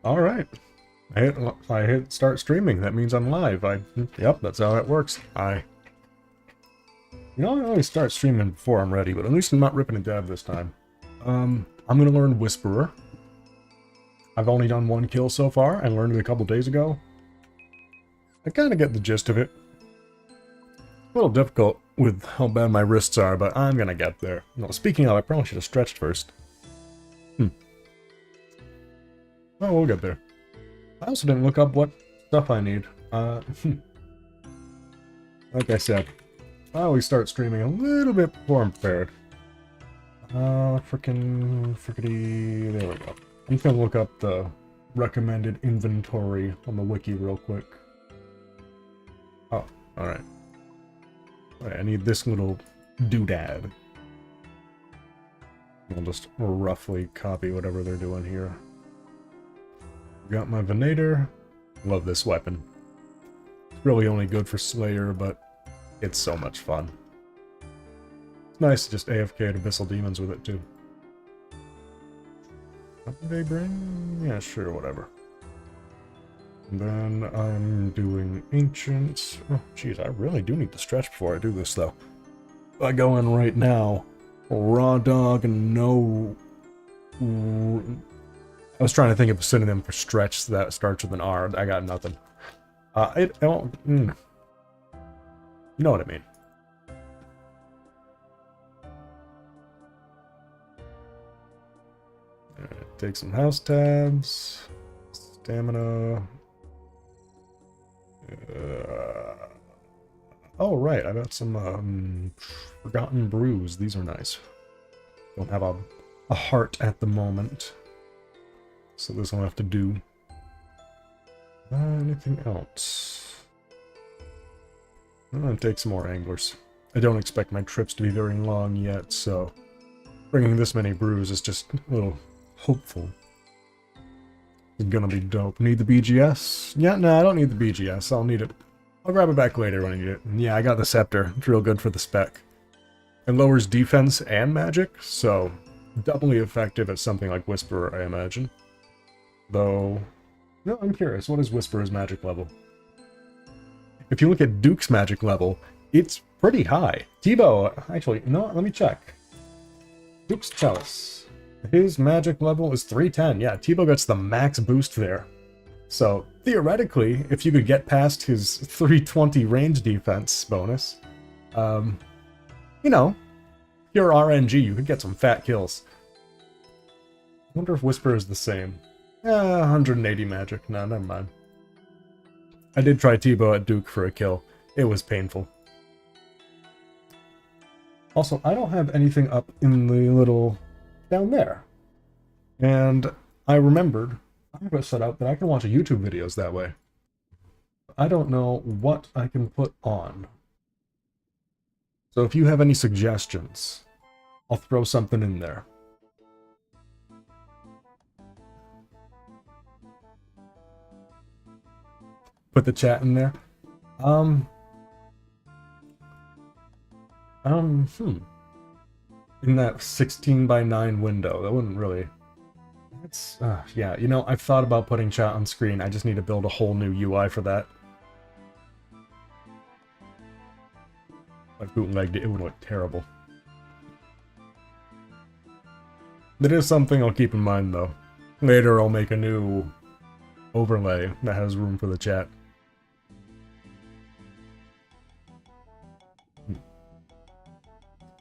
Alright. I hit start streaming. That means I'm live. Yep, that's how it works. I always start streaming before I'm ready, but at least I'm not ripping a dab this time. I'm gonna learn Whisperer. I've only done one kill so far. I learned it a couple days ago. I kind of get the gist of it. A little difficult with how bad my wrists are, but I'm gonna get there. No, speaking of, I probably should have stretched first. Oh, we'll get there. I also didn't look up what stuff I need. Like I said, I always start streaming a little bit before I'm prepared. Frickety, there we go. I'm just gonna look up the recommended inventory on the wiki real quick. Oh, alright. I need this little doodad. I'll just roughly copy whatever they're doing here. Got my Venator. Love this weapon. It's really only good for Slayer, but it's so much fun. It's nice to just AFK at Abyssal Demons with it, too. What do they bring? Yeah, sure, whatever. And then I'm doing Ancients. Oh, jeez, I really do need to stretch before I do this, though. If I go in right now, raw dog and no... I was trying to think of a synonym for stretch that starts with an R. I got nothing. I don't... You know what I mean. Take some house tabs. Stamina. Oh, right. I got some Forgotten Brews. These are nice. Don't have a heart at the moment. So this will have to do. Anything else? I'm gonna take some more anglers. I don't expect my trips to be very long yet, so bringing this many brews is just a little hopeful. It's gonna be dope. Need the BGS? Yeah, no, I don't need the BGS. I'll need it. I'll grab it back later when I need it. And yeah, I got the Scepter. It's real good for the spec. It lowers defense and magic, so doubly effective at something like Whisperer, I imagine. Though, no, I'm curious, what is Whisperer's magic level? If you look at Duke's magic level, it's pretty high. Tebow, actually, no, let me check. Duke's Chalice. His magic level is 310. Yeah, Tebow gets the max boost there. So, theoretically, if you could get past his 320 range defense bonus, you know, pure RNG, you could get some fat kills. I wonder if Whisperer is the same. 180 magic. No, never mind. I did try Tebow at Duke for a kill. It was painful. Also, I don't have anything up in the little... down there. And I remembered, I have it set up that I can watch YouTube videos that way. I don't know what I can put on. So if you have any suggestions, I'll throw something in there. Put the chat in there. In that 16:9 window, that wouldn't really... It's, yeah, you know, I've thought about putting chat on screen. I just need to build a whole new UI for that. If I bootlegged it, it would look terrible. That is something I'll keep in mind, though. Later, I'll make a new overlay that has room for the chat.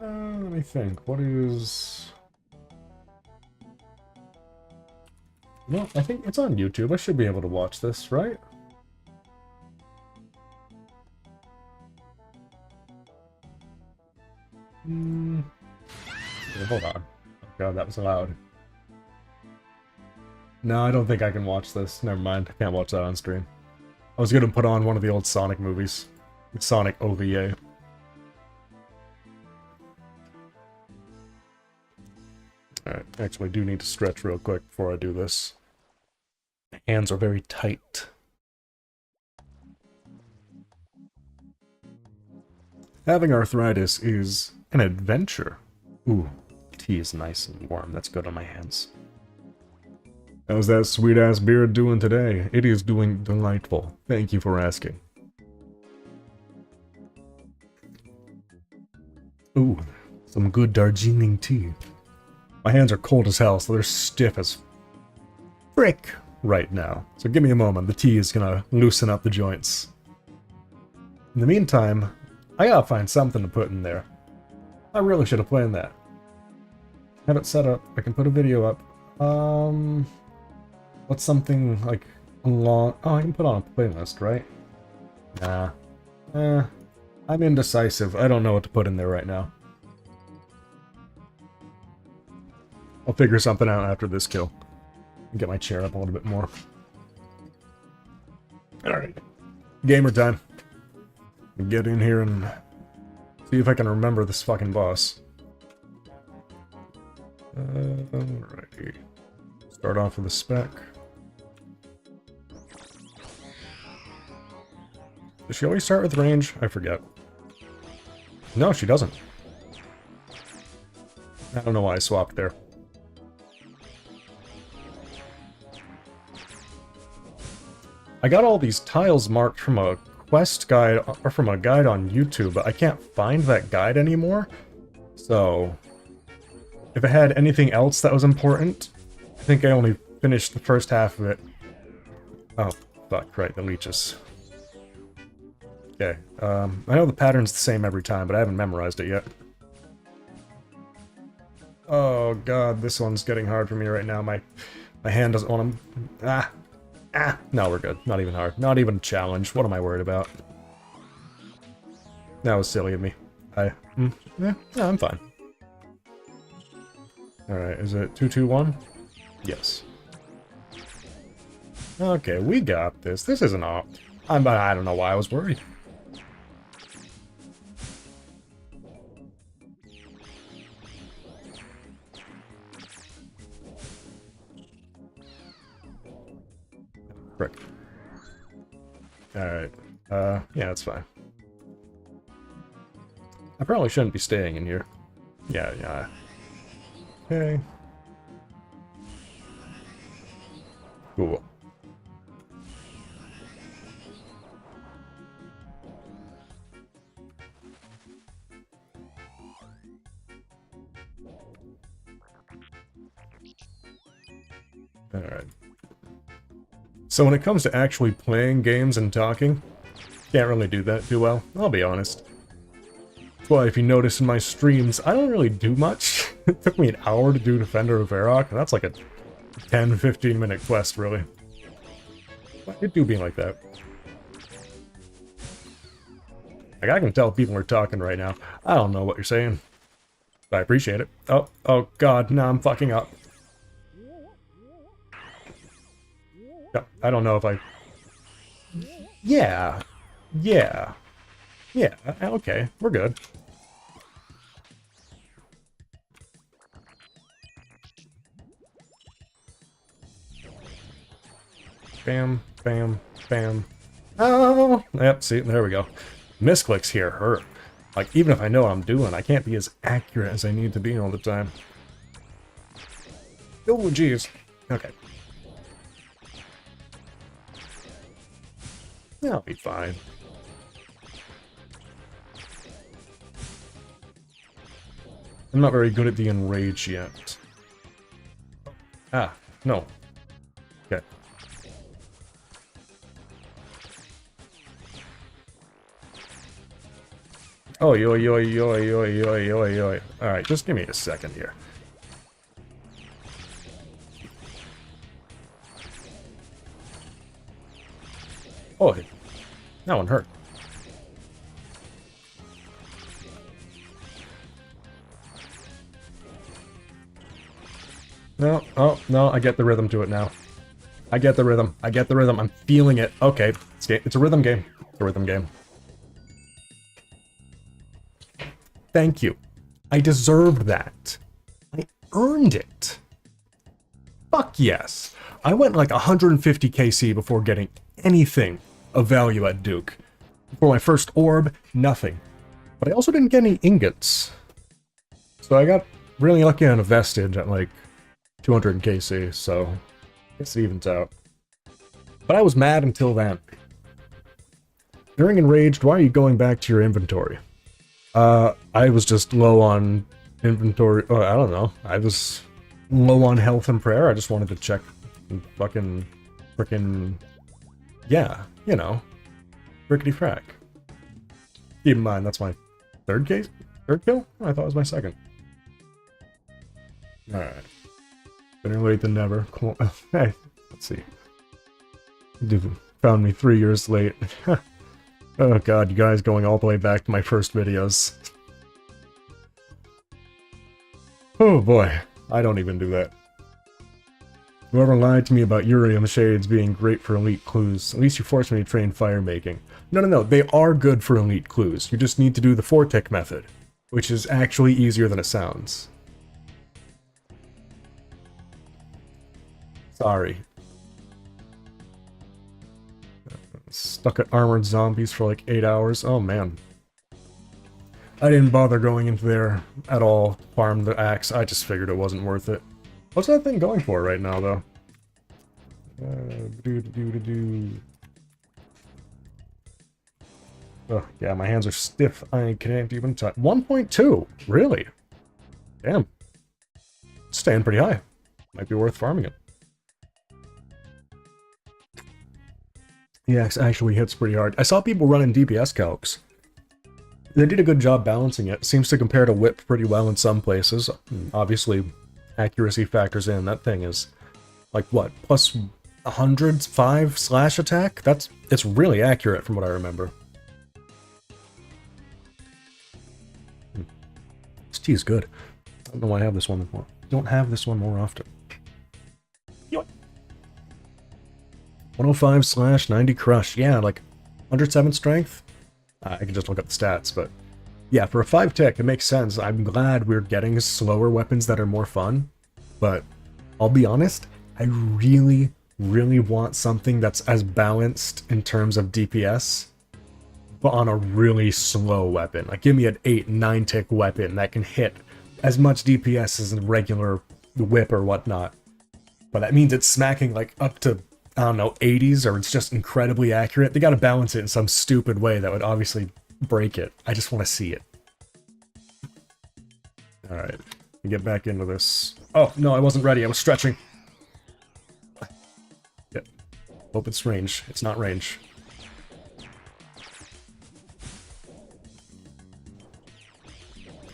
Let me think. What is... No, I think it's on YouTube. I should be able to watch this, right? Yeah, hold on. Oh god, that was loud. No, I don't think I can watch this. Never mind. I can't watch that on stream. I was gonna put on one of the old Sonic movies. Sonic OVA. Alright, actually I do need to stretch real quick before I do this. My hands are very tight. Having arthritis is an adventure. Ooh, tea is nice and warm. That's good on my hands. How's that sweet-ass beard doing today? It is doing delightful. Thank you for asking. Ooh, some good Darjeeling tea. My hands are cold as hell, so they're stiff as frick right now. So give me a moment, the tea is gonna loosen up the joints. In the meantime, I gotta find something to put in there. I really should have planned that. Have it set up, I can put a video up. What's something like long... Oh, I can put on a playlist, right? Nah. I'm indecisive. I don't know what to put in there right now. I'll figure something out after this kill. Get my chair up a little bit more. Alright. Gamer time. Get in here and see if I can remember this fucking boss. Alrighty. Start off with a spec. Does she always start with range? I forget. No, she doesn't. I don't know why I swapped there. I got all these tiles marked from a quest guide, or from a guide on YouTube, but I can't find that guide anymore. So, if it had anything else that was important, I think I only finished the first half of it. Oh, fuck, right, the leeches. Okay, I know the pattern's the same every time, but I haven't memorized it yet. Oh god, this one's getting hard for me right now. My hand doesn't want to... No, we're good. Not even hard. Not even a challenge. What am I worried about? That was silly of me. Yeah, I'm fine. Alright, is it 2-2-1? Yes. Okay, we got this. This isn't opt. I don't know why I was worried. Frick. Alright. Yeah, that's fine. I probably shouldn't be staying in here. Yeah. Okay. Cool. Alright. So when it comes to actually playing games and talking, can't really do that too well, I'll be honest. That's why if you notice in my streams, I don't really do much. It took me an hour to do Defender of Varrock, and that's like a 10-15 minute quest, really. It do be like that. Like, I can tell people are talking right now. I don't know what you're saying, but I appreciate it. Oh god, now I'm fucking up. I don't know if I... Yeah, okay, we're good. Bam, bam, bam. Oh! Yep, see, there we go. Misclicks here hurt. Like, even if I know what I'm doing, I can't be as accurate as I need to be all the time. Oh, jeez. Okay. I'll be fine. I'm not very good at the enrage yet. Ah, no. Okay. Oi. Alright, just give me a second here. Oh, that one hurt. No, oh, no, I get the rhythm to it now. I get the rhythm. I'm feeling it. Okay, it's a rhythm game. It's a rhythm game. Thank you. I deserved that. I earned it. Fuck yes. I went like 150 KC before getting anything of value at Duke. For my first orb, nothing. But I also didn't get any ingots. So I got really lucky on a vestige at like 200 KC, so Guess it evens out. But I was mad until then. During Enraged, why are you going back to your inventory? I was just low on inventory. Oh, I don't know. I was low on health and prayer. I just wanted to check fucking frickin'. Yeah, you know. Frickety frack. Keep in mind, that's my third kill? I thought it was my second. Alright. Better late than never. Cool. Hey, let's see. You found me 3 years late. Oh god, you guys going all the way back to my first videos. Oh boy, I don't even do that. Whoever lied to me about Urium Shades being great for elite clues, at least you forced me to train fire making. No, they are good for elite clues. You just need to do the 4-tick method, which is actually easier than it sounds. Sorry. Stuck at armored zombies for like 8 hours. Oh man. I didn't bother going into there at all, farm the axe. I just figured it wasn't worth it. What's that thing going for right now, though? Oh, yeah, my hands are stiff. I can't even touch. 1.2? Really? Damn. It's staying pretty high. Might be worth farming it. The axe actually hits pretty hard. I saw people running DPS calcs. They did a good job balancing it. Seems to compare to whip pretty well in some places. Obviously, accuracy factors in. That thing is, like, what? Plus 105 slash attack? It's really accurate from what I remember. This tea is good. I don't know why I have this one more. Don't have this one more often. 105 slash 90 crush. Yeah, like 107 strength. I can just look up the stats, but yeah, for a 5-tick, it makes sense. I'm glad we're getting slower weapons that are more fun, but I'll be honest, I really want something that's as balanced in terms of DPS, but on a really slow weapon. Like, give me an 8-9 tick weapon that can hit as much DPS as a regular whip or whatnot. But that means it's smacking like up to, I don't know, 80s, or it's just incredibly accurate. They gotta balance it in some stupid way that would obviously break it. I just want to see it. Alright, get back into this. Oh, no, I wasn't ready. I was stretching. Yep. Hope it's range. It's not range.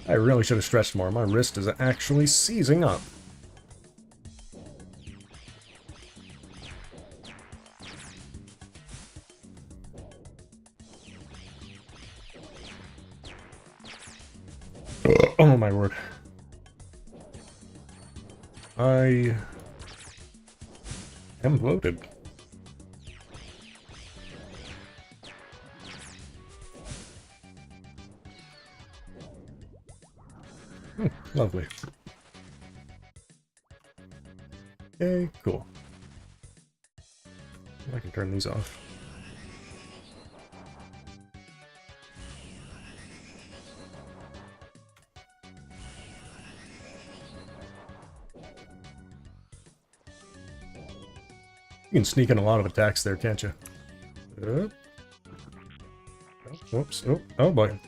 I really should have stretched more. My wrist is actually seizing up. Oh my word. I am bloated. Lovely. Okay, cool. I can turn these off. You can sneak in a lot of attacks there, can't you? Oh, whoops. Oh boy.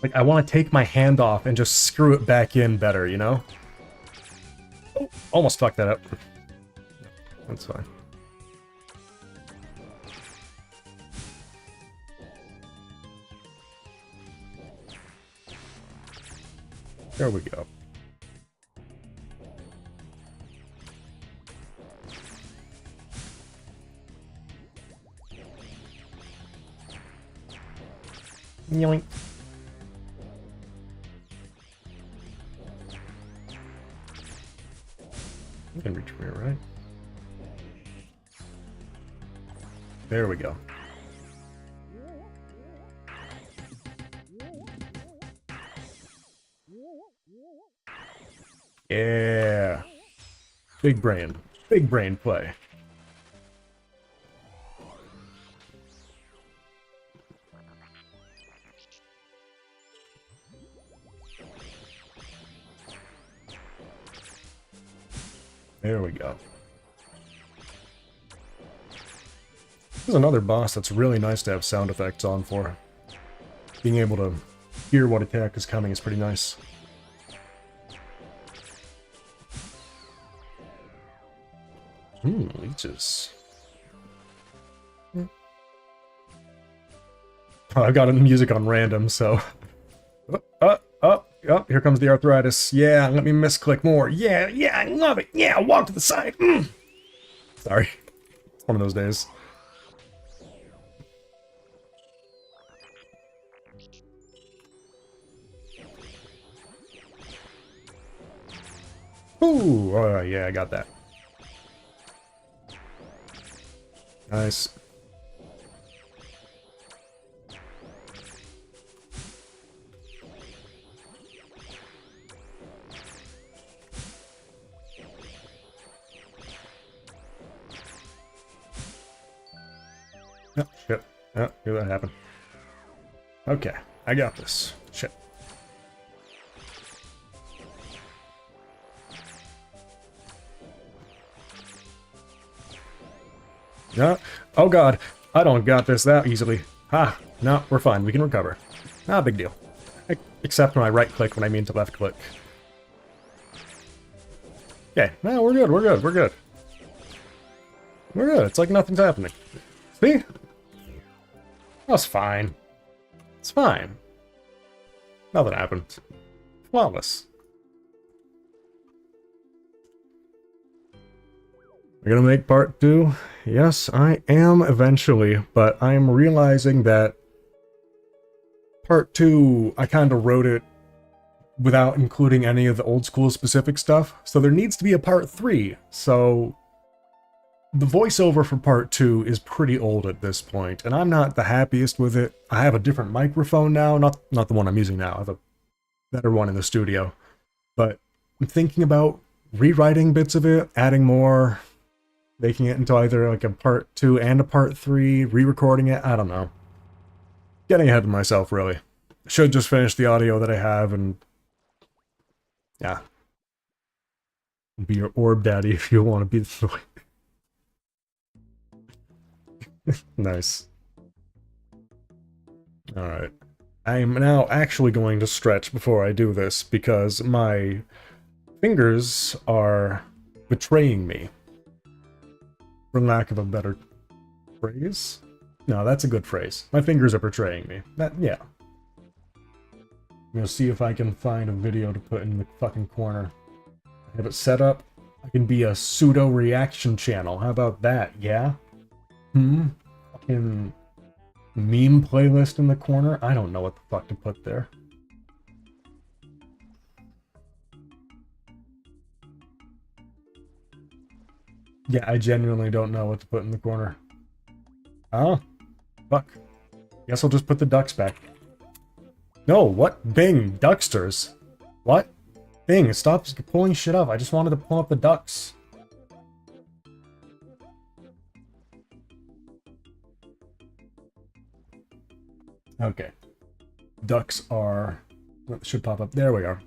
Like, I want to take my hand off and just screw it back in better, you know? Oh, almost fucked that up. That's fine. There we go. Yoink. You can reach from here, right? There we go. Yeah. Big brain. Big brain play. There we go. This is another boss that's really nice to have sound effects on for. Being able to hear what attack is coming is pretty nice. Leeches. Oh, I've got the music on random, so... Oh, here comes the arthritis. Yeah, let me misclick more. Yeah, I love it. Yeah, walk to the side. Sorry. It's one of those days. Ooh, yeah, I got that. Nice. Oh, shit. Oh, hear that happen. Okay, I got this. Shit. No. Oh god, I don't got this that easily. Ah, no, we're fine. We can recover. Not a big deal. Except when I right click when I mean to left click. Okay, no, we're good, we're good, we're good. We're good, it's like nothing's happening. See? That's fine. It's fine. Nothing happened. Flawless. We're gonna make part 2? Yes, I am eventually, but I'm realizing that part 2, I kind of wrote it without including any of the old school specific stuff, so there needs to be a part 3, so the voiceover for part 2 is pretty old at this point, and I'm not the happiest with it. I have a different microphone now, not the one I'm using now, I have a better one in the studio, but I'm thinking about rewriting bits of it, adding more, making it into either like a part 2 and a part 3, re-recording it, I don't know. Getting ahead of myself, really. I should just finish the audio that I have and... yeah. Be your orb daddy if you want to be the boy. Nice. Alright. I am now actually going to stretch before I do this, because my fingers are betraying me. For lack of a better phrase? No, that's a good phrase. My fingers are betraying me. Yeah. I'm gonna see if I can find a video to put in the fucking corner. I have it set up. I can be a pseudo-reaction channel. How about that, yeah? Fucking meme playlist in the corner? I don't know what the fuck to put there. Yeah, I genuinely don't know what to put in the corner. Oh, fuck. Guess I'll just put the ducks back. No, what? Bing, ducksters. What? Bing, stop pulling shit up. I just wanted to pull up the ducks. Okay. Ducks are... should pop up. There we are.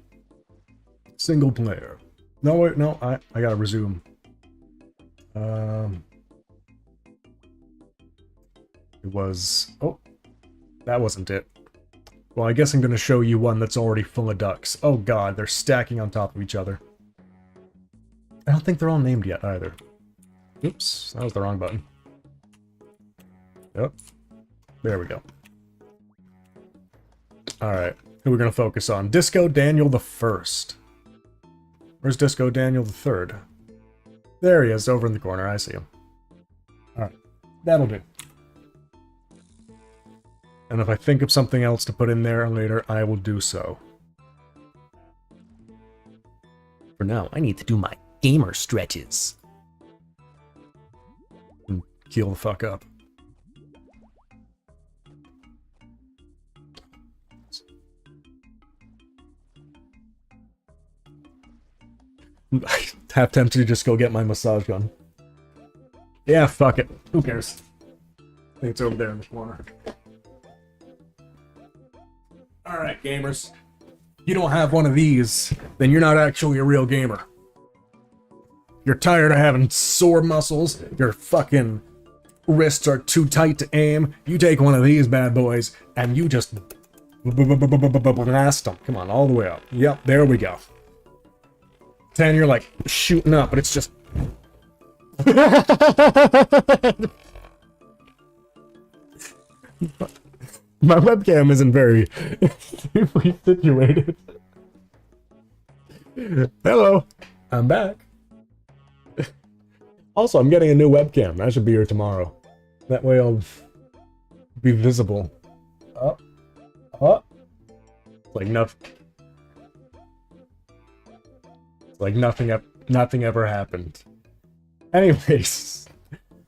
Single player. No, wait, no, I gotta resume. It was... oh, that wasn't it. Well, I guess I'm gonna show you one that's already full of ducks. Oh god, they're stacking on top of each other. I don't think they're all named yet, either. Oops, that was the wrong button. Yep. There we go. Alright, who we're gonna focus on? Disco Daniel the First. Where's Disco Daniel the Third? There he is, over in the corner, I see him. Alright, that'll do. And if I think of something else to put in there later, I will do so. For now, I need to do my gamer stretches. And heal the fuck up. Half tempted to just go get my massage gun. Yeah, fuck it. Who cares? I think it's over there in the corner. Alright, gamers. If you don't have one of these, then you're not actually a real gamer. You're tired of having sore muscles. Your fucking wrists are too tight to aim. You take one of these bad boys and you just blast them. Come on, all the way up. Yep, there we go. 10, you're like shooting up, but it's just... My webcam isn't very safely situated. Hello, I'm back. Also, I'm getting a new webcam. That should be here tomorrow. That way I'll be visible. Up. Up. Like nothing. Like nothing ever happened. Anyways,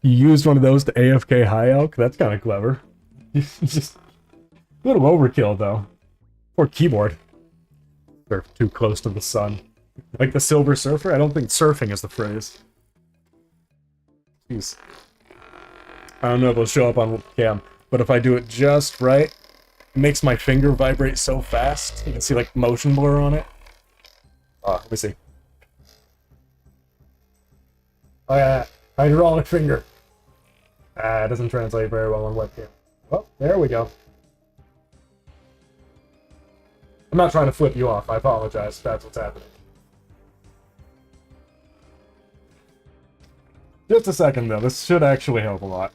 you used one of those to AFK High Elk? That's kind of clever. Just a little overkill, though. Or keyboard. They're too close to the sun. Like the Silver Surfer? I don't think surfing is the phrase. Jeez. I don't know if it'll show up on cam, but if I do it just right, it makes my finger vibrate so fast. You can see like motion blur on it. Let me see. Oh yeah, hydraulic finger. It doesn't translate very well on webcam. Oh, there we go. I'm not trying to flip you off. I apologize if that's what's happening. Just a second, though. This should actually help a lot.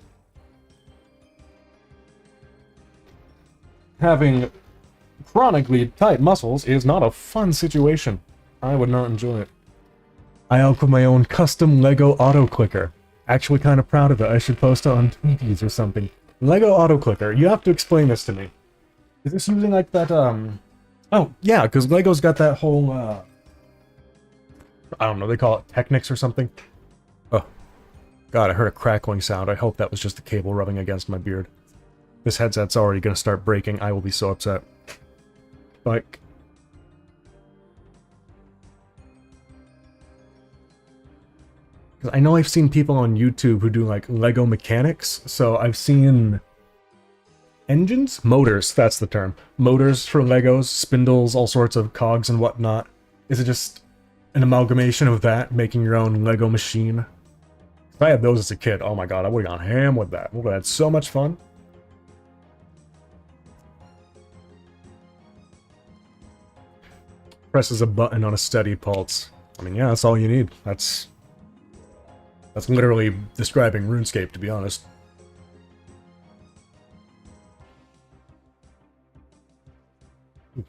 Having chronically tight muscles is not a fun situation. I would not enjoy it. I elk with my own custom Lego auto clicker. Actually kind of proud of it. I should post it on Tweeties or something. Lego auto clicker. You have to explain this to me. Is this using like that, Oh, yeah, because Lego's got that whole, I don't know, they call it Technics or something. Oh. God, I heard a crackling sound. I hope that was just the cable rubbing against my beard. This headset's already gonna start breaking. I will be so upset. Like... I know I've seen people on YouTube who do, like, Lego mechanics, so I've seen... engines? Motors, that's the term. Motors for Legos, spindles, all sorts of cogs and whatnot. Is it just an amalgamation of that, making your own Lego machine? If I had those as a kid, oh my god, I would've gone ham with that. We would've had so much fun. Presses a button on a steady pulse. I mean, yeah, that's all you need. That's literally describing RuneScape, to be honest.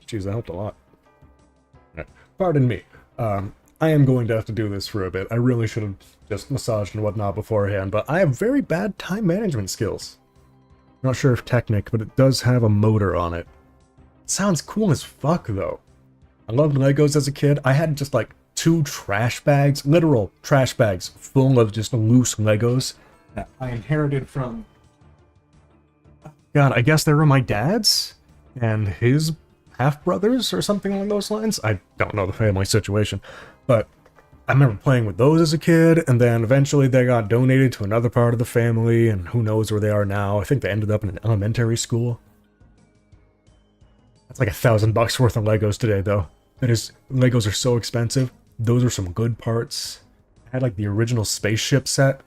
Jeez, that helped a lot. Right. Pardon me. I am going to have to do this for a bit. I really should have just massaged and whatnot beforehand, but I have very bad time management skills. Not sure if Technic, but it does have a motor on it. It sounds cool as fuck, though. I loved Legos as a kid. I had just like 2 trash bags, literal trash bags, full of just loose Legos that I inherited from... God, I guess they were my dad's? And his half-brothers or something along those lines? I don't know the family situation, but I remember playing with those as a kid, and then eventually they got donated to another part of the family, and who knows where they are now. I think they ended up in an elementary school. That's like $1,000 worth of Legos today, though. That is, Legos are so expensive. Those are some good parts. I had like the original spaceship set.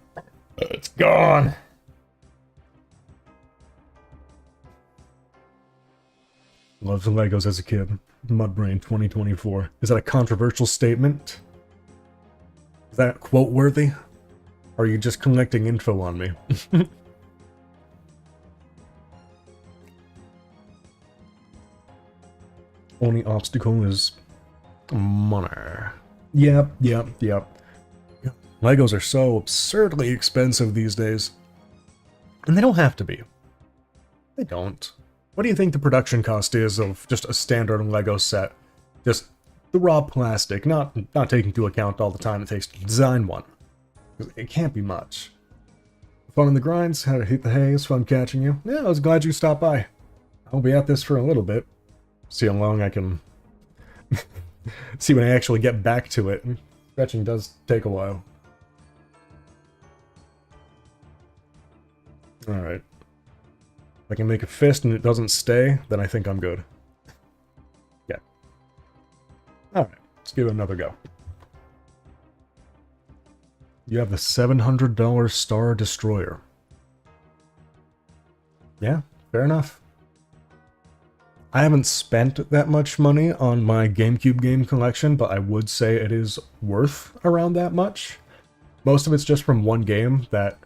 It's gone! Loved Legos as a kid. Mudbrain 2024. Is that a controversial statement? Is that quote-worthy? Or are you just collecting info on me? Only obstacle is money. Yep. Legos are so absurdly expensive these days. And they don't have to be. They don't. What do you think the production cost is of just a standard Lego set? Just the raw plastic, not taking into account all the time it takes to design one. It can't be much. Fun in the grinds, how to hit the hay, it's fun catching you. Yeah, I was glad you stopped by. I'll be at this for a little bit. See how long I can... see when I actually get back to it. Stretching does take a while. Alright. If I can make a fist and it doesn't stay, then I think I'm good. Yeah. Alright, let's give it another go. You have the $700 Star Destroyer. Yeah, fair enough. I haven't spent that much money on my GameCube game collection, but I would say it is worth around that much. Most of it's just from one game that...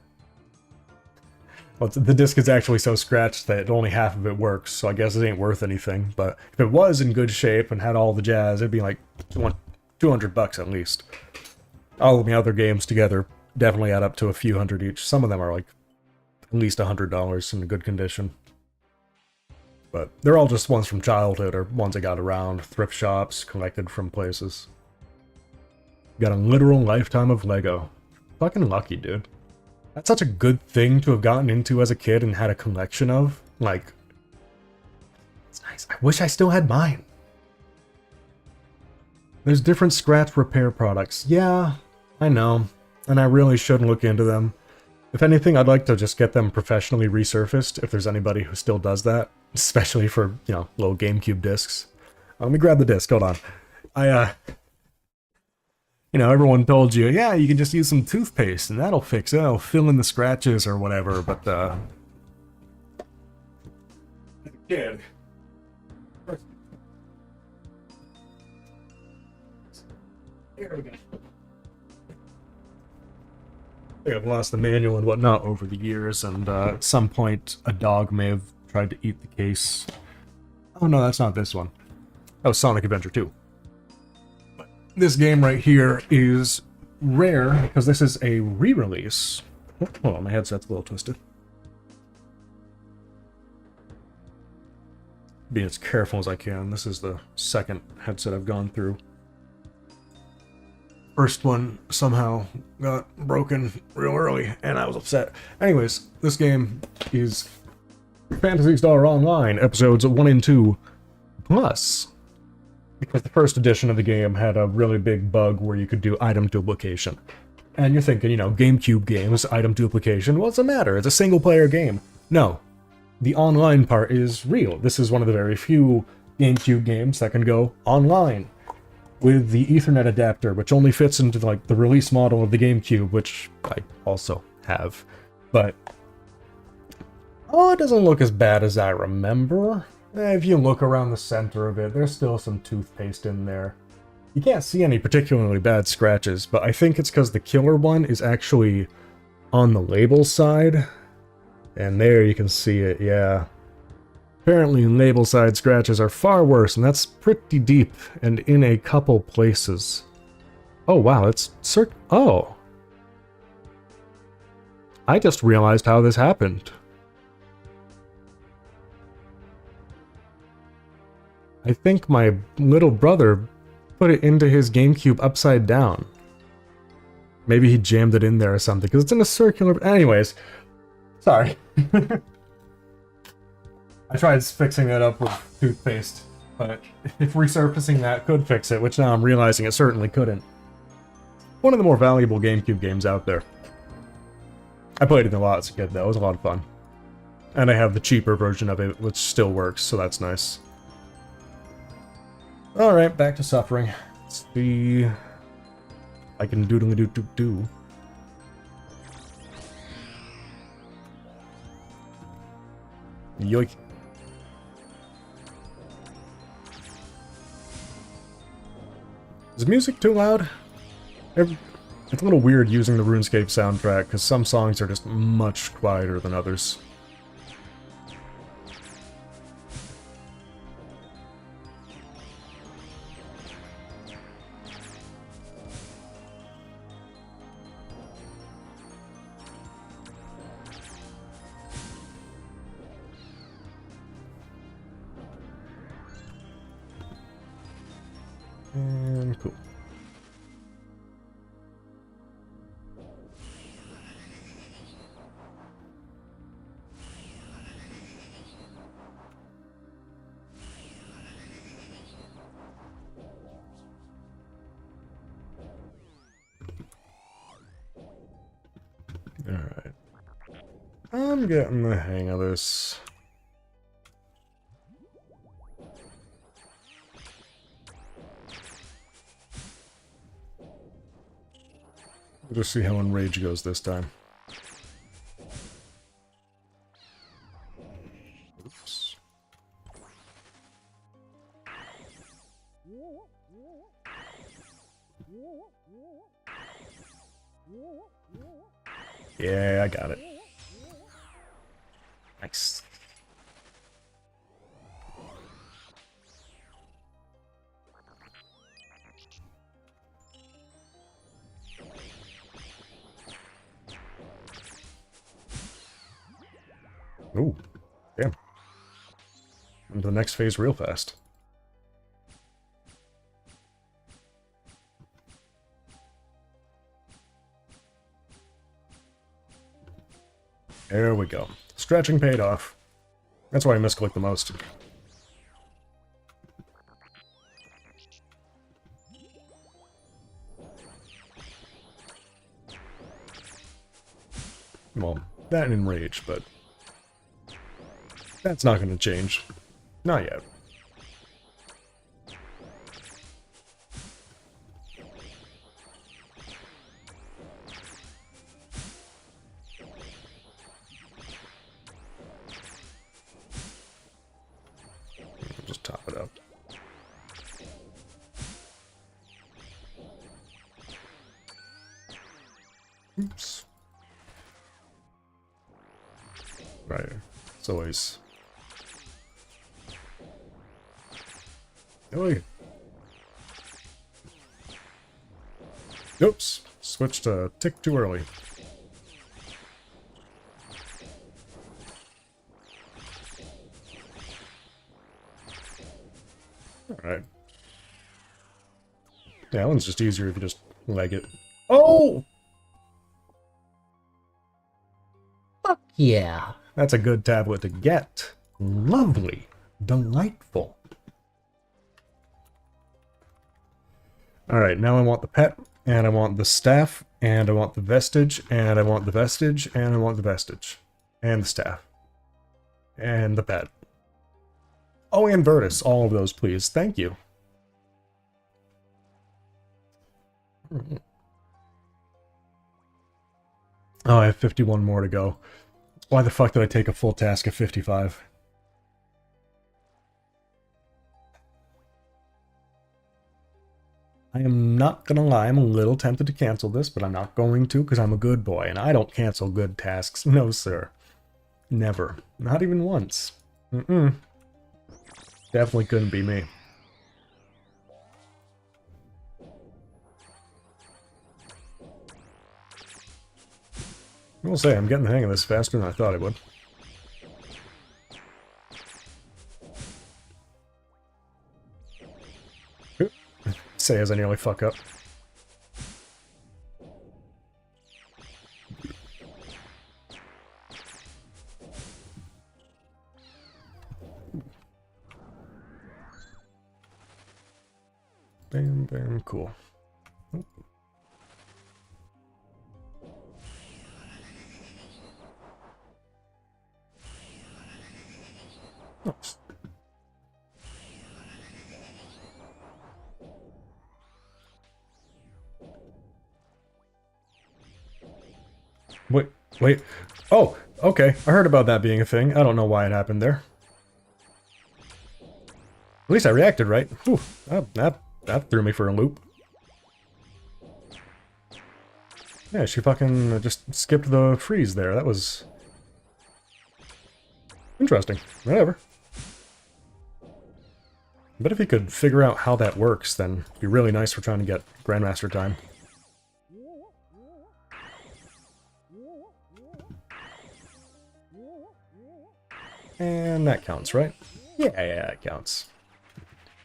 Well, the disc is actually so scratched that only half of it works, so I guess it ain't worth anything. But if it was in good shape and had all the jazz, it'd be like $200 at least. All of the other games together definitely add up to a few hundred each. Some of them are like at least $100 in good condition. But they're all just ones from childhood or ones I got around thrift shops, collected from places. Got a literal lifetime of Lego. Fucking lucky, dude. That's such a good thing to have gotten into as a kid and had a collection of. Like, it's nice. I wish I still had mine. There's different scratch repair products. Yeah, I know. And I really should look into them. If anything, I'd like to just get them professionally resurfaced, if there's anybody who still does that. Especially for, you know, little GameCube discs. Let me grab the disc, hold on. You know, everyone told you, yeah, you can just use some toothpaste and that'll fix it. It'll fill in the scratches or whatever, but, kid. Here we go. I think I've lost the manual and whatnot over the years, and at some point a dog may have tried to eat the case. Oh no, that's not this one. That was Sonic Adventure 2. But this game right here is rare because this is a re-release. Oh, hold on, my headset's a little twisted. Being as careful as I can. This is the second headset I've gone through. First one somehow got broken real early, and I was upset. Anyways, this game is Phantasy Star Online, episodes 1 and 2, plus, because the first edition of the game had a really big bug where you could do item duplication. And you're thinking, you know, GameCube games, item duplication, what's the matter? It's a single-player game. No. The online part is real. This is one of the very few GameCube games that can go online with the Ethernet adapter, which only fits into like the release model of the GameCube, which I also have. But oh, it doesn't look as bad as I remember. If you look around the center of it, there's still some toothpaste in there. You can't see any particularly bad scratches, but I think it's because the killer one is actually on the label side. And there you can see it, yeah. Apparently label side scratches are far worse, and that's pretty deep and in a couple places. Oh wow, it's oh. I just realized how this happened. I think my little brother put it into his GameCube upside down. Maybe he jammed it in there or something, because it's in a circular... Anyways, sorry. I tried fixing that up with toothpaste, but if resurfacing that could fix it, which now I'm realizing it certainly couldn't. One of the more valuable GameCube games out there. I played it a lot as a kid, though. It was a lot of fun. And I have the cheaper version of it, which still works, so that's nice. Alright, back to suffering. Let's see... I can doodly-doo-doo-doo. Yoink. Is music too loud? It's a little weird using the RuneScape soundtrack, because some songs are just much quieter than others. And cool. Alright. I'm getting the hang of this. We'll just see how Enrage goes this time. Oops. Yeah, I got it. Nice. Ooh, damn. Into the next phase real fast. There we go. Stretching paid off. That's why I misclick the most. Well, that and Enrage, but that's not going to change. Not yet. Just top it up. Oops. Right. It's always... Really? Oops. Switched a tick too early. Alright. Yeah, that one's just easier if you just leg it. Oh! Fuck yeah. That's a good tablet to get. Lovely. Delightful. Alright, now I want the pet, and I want the staff, and I want the vestige, and I want the vestige, and I want the vestige. And the staff. And the pet. Oh, and Virtus. All of those, please. Thank you. Oh, I have 51 more to go. Why the fuck did I take a full task of 55? I am not gonna lie, I'm a little tempted to cancel this, but I'm not going to because I'm a good boy, and I don't cancel good tasks. No, sir. Never. Not even once. Mm-mm. Definitely couldn't be me. I will say, I'm getting the hang of this faster than I thought I would. Say as I nearly fuck up. Bam, bam, cool. Nice. Wait. Oh, okay. I heard about that being a thing. I don't know why it happened there. At least I reacted right. Whew, that threw me for a loop. Yeah, she fucking just skipped the freeze there. That was... interesting. Whatever. But if he could figure out how that works, then it'd be really nice for trying to get Grandmaster time. And that counts, right? Yeah, that counts.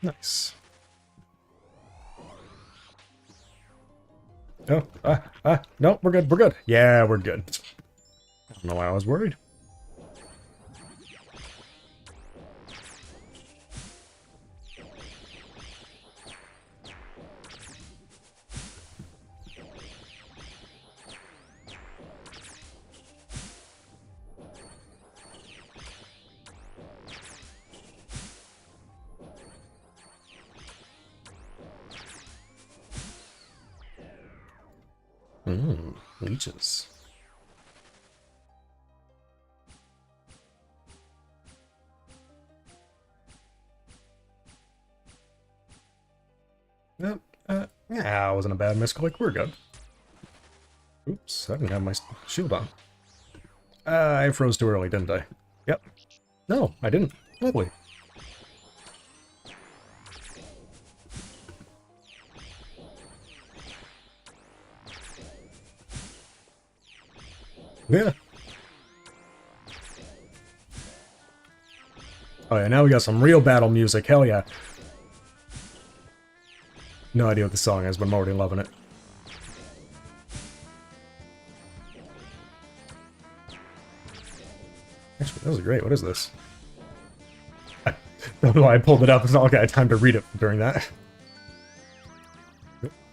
Nice. Oh, no, we're good. Yeah, we're good. I don't know why I was worried. Leeches. Yep. Yeah, it wasn't a bad misclick. We're good. Oops, I didn't have my shield on. I froze too early, didn't I? Yep. No, I didn't. Lovely. Yeah. Oh yeah, now we got some real battle music. Hell yeah. No idea what the song is, but I'm already loving it. Actually, that was great. What is this? I don't know why I pulled it up. It's not like I had time to read it during that.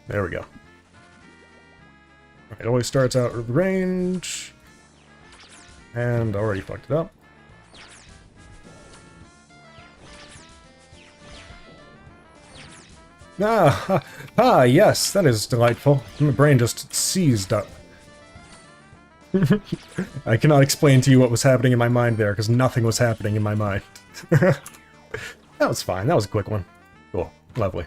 There we go. It always starts out with range. And already fucked it up. Yes, that is delightful. My brain just seized up. I cannot explain to you what was happening in my mind there, because nothing was happening in my mind. That was fine. That was a quick one. Cool. Lovely.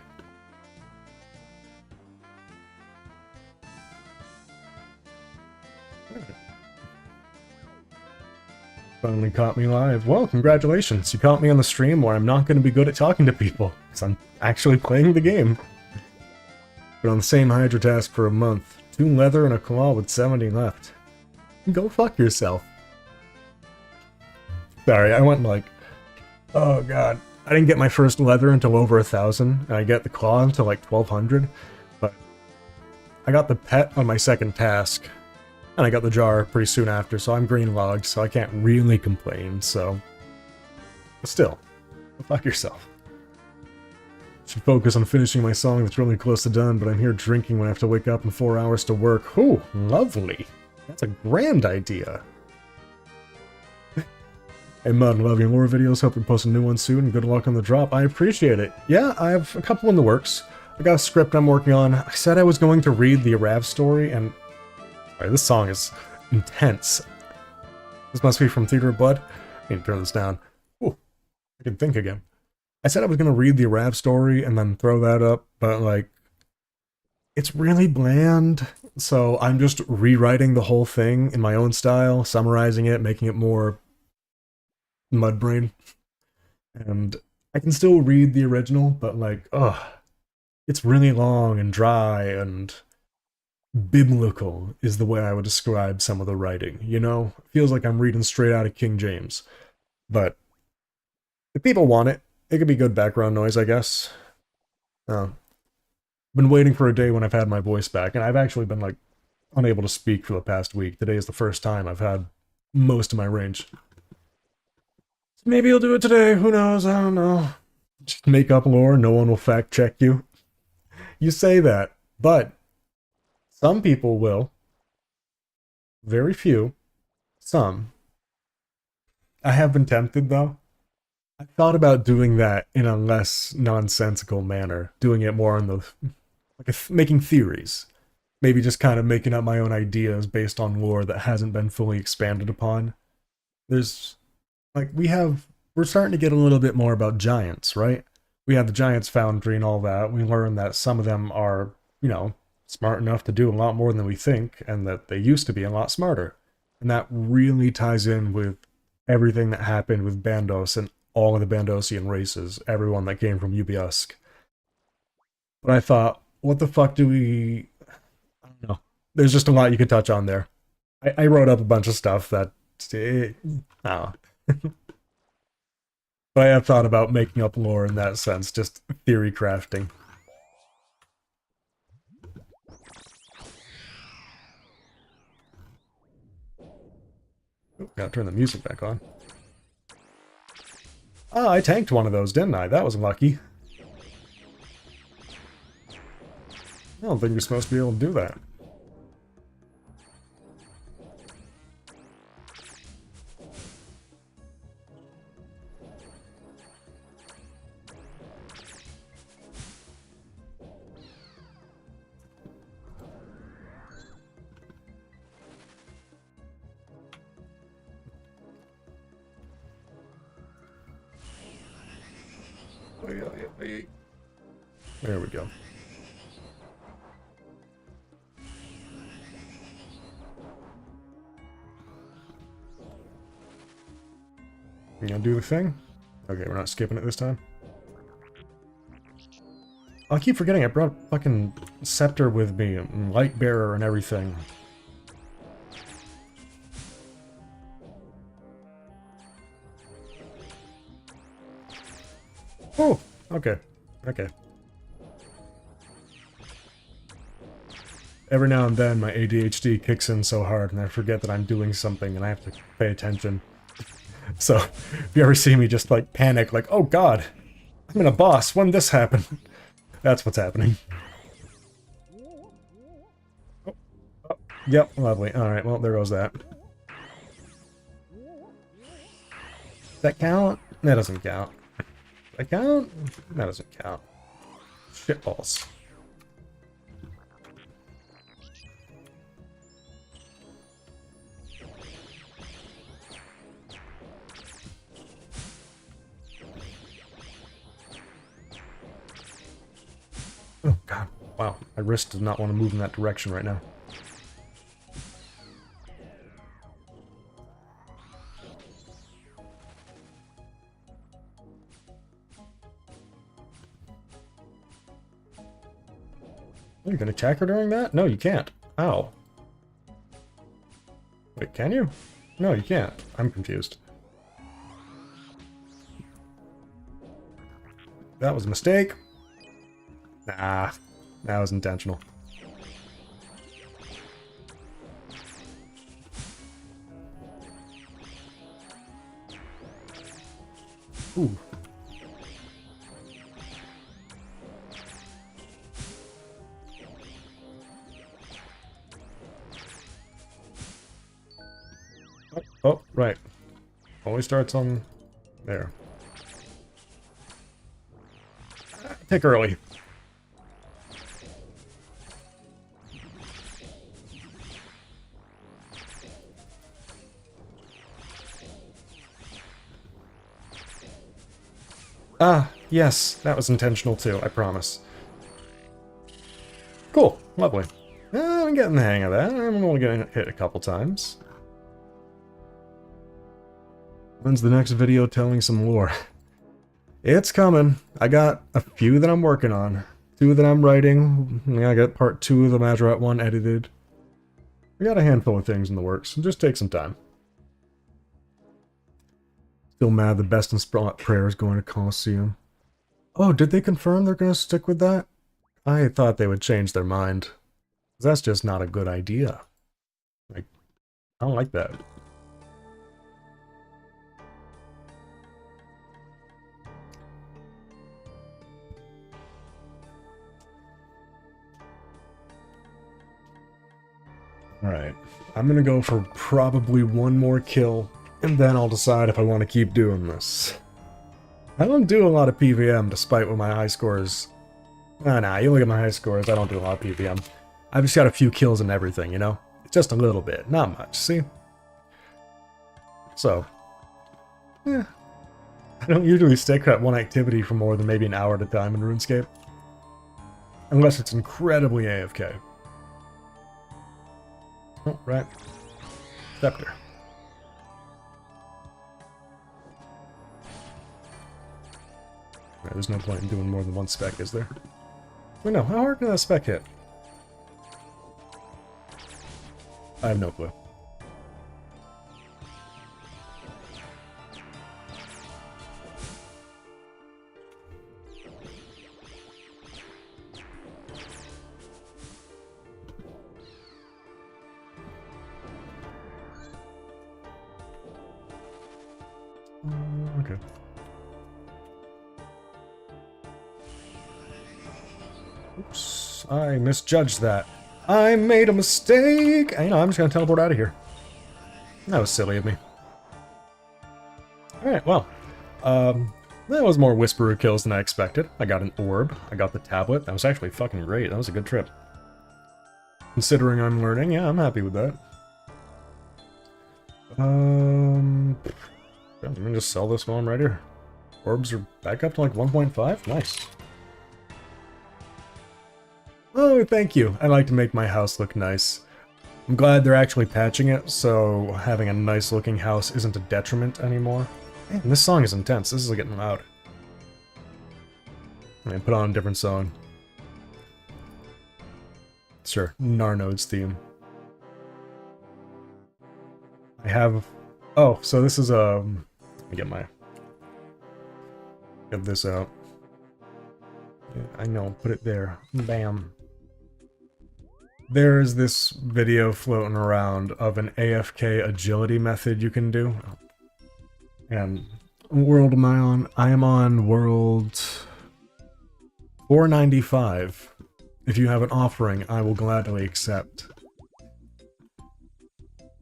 Finally caught me live. Well, congratulations. You caught me on the stream where I'm not going to be good at talking to people, because I'm actually playing the game. Been on the same Hydra task for a month. 2 leather and a claw with 70 left. Go fuck yourself. Sorry, I went like... Oh god. I didn't get my first leather until over 1,000, and I get the claw until like 1,200. But I got the pet on my second task. And I got the jar pretty soon after, so I'm green logged, so I can't really complain, so... But still, go fuck yourself. Should focus on finishing my song that's really close to done, but I'm here drinking when I have to wake up in 4 hours to work. Ooh, lovely. That's a grand idea. Hey Mud, love your lore videos, hope you post a new one soon, and good luck on the drop. I appreciate it. Yeah, I have a couple in the works. I got a script I'm working on. I said I was going to read the Arav story, and... Sorry, this song is intense. This must be from Theater of Blood. I need to turn this down. Ooh, I can think again. I said I was going to read the Arav story and then throw that up, but like, it's really bland, so I'm just rewriting the whole thing in my own style, summarizing it, making it more Mudbrain. And I can still read the original, but like, ugh, it's really long and dry and... biblical is the way I would describe some of the writing, you know? It feels like I'm reading straight out of King James. But if people want it, it could be good background noise, I guess. Been waiting for a day when I've had my voice back, and I've actually been, like, unable to speak for the past week. Today is the first time I've had most of my range. So maybe I'll do it today, who knows, I don't know. Just make up lore, no one will fact check you. You say that, but some people will. Very few. Some. I have been tempted, though. I thought about doing that in a less nonsensical manner. Doing it more on the... like making theories. Maybe just kind of making up my own ideas based on lore that hasn't been fully expanded upon. There's... like, we're starting to get a little bit more about giants, right? We have the Giants Foundry and all that. We learn that some of them are, you know, smart enough to do a lot more than we think, and that they used to be a lot smarter. And that really ties in with everything that happened with Bandos and all of the Bandosian races, everyone that came from Ubiusk. But I thought, what the fuck do we... I don't know. There's just a lot you could touch on there. I wrote up a bunch of stuff that... I don't know. But I have thought about making up lore in that sense, just theory crafting. Oh, gotta turn the music back on. Ah, I tanked one of those, didn't I? That was lucky. I don't think you're supposed to be able to do that. There we go. You gonna do the thing? Okay, we're not skipping it this time. I keep forgetting I brought fucking scepter with me, and light bearer and everything. Oh, okay. Okay. Every now and then my ADHD kicks in so hard and I forget that I'm doing something and I have to pay attention. So, if you ever see me just like panic, like, oh god, I'm in a boss, when did this happen? That's what's happening. Oh, oh, yep, lovely. Alright, well, there goes that. Does that count? That doesn't count. Does that count? That doesn't count. Shitballs. Oh god, wow, my wrist does not want to move in that direction right now. You can attack her during that? No, you can't. Ow. Wait, can you? No, you can't. I'm confused. That was a mistake. Nah, that was intentional. Ooh. Oh, right. Always starts on there. Take early. Ah, yes, that was intentional too, I promise. Cool, lovely. I'm getting the hang of that. I'm only getting hit a couple times. When's the next video telling some lore? It's coming. I got a few that I'm working on. 2 that I'm writing. I got part 2 of the Mazrat one edited. We got a handful of things in the works. Just take some time. Still mad the best in Spot Prayer is going to Colosseum. Oh, did they confirm they're going to stick with that? I thought they would change their mind. That's just not a good idea. Like, I don't like that. Alright, I'm gonna go for probably one more kill, and then I'll decide if I want to keep doing this. I don't do a lot of PVM, despite what my high scores... Nah, you look at my high scores, I don't do a lot of PVM. I've just got a few kills and everything, you know? Just a little bit, not much, see? So, yeah. I don't usually stick at one activity for more than maybe an hour at a time in RuneScape. Unless it's incredibly AFK. Oh, right. Scepter. Right, there's no point in doing more than one spec, is there? Wait, no, how hard can that spec hit? I have no clue. Okay. Oops, I misjudged that. I made a mistake! You know, I'm just gonna teleport out of here. That was silly of me. Alright, well. That was more Whisperer kills than I expected. I got an orb. I got the tablet. That was actually fucking great. That was a good trip. Considering I'm learning, yeah, I'm happy with that. I'm gonna just sell this while I'm right here. Orbs are back up to like 1.5. Nice. Oh, thank you. I like to make my house look nice. I'm glad they're actually patching it, so having a nice looking house isn't a detriment anymore. Man, this song is intense. This is getting loud. And put on a different song. Sure, Narnode's theme. I have... Oh, so this is, let me get this out. Yeah, I know, put it there. Bam. There's this video floating around of an AFK agility method you can do. And what world am I on? I am on world 495. If you have an offering, I will gladly accept.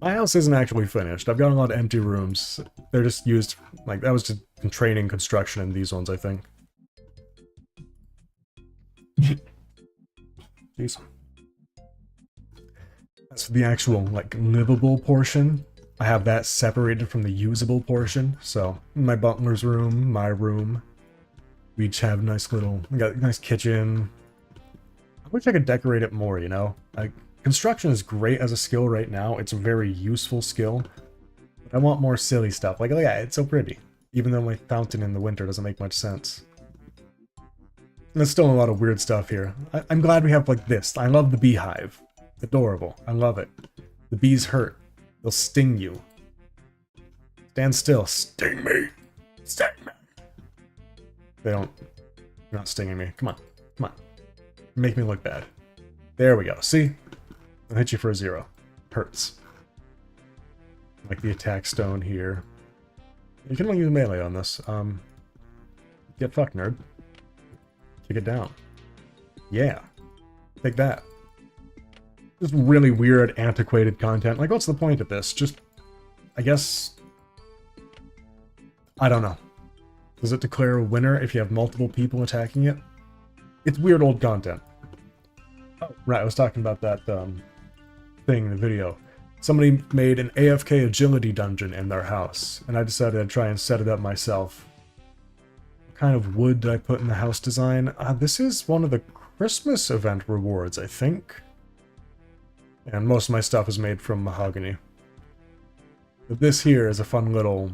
My house isn't actually finished. I've got a lot of empty rooms. They're just used, like, that was just training construction in these ones, I think. Jeez. As for the actual, like, livable portion, I have that separated from the usable portion. So, my butler's room, my room. We each have nice little, we got a nice kitchen. I wish I could decorate it more, you know? Like, construction is great as a skill right now. It's a very useful skill. But I want more silly stuff. Like, yeah, it's so pretty. Even though my fountain in the winter doesn't make much sense. And there's still a lot of weird stuff here. I'm glad we have, like, this. I love the beehive. Adorable. I love it. The bees hurt. They'll sting you. Stand still. Sting me. Sting me. They don't... You're not stinging me. Come on. Come on. Make me look bad. There we go. See? I'll hit you for a 0. Hurts. Like the attack stone here. You can only use melee on this. Get fucked, nerd. Kick it down. Yeah. Take that. Just really weird, antiquated content. Like, what's the point of this? Just, I guess... I don't know. Does it declare a winner if you have multiple people attacking it? It's weird old content. Oh, right, I was talking about that thing in the video. Somebody made an AFK agility dungeon in their house, and I decided to try and set it up myself. What kind of wood did I put in the house design? This is one of the Christmas event rewards, I think. And most of my stuff is made from mahogany. But this here is a fun little...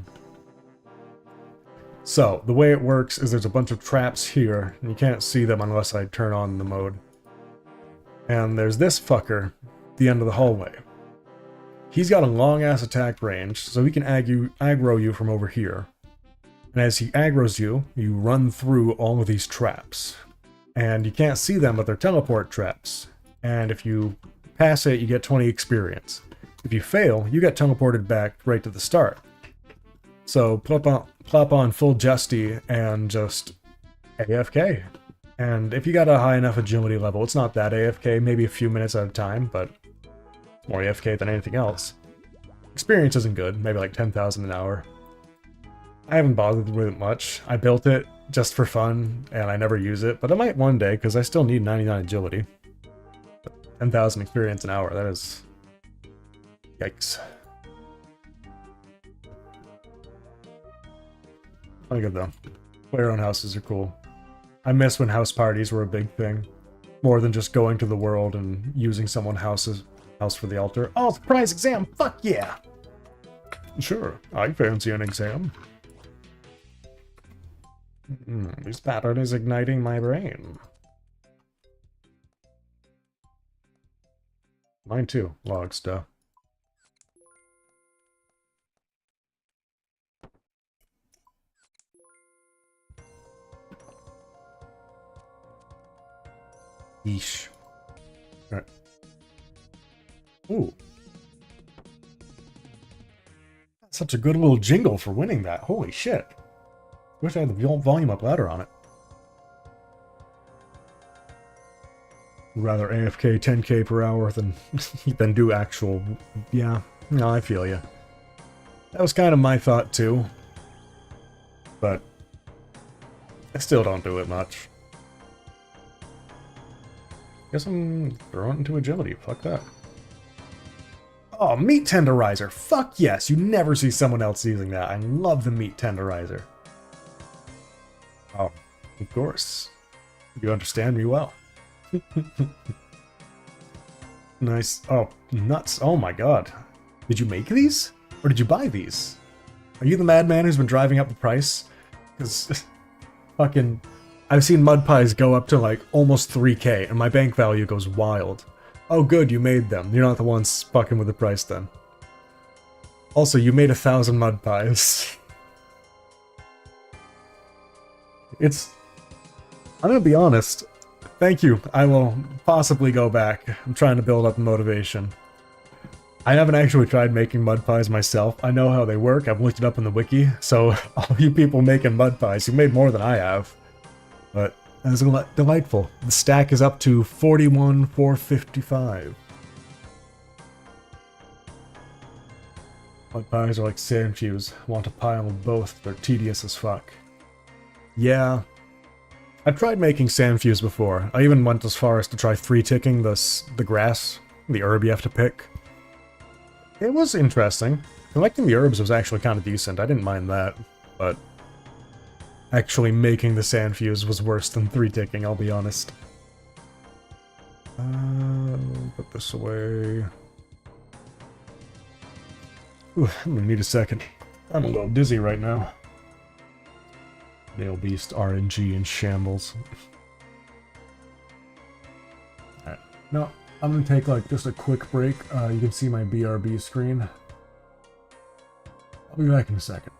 So, the way it works is there's a bunch of traps here, and you can't see them unless I turn on the mode. And there's this fucker at the end of the hallway. He's got a long-ass attack range, so he can aggro you from over here. And as he aggroes you, you run through all of these traps. And you can't see them, but they're teleport traps. And if you pass it, you get 20 experience. If you fail, you get teleported back right to the start. So plop on full Justy and just AFK. And if you got a high enough agility level, it's not that AFK, maybe a few minutes at a time, but more AFK than anything else. Experience isn't good, maybe like 10,000 an hour. I haven't bothered with it much. I built it just for fun, and I never use it, but I might one day, because I still need 99 agility. 10,000 experience an hour, that is... Yikes. Funny good though. Player-owned houses are cool. I miss when house parties were a big thing. More than just going to the world and using someone's house for the altar. Oh, surprise exam! Fuck yeah! Sure, I fancy an exam. This pattern is igniting my brain. Mine too, log stuff. Yeesh. Alright. Ooh. That's such a good little jingle for winning that. Holy shit. Wish I had the volume up louder on it. Rather AFK 10k per hour than do actual... Yeah, no, I feel ya. That was kind of my thought too. But I still don't do it much. Guess I'm throwing into agility. Fuck that. Oh, meat tenderizer. Fuck yes. You never see someone else using that. I love the meat tenderizer. Of course. You understand me well. Nice. Oh, nuts. Oh my god. Did you make these? Or did you buy these? Are you the madman who's been driving up the price? Because fucking... I've seen mud pies go up to like almost 3k and my bank value goes wild. Oh good, you made them. You're not the ones fucking with the price then. Also, you made 1,000 mud pies. It's... I'm gonna be honest. Thank you. I will possibly go back. I'm trying to build up motivation. I haven't actually tried making mud pies myself. I know how they work. I've looked it up in the wiki. So, all you people making mud pies, you made more than I have. But that is delightful. The stack is up to 41,455. Mud pies are like sand chews. Want a pile of both. They're tedious as fuck. Yeah. I've tried making sandfuse before. I even went as far as to try 3-ticking the grass, the herb you have to pick. It was interesting. Collecting the herbs was actually kind of decent. I didn't mind that, but actually making the sandfuse was worse than 3-ticking, I'll be honest. Put this away. Ooh, I'm gonna need a second. I'm a little dizzy right now. Nail Beast, RNG, and Shambles. Alright, no, I'm gonna take like just a quick break. You can see my BRB screen. I'll be back in a second.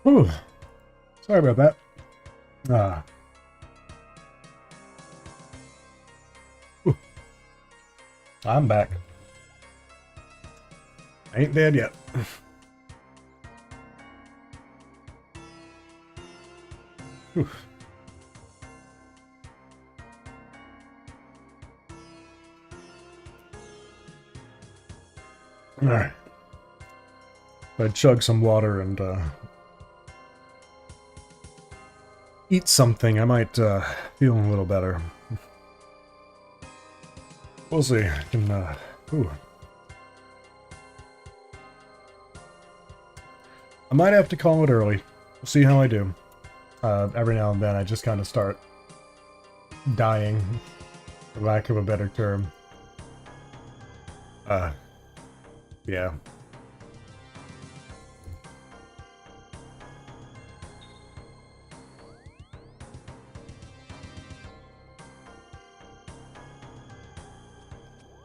Whew. Sorry about that. Whew. I'm back. I ain't dead yet. Whew. Alright. If I chug some water and eat something, I might feel a little better. We'll see. I can, ooh. I might have to call it early. We'll see how I do. Every now and then I just kind of start dying, for lack of a better term. Yeah.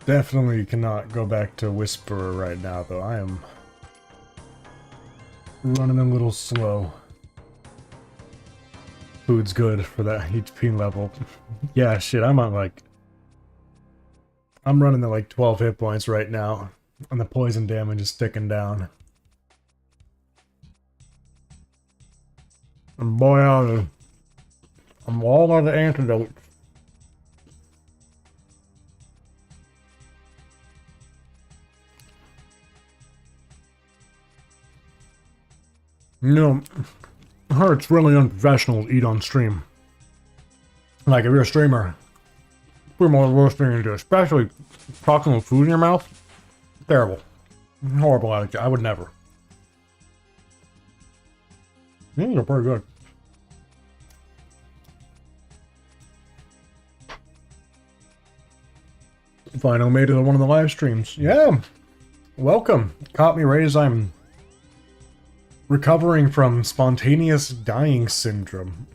Definitely cannot go back to Whisperer right now, though. I am running a little slow. Food's good for that HP level. Yeah, shit, I'm on like... I'm running at like 12 hit points right now, and the poison damage is sticking down. And boy, I'm all out of antidotes. You know, I heard it's really unprofessional to eat on stream. Like, if you're a streamer, pretty much the worst thing to do, especially talking with food in your mouth. Terrible. Horrible attitude. I would never. These are pretty good. Finally made it to one of the live streams. Yeah. Welcome. Caught me right as I'm recovering from spontaneous dying syndrome.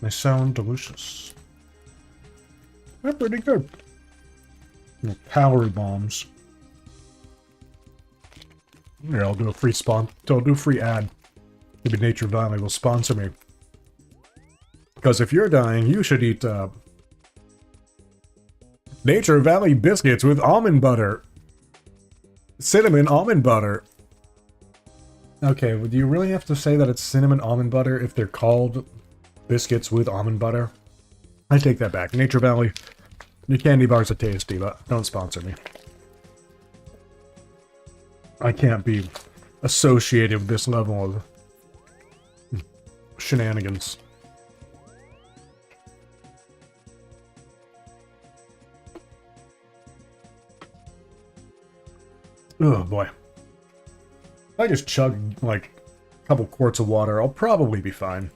They sound delicious. They're pretty good. Calorie bombs. Yeah, I'll do a free I'll do a free ad. Maybe Nature Valley will sponsor me. Because if you're dying, you should eat Nature Valley biscuits with almond butter. Cinnamon almond butter. Okay, well, do you really have to say that it's cinnamon almond butter if they're called biscuits with almond butter? I take that back. Nature Valley, the candy bars are tasty, but don't sponsor me. I can't be associated with this level of shenanigans. Oh boy. If I just chug like a couple quarts of water, I'll probably be fine.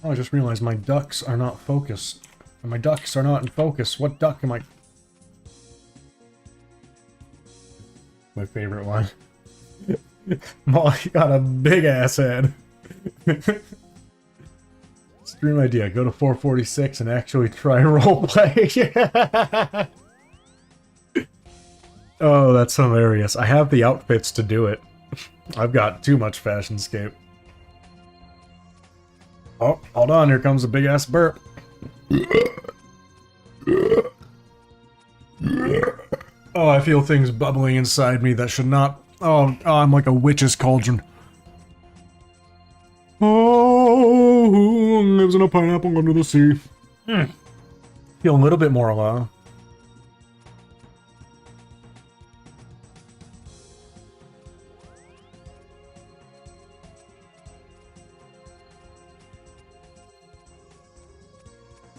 Oh, I just realized my ducks are not focused. My ducks are not in focus. What duck am I? My favorite one. Molly got a big ass head. Stream idea, go to 446 and actually try roleplay. Oh, that's hilarious. I have the outfits to do it. I've got too much fashionscape. Oh, hold on, here comes a big ass burp. Oh, I feel things bubbling inside me that should not... Oh, I'm like a witch's cauldron. Oh, who lives in a pineapple under the sea? Feel a little bit more alive.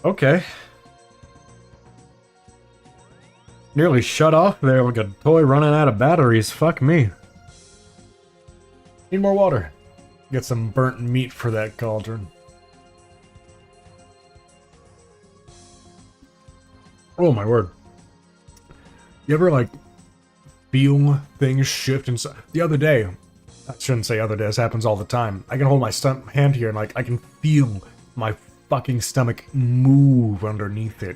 Okay. Nearly shut off there like a toy running out of batteries. Fuck me. Need more water. Get some burnt meat for that cauldron. Oh my word. You ever like feel things shift inside? The other day, I shouldn't say other day, this happens all the time. I can hold my hand here and like I can feel my fucking stomach move underneath it.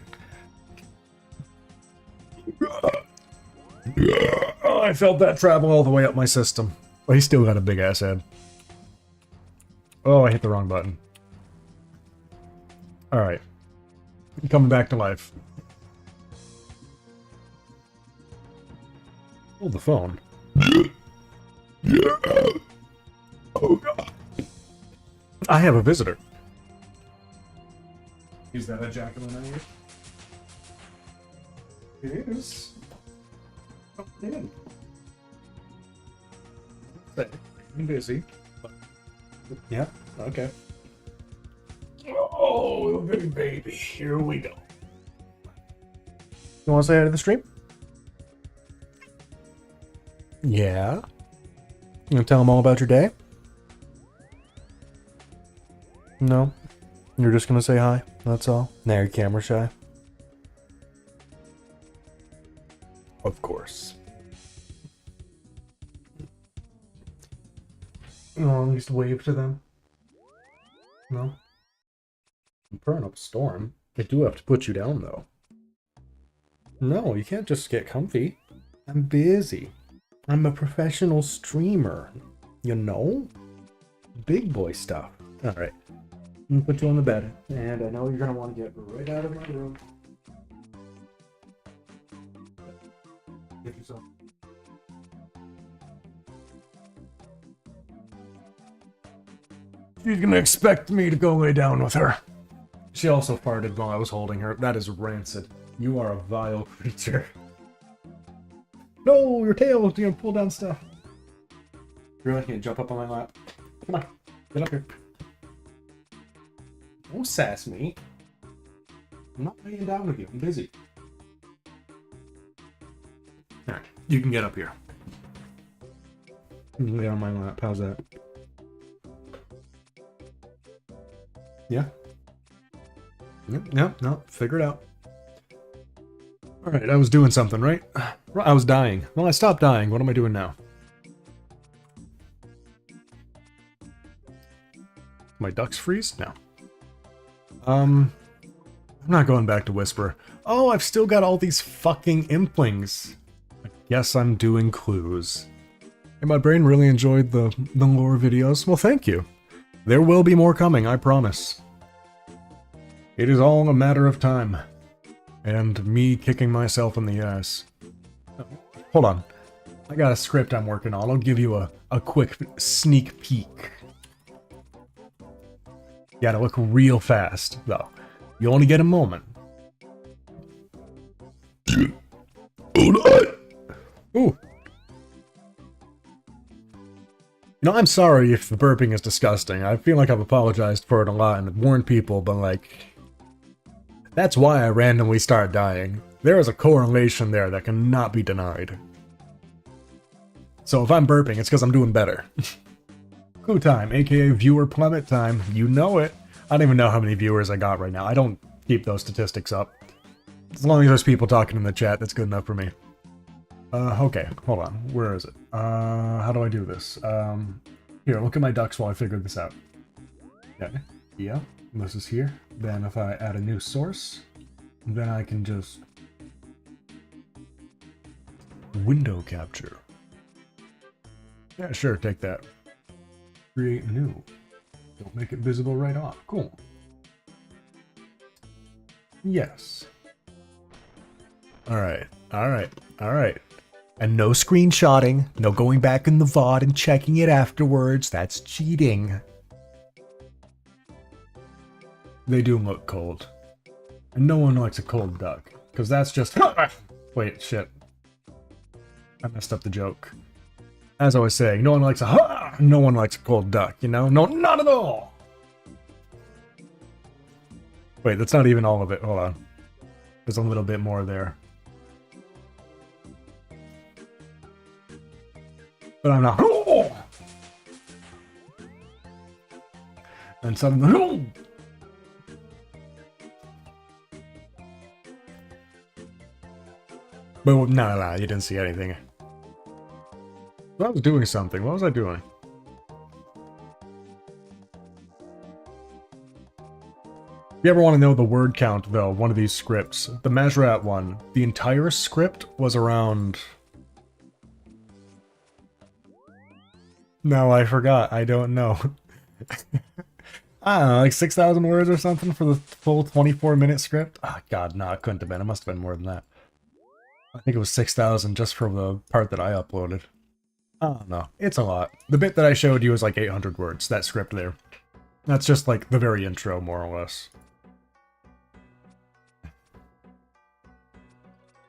Oh, I felt that travel all the way up my system. Well, he's still got a big ass head. Oh, I hit the wrong button. Alright. Coming back to life. Hold the phone. Oh god. I have a visitor. Is that a jack-o'-lantern? It is. Come in. I'm busy. Yeah, okay. Oh, little bitty baby. Here we go. You want to say hi to the stream? Yeah? You gonna tell them all about your day? No? You're just gonna say hi? That's all? Now you're camera shy? Of course. You want to at least wave to them? No? I'm putting up a storm. I do have to put you down, though. No, you can't just get comfy. I'm busy. I'm a professional streamer. You know? Big boy stuff. Alright. I'm gonna put you on the bed. And I know you're gonna want to get right out of my room. Get yourself. She's gonna expect me to go lay down with her. She also farted while I was holding her. That is rancid. You are a vile creature. No, your tail is gonna pull down stuff. Really? Can you jump up on my lap? Come on, get up here. Don't sass me. I'm not laying down with you. I'm busy. Alright, you can get up here. You can lay on my lap. How's that? Yeah? Yep, no, figure it out. Alright, I was doing something, right? I was dying. Well, I stopped dying. What am I doing now? My ducks freeze? No. I'm not going back to Whisper. Oh, I've still got all these fucking implings. I guess I'm doing clues. And my brain really enjoyed the lore videos. Well, thank you. There will be more coming, I promise. It is all a matter of time. And me kicking myself in the ass. Hold on. I got a script I'm working on. I'll give you a quick sneak peek. You gotta look real fast, though. You only get a moment. Hold on. Ooh. You know, I'm sorry if the burping is disgusting. I feel like I've apologized for it a lot and warned people, but like... That's why I randomly start dying. There is a correlation there that cannot be denied. So if I'm burping, it's because I'm doing better. Clue time, aka viewer plummet time. You know it. I don't even know how many viewers I got right now. I don't keep those statistics up. As long as there's people talking in the chat, that's good enough for me. Okay, hold on. Where is it? How do I do this? Here, look at my ducks while I figure this out. Okay, yeah, this is here. Then if I add a new source, then I can just... window capture. Yeah, sure, take that. Create new. Don't make it visible right off. Cool. Yes. Alright, alright, alright. And no screenshotting, no going back in the VOD and checking it afterwards. That's cheating. They do look cold. And no one likes a cold duck. Because that's just... Wait, shit. I messed up the joke. As I was saying, no one likes no one likes a cold duck, you know? No, not at all! Wait, that's not even all of it. Hold on. There's a little bit more there. But I'm not... And suddenly... But no, you didn't see anything. I was doing something. What was I doing? If you ever want to know the word count, though, one of these scripts, the Mazrat one, the entire script was around... No, I forgot. I don't know. I don't know, like 6,000 words or something for the full 24-minute script? Oh, God, no, it couldn't have been. It must have been more than that. I think it was 6,000 just for the part that I uploaded. I don't know. It's a lot. The bit that I showed you was like 800 words, that script there. That's just like the very intro, more or less.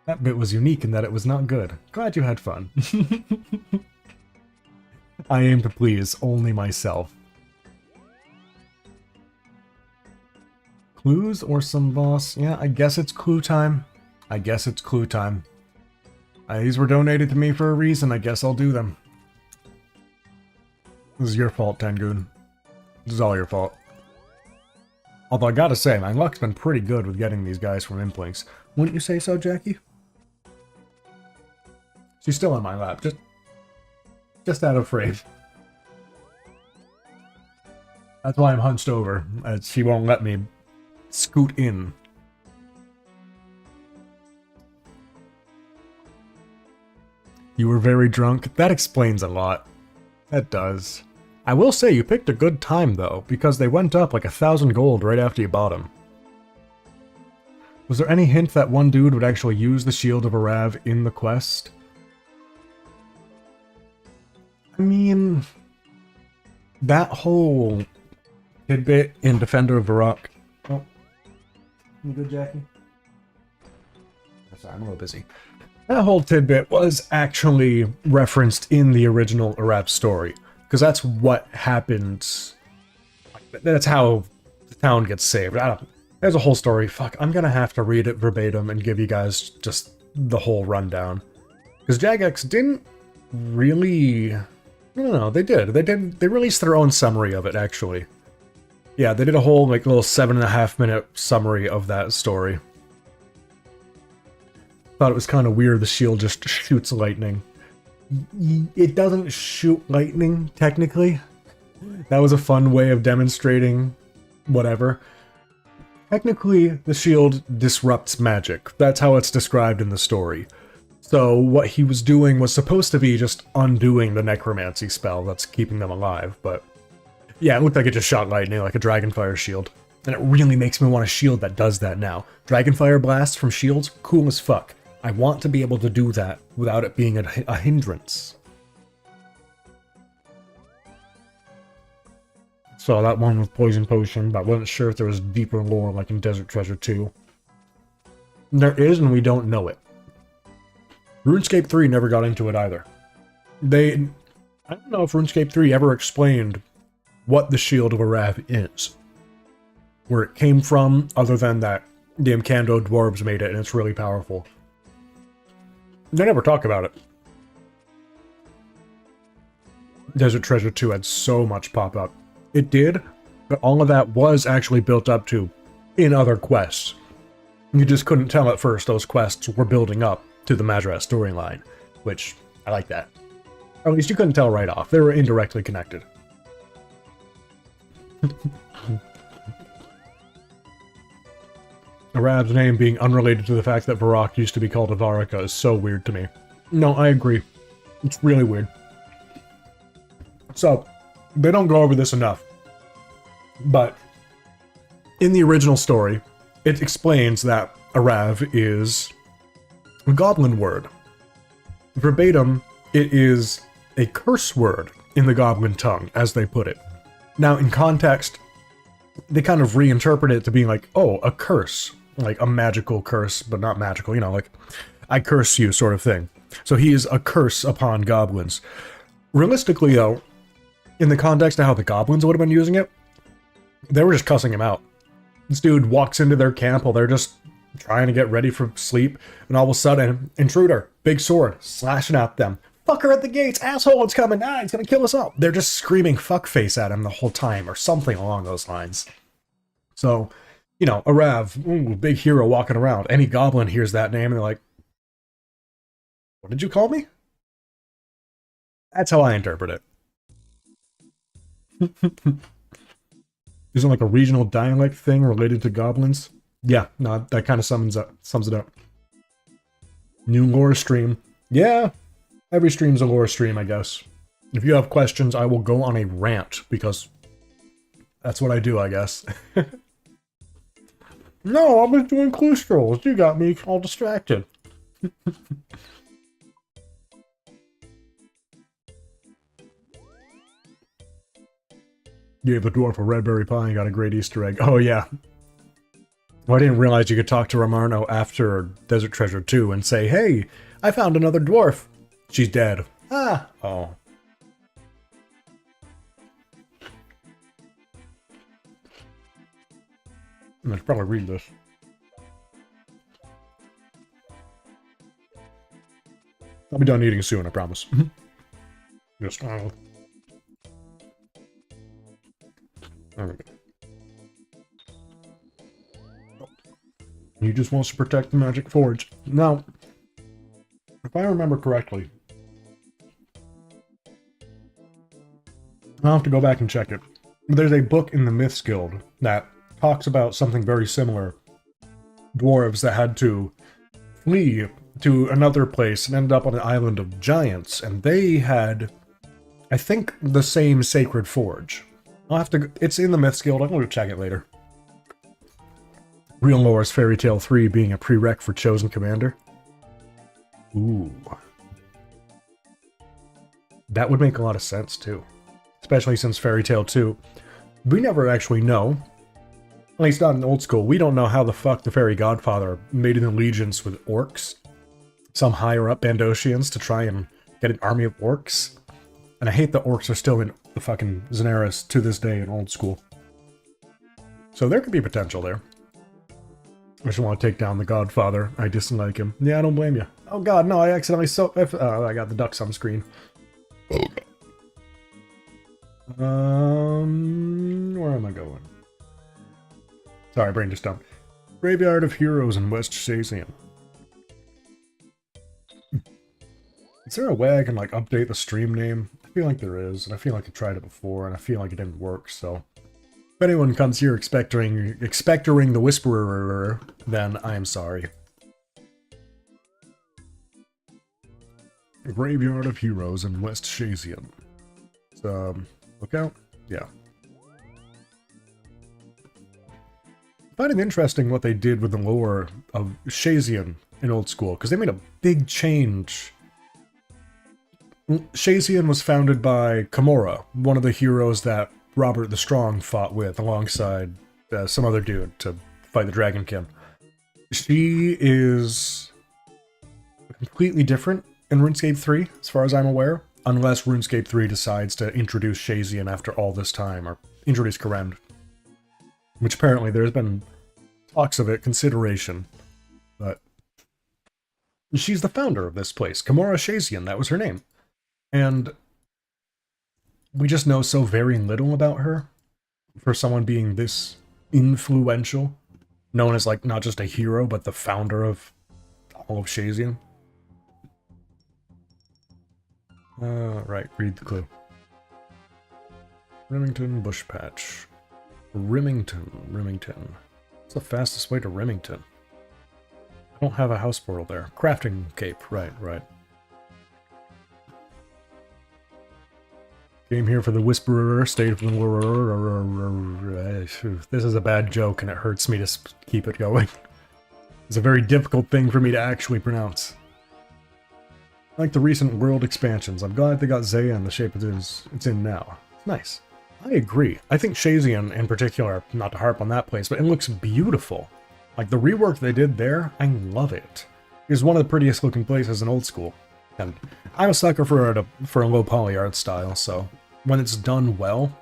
That bit was unique in that it was not good. Glad you had fun. I aim to please only myself. Clues or some boss? Yeah, I guess it's clue time. I guess it's clue time. These were donated to me for a reason. I guess I'll do them. This is your fault, Tengoon. This is all your fault. Although I gotta say, my luck's been pretty good with getting these guys from Implinks. Wouldn't you say so, Jackie? She's still on my lap, just out of frame. That's why I'm hunched over, as she won't let me scoot in. You were very drunk? That explains a lot. That does. I will say you picked a good time, though, because they went up like 1,000 gold right after you bought them. Was there any hint that one dude would actually use the Shield of Arav in the quest? I mean, that whole tidbit in Defender of Varrock. Oh, you good, Jackie? Sorry, I'm a little busy. That whole tidbit was actually referenced in the original Arav story, because that's what happens. That's how the town gets saved. There's a whole story. Fuck, I'm gonna have to read it verbatim and give you guys just the whole rundown. Because Jagex didn't really... No, they did. They released their own summary of it, actually. Yeah, they did a whole, like, little 7.5-minute summary of that story. Thought it was kind of weird the shield just shoots lightning. It doesn't shoot lightning, technically. That was a fun way of demonstrating whatever. Technically, the shield disrupts magic. That's how it's described in the story. So what he was doing was supposed to be just undoing the necromancy spell that's keeping them alive, but yeah, it looked like it just shot lightning like a dragonfire shield. And it really makes me want a shield that does that now. Dragonfire blasts from shields, cool as fuck. I want to be able to do that without it being a hindrance. Saw that one with Poison Potion, but wasn't sure if there was deeper lore like in Desert Treasure 2. There is, and we don't know it. RuneScape 3 never got into it either. I don't know if RuneScape 3 ever explained what the Shield of Arav is. Where it came from, other than that the Imkando dwarves made it and it's really powerful. They never talk about it. Desert Treasure 2 had so much pop-up. It did, but all of that was actually built up to in other quests. You just couldn't tell at first those quests were building up to the Mazrat storyline, which I like that. Or at least you couldn't tell right off. They were indirectly connected. Arav's name being unrelated to the fact that Varrock used to be called Avarika is so weird to me. No, I agree. It's really weird. So, they don't go over this enough. But, in the original story, it explains that Arav is a goblin word. Verbatim, it is a curse word in the goblin tongue, as they put it. Now, in context, they kind of reinterpret it to being like, oh, a curse. Like a magical curse, but not magical, you know, like, I curse you sort of thing. So he is a curse upon goblins. Realistically, though, in the context of how the goblins would have been using it, they were just cussing him out. This dude walks into their camp while they're just trying to get ready for sleep, and all of a sudden, intruder, big sword, slashing at them. Fucker at the gates, asshole, it's coming, he's gonna kill us all. They're just screaming fuckface at him the whole time, or something along those lines. So, you know, Arav, ooh, big hero walking around. Any goblin hears that name and they're like, what did you call me? That's how I interpret it. Isn't like a regional dialect thing related to goblins? Yeah, no, that kind of sums it up. New lore stream. Yeah, every stream's a lore stream, I guess. If you have questions, I will go on a rant, because that's what I do, I guess. No, I was doing clue strolls. You got me all distracted. Gave the dwarf a red berry pie and got a great Easter egg. Oh, yeah. Well, I didn't realize you could talk to Ramarno after Desert Treasure 2 and say, hey, I found another dwarf. She's dead. Ah. Oh. I should probably read this. I'll be done eating soon, I promise. Just, there we go. He just wants to protect the magic forge. Now, if I remember correctly, I'll have to go back and check it. There's a book in the Myths Guild that talks about something very similar. Dwarves that had to flee to another place and ended up on an island of giants, and they had, I think, the same sacred forge. I'll have to, it's in the Myths Guild, I'm going to check it later. Real lore is Fairy Tale 3 being a prereq for Chosen Commander. Ooh. That would make a lot of sense, too. Especially since Fairy Tale 2, we never actually know, at least not in old school, we don't know how the fuck the Fairy Godfather made an allegiance with orcs. Some higher up Bandosians to try and get an army of orcs. And I hate that orcs are still in the fucking Xenaris to this day in old school. So there could be potential there. I just want to take down the Godfather. I dislike him. Yeah, I don't blame you. Oh god, no, I accidentally I got the ducks on screen. Where am I going? Sorry, brain just dumped. Graveyard of Heroes in West Shazian. Is there a way I can, like, update the stream name? I feel like there is, and I feel like I tried it before, and I feel like it didn't work, so... If anyone comes here expecting the whispererer, then I am sorry. Graveyard of Heroes in West Shazian. Look out? Yeah. I find it interesting what they did with the lore of Shazian in old school, because they made a big change. Shazian was founded by Kimura, one of the heroes that Robert the Strong fought with alongside some other dude to fight the Dragonkin. She is completely different in RuneScape 3, as far as I'm aware, unless RuneScape 3 decides to introduce Shazian after all this time, or introduce Karend. Which apparently there's been talks of it, consideration, but she's the founder of this place, Kimura Shazian, that was her name. And we just know so very little about her for someone being this influential, known as, like, not just a hero, but the founder of all of Shazian. Right, read the clue. Remington Bush Patch. Remington. What's the fastest way to Remington? I don't have a house portal there. Crafting cape, right. Came here for the Whispererer, stayed for the... This is a bad joke and it hurts me to keep it going. It's a very difficult thing for me to actually pronounce. Like the recent world expansions, I'm glad they got Zaya in the shape it's in now. Nice. I agree. I think Shazian in particular, not to harp on that place, but it looks beautiful. Like the rework they did there, I love it. It's one of the prettiest looking places in old school. And I'm a sucker for a low poly art style, so when it's done well,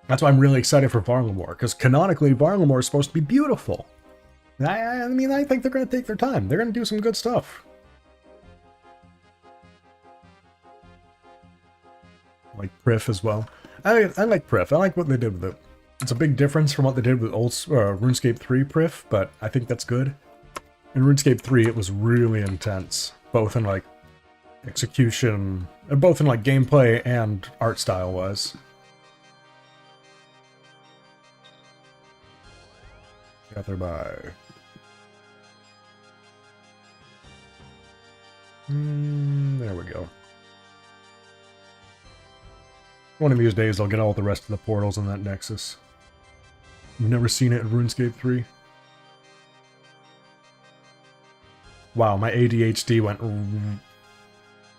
that's why I'm really excited for Varlamore, because canonically Varlamore is supposed to be beautiful. I mean, I think they're going to take their time. They're going to do some good stuff. Like Prif as well. I like Prif. I like what they did with it. It's a big difference from what they did with old RuneScape 3 Prif, but I think that's good. In RuneScape 3, it was really intense, both in like execution, both in like gameplay and art style wise. Gather by. There we go. One of these days I'll get all the rest of the portals in that Nexus. You've never seen it in RuneScape 3? Wow, my ADHD went...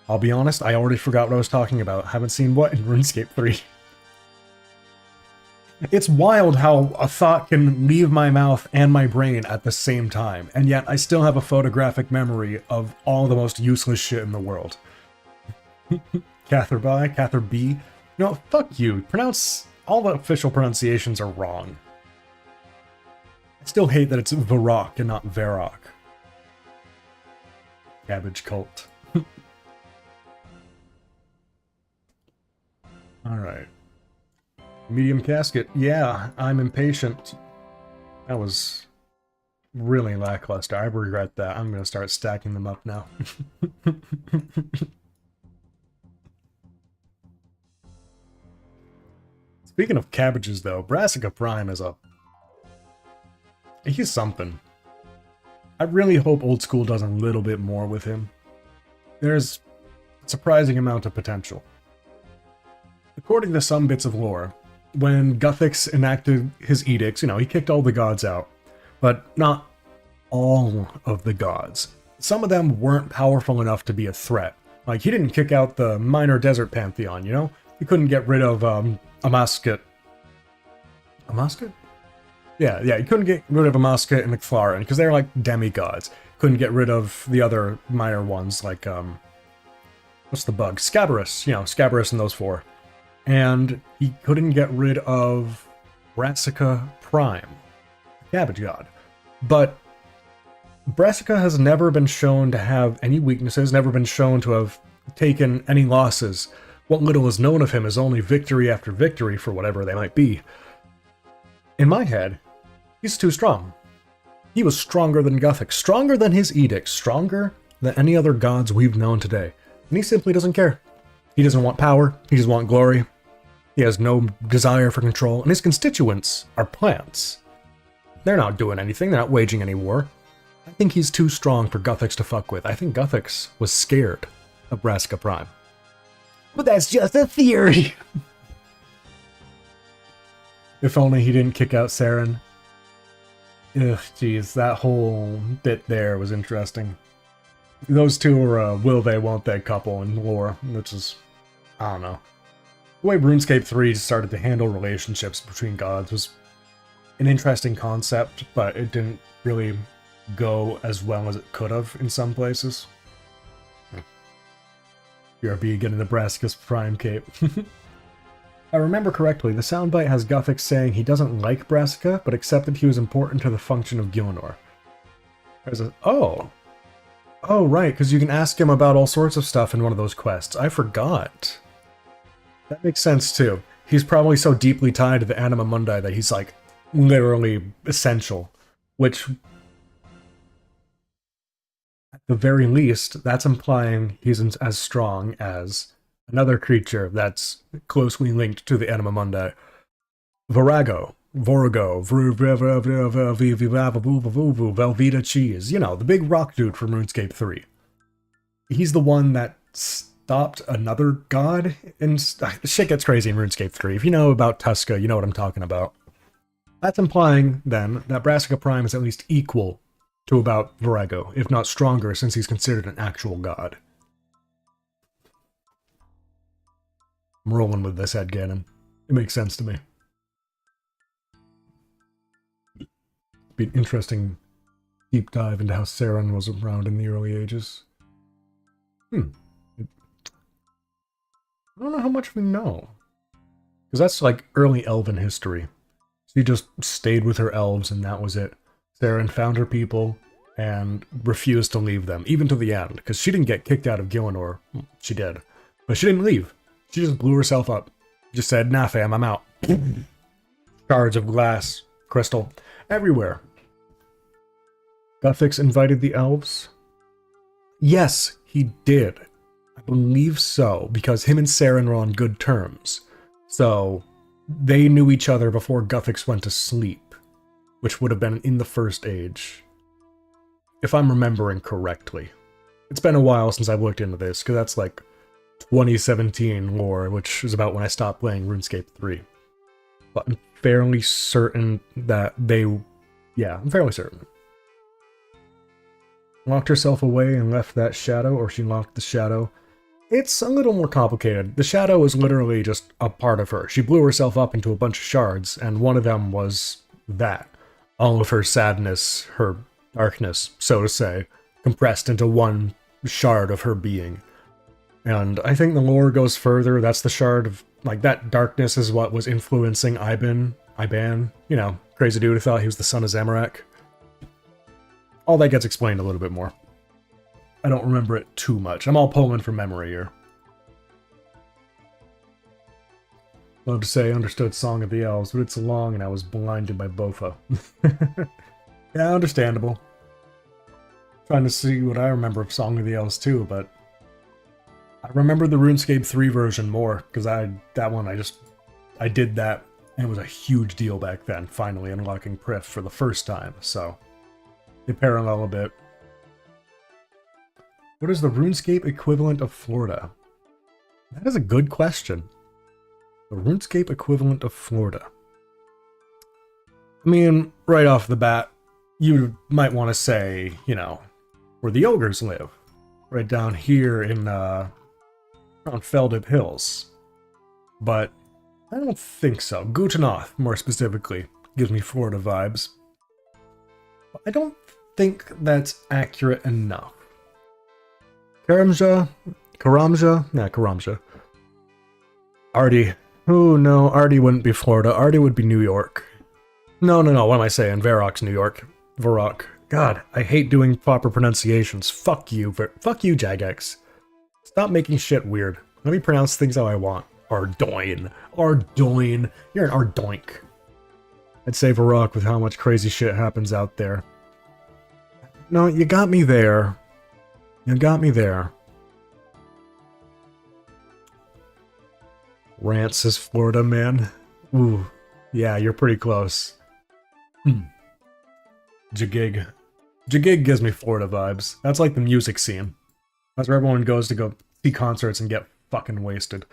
I'll be honest, I already forgot what I was talking about. Haven't seen what in RuneScape 3. It's wild how a thought can leave my mouth and my brain at the same time, and yet I still have a photographic memory of all the most useless shit in the world. Cather B. No, fuck you. All the official pronunciations are wrong. I still hate that it's Varrock and not Varrock. Cabbage cult. Alright. Medium casket. Yeah, I'm impatient. That was really lackluster. I regret that. I'm gonna start stacking them up now. Speaking of cabbages, though, Brassica Prime is he's something. I really hope Old School does a little bit more with him. There's a surprising amount of potential. According to some bits of lore, when Guthix enacted his edicts, he kicked all the gods out. But not all of the gods. Some of them weren't powerful enough to be a threat. Like, he didn't kick out the minor desert pantheon, He couldn't get rid of, Amasket. Amasket? Yeah, he couldn't get rid of Amasket and McFlaren, because they're like demigods. Couldn't get rid of the other minor ones, like, what's the bug? Scabarus, Scabarus and those four. And he couldn't get rid of Brassica Prime, the cabbage god. But Brassica has never been shown to have any weaknesses, never been shown to have taken any losses. What little is known of him is only victory after victory for whatever they might be. In my head, he's too strong. He was stronger than Guthix, stronger than his edicts, stronger than any other gods we've known today. And he simply doesn't care. He doesn't want power, he just wants glory. He has no desire for control, and his constituents are plants. They're not doing anything, they're not waging any war. I think he's too strong for Guthix to fuck with. I think Guthix was scared of Brassica Prime. But that's just a theory! If only he didn't kick out Saren. Ugh, jeez, that whole bit there was interesting. Those two are a will they, won't they couple in lore, which is, I don't know. The way RuneScape 3 started to handle relationships between gods was an interesting concept, but it didn't really go as well as it could have in some places. BRB getting the Brassica's Prime cape. If I remember correctly, the soundbite has Guthix saying he doesn't like Brassica, but accepted he was important to the function of Gilnor. Oh, right, because you can ask him about all sorts of stuff in one of those quests. I forgot. That makes sense, too. He's probably so deeply tied to the Anima Mundi that he's, like, literally essential. Which, at the very least, that's implying he's as strong as another creature that's closely linked to the Anima Mundi. Virago. Vorigo, Velveeta Cheese, the big rock dude from RuneScape 3. He's the one that stopped another god, and shit gets crazy in RuneScape 3. If you know about Tuska, you know what I'm talking about. That's implying, then, that Brassica Prime is at least equal to about Virago, if not stronger, since he's considered an actual god. I'm rolling with this headcanon. It makes sense to me. Be an interesting deep dive into how Saren was around in the early ages. I don't know how much we know. Because that's like early elven history. She just stayed with her elves and that was it. Saren found her people and refused to leave them, even to the end. Because she didn't get kicked out of Gilnor. She did. But she didn't leave. She just blew herself up. Just said, nah fam, I'm out. Shards of glass, crystal, everywhere. Guthix invited the elves? Yes, he did. I believe so, because him and Saren were on good terms. So, they knew each other before Guthix went to sleep. which would have been in the First Age. If I'm remembering correctly. It's been a while since I've looked into this, because that's like 2017 lore, which is about when I stopped playing RuneScape 3. But I'm fairly certain that yeah, I'm fairly certain. Locked herself away and left that shadow, or she locked the shadow. It's a little more complicated. The shadow is literally just a part of her. She blew herself up into a bunch of shards, and one of them was that. All of her sadness, her darkness, so to say, compressed into one shard of her being. And I think the lore goes further. That's the shard of, like, that darkness is what was influencing Iban, you know, crazy dude who thought he was the son of Zamorak. All that gets explained a little bit more. I don't remember it too much. I'm all pulling from memory here. Love to say I understood Song of the Elves, but it's long and I was blinded by Bofa. Yeah, understandable. Trying to see what I remember of Song of the Elves too, but I remember the RuneScape 3 version more, because I did that, and it was a huge deal back then, finally unlocking Prif for the first time, so they parallel a bit. What is the RuneScape equivalent of Florida? That is a good question. The RuneScape equivalent of Florida. I mean, right off the bat, you might want to say, you know, where the ogres live. Right down here in, around Feldip Hills. But I don't think so. Gutenoth, more specifically, gives me Florida vibes. But I don't think that's accurate enough. Karamja? Nah, Karamja. Artie. Oh no, Artie wouldn't be Florida. Artie would be New York. No, what am I saying? Varrock's New York. Varrock. God, I hate doing proper pronunciations. Fuck you, Jagex. Stop making shit weird. Let me pronounce things how I want. Ardoin. Ardoin. You're an Ardoink. I'd say Varrock with how much crazy shit happens out there. No, you got me there. You got me there. Rance is Florida, man. Ooh. Yeah, you're pretty close. Jagig. Jagig gives me Florida vibes. That's like the music scene. That's where everyone goes to go see concerts and get fucking wasted.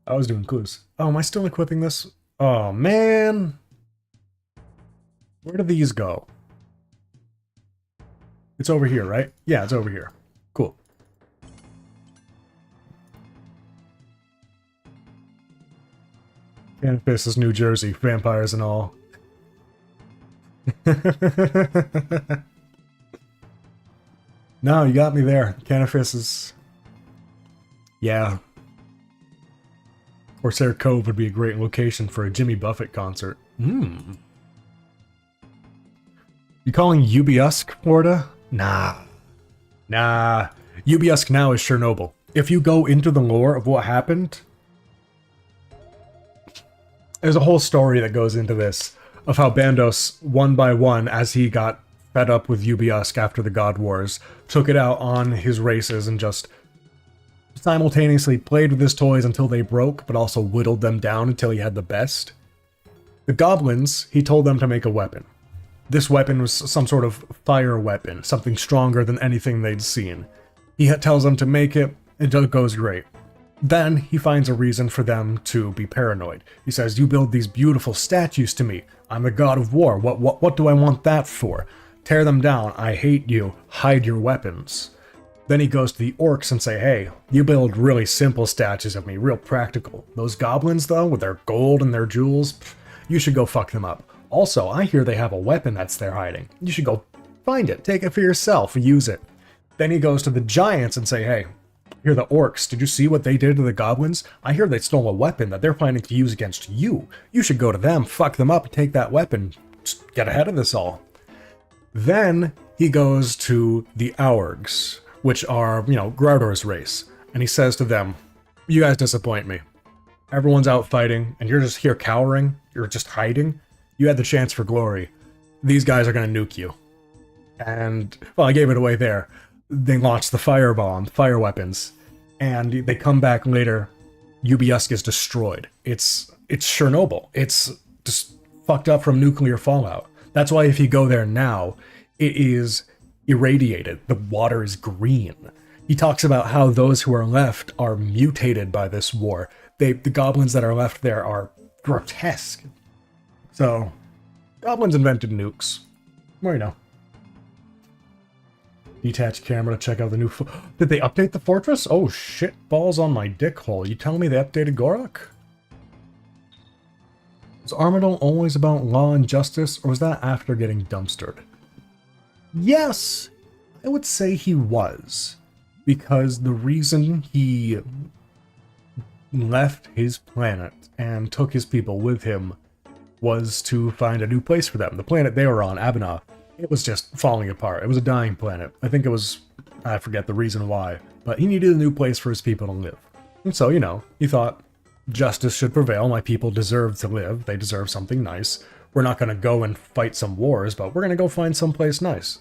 I was doing clues. Oh, am I still equipping this? Oh, man. Where do these go? It's over here, right? Yeah, it's over here. Cool. Canopus is New Jersey, vampires and all. No, you got me there. Canopus is... Yeah. Corsair Cove would be a great location for a Jimmy Buffett concert. You calling Ubiusk, Florida? Nah. Ubiusk now is Chernobyl. If you go into the lore of what happened, there's a whole story that goes into this, of how Bandos, one by one, as he got fed up with Ubiusk after the God Wars, took it out on his races and just simultaneously played with his toys until they broke, but also whittled them down until he had the best. The goblins, he told them to make a weapon. This weapon was some sort of fire weapon, something stronger than anything they'd seen. He tells them to make it, and it goes great. Then he finds a reason for them to be paranoid. He says, "You build these beautiful statues to me. I'm the god of war. What do I want that for? Tear them down. I hate you. Hide your weapons." Then he goes to the orcs and say, "Hey, you build really simple statues of me, real practical. Those goblins, though, with their gold and their jewels, you should go fuck them up. Also, I hear they have a weapon that's they're hiding. You should go find it, take it for yourself, use it." Then he goes to the giants and say, "Hey, here the orcs, did you see what they did to the goblins? I hear they stole a weapon that they're planning to use against you. You should go to them, fuck them up, and take that weapon. Just get ahead of this all." Then he goes to the Aurgs, which are, Graudor's race, and he says to them, "You guys disappoint me. Everyone's out fighting, and you're just here cowering, you're just hiding. You had the chance for glory. These guys are gonna nuke you." And, well, I gave it away there. they launch the firebomb, fire weapons, and they come back later. UBS is destroyed. It's Chernobyl. It's just fucked up from nuclear fallout. That's why if you go there now, it is irradiated. The water is green. He talks about how those who are left are mutated by this war. The goblins that are left there are grotesque. So, goblins invented nukes. Well, you know. Detach camera to check out the new... Did they update the fortress? Oh shit, balls on my dick hole. You telling me they updated Gorak? Was Armadyl always about law and justice, or was that after getting dumpstered? Yes, I would say he was. Because the reason he left his planet and took his people with him was to find a new place for them. The planet they were on, Abinah, it was just falling apart. It was a dying planet. I think it was... I forget the reason why. But he needed a new place for his people to live. And so, you know, he thought, justice should prevail. My people deserve to live. They deserve something nice. We're not going to go and fight some wars, but we're going to go find someplace nice.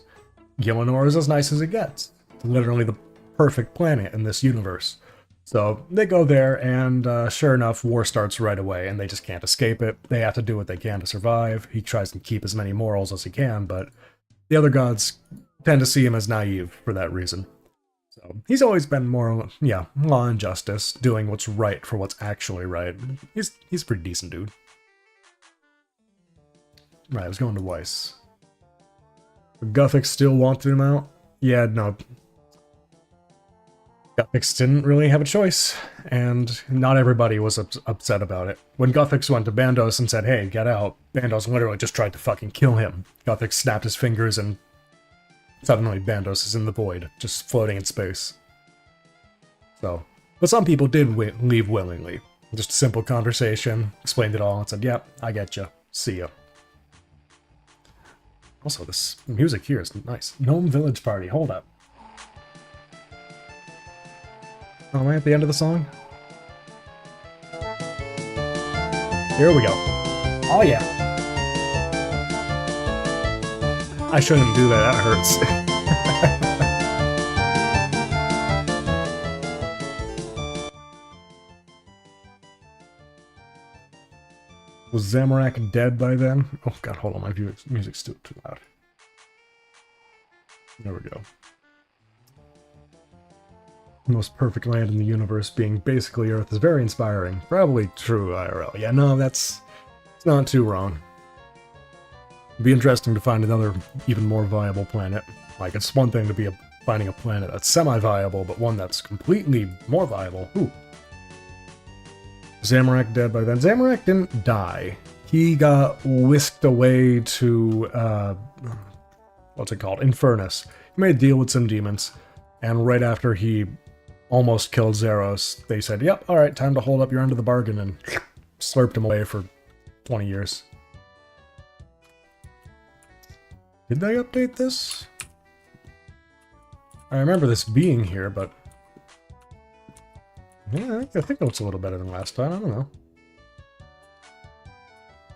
Gielinor is as nice as it gets. It's literally the perfect planet in this universe. So they go there, and sure enough, war starts right away, and they just can't escape it. They have to do what they can to survive. He tries to keep as many morals as he can, but the other gods tend to see him as naive for that reason. So he's always been more, yeah, law and justice, doing what's right for what's actually right. He's a pretty decent dude. Right, I was going to Weiss. Guthix still wanted him out? Yeah, no. Guthix didn't really have a choice, and not everybody was upset about it. When Guthix went to Bandos and said, hey, get out, Bandos literally just tried to fucking kill him. Guthix snapped his fingers and suddenly Bandos is in the void, just floating in space. So, but some people did leave willingly. Just a simple conversation, explained it all, and said, yep, I get you. See ya. Also, this music here is nice. Gnome Village Party, hold up. Oh, am I at the end of the song? Here we go. Oh yeah. I shouldn't do that, that hurts. Was Zamorak dead by then? Oh god, hold on, my music's still too loud. There we go. The most perfect land in the universe being basically Earth is very inspiring. Probably true IRL. Yeah, no, it's not too wrong. It'd be interesting to find another, even more viable planet. Like, it's one thing to be finding a planet that's semi-viable, but one that's completely more viable. Ooh. Zamorak dead by then. Zamorak didn't die. He got whisked away to, what's it called? Infernus. He made a deal with some demons, and right after he almost killed Zeros, they said, yep, alright, time to hold up your end of the bargain, and slurped him away for 20 years. Did they update this? I remember this being here, but... yeah, I think it's a little better than last time, I don't know.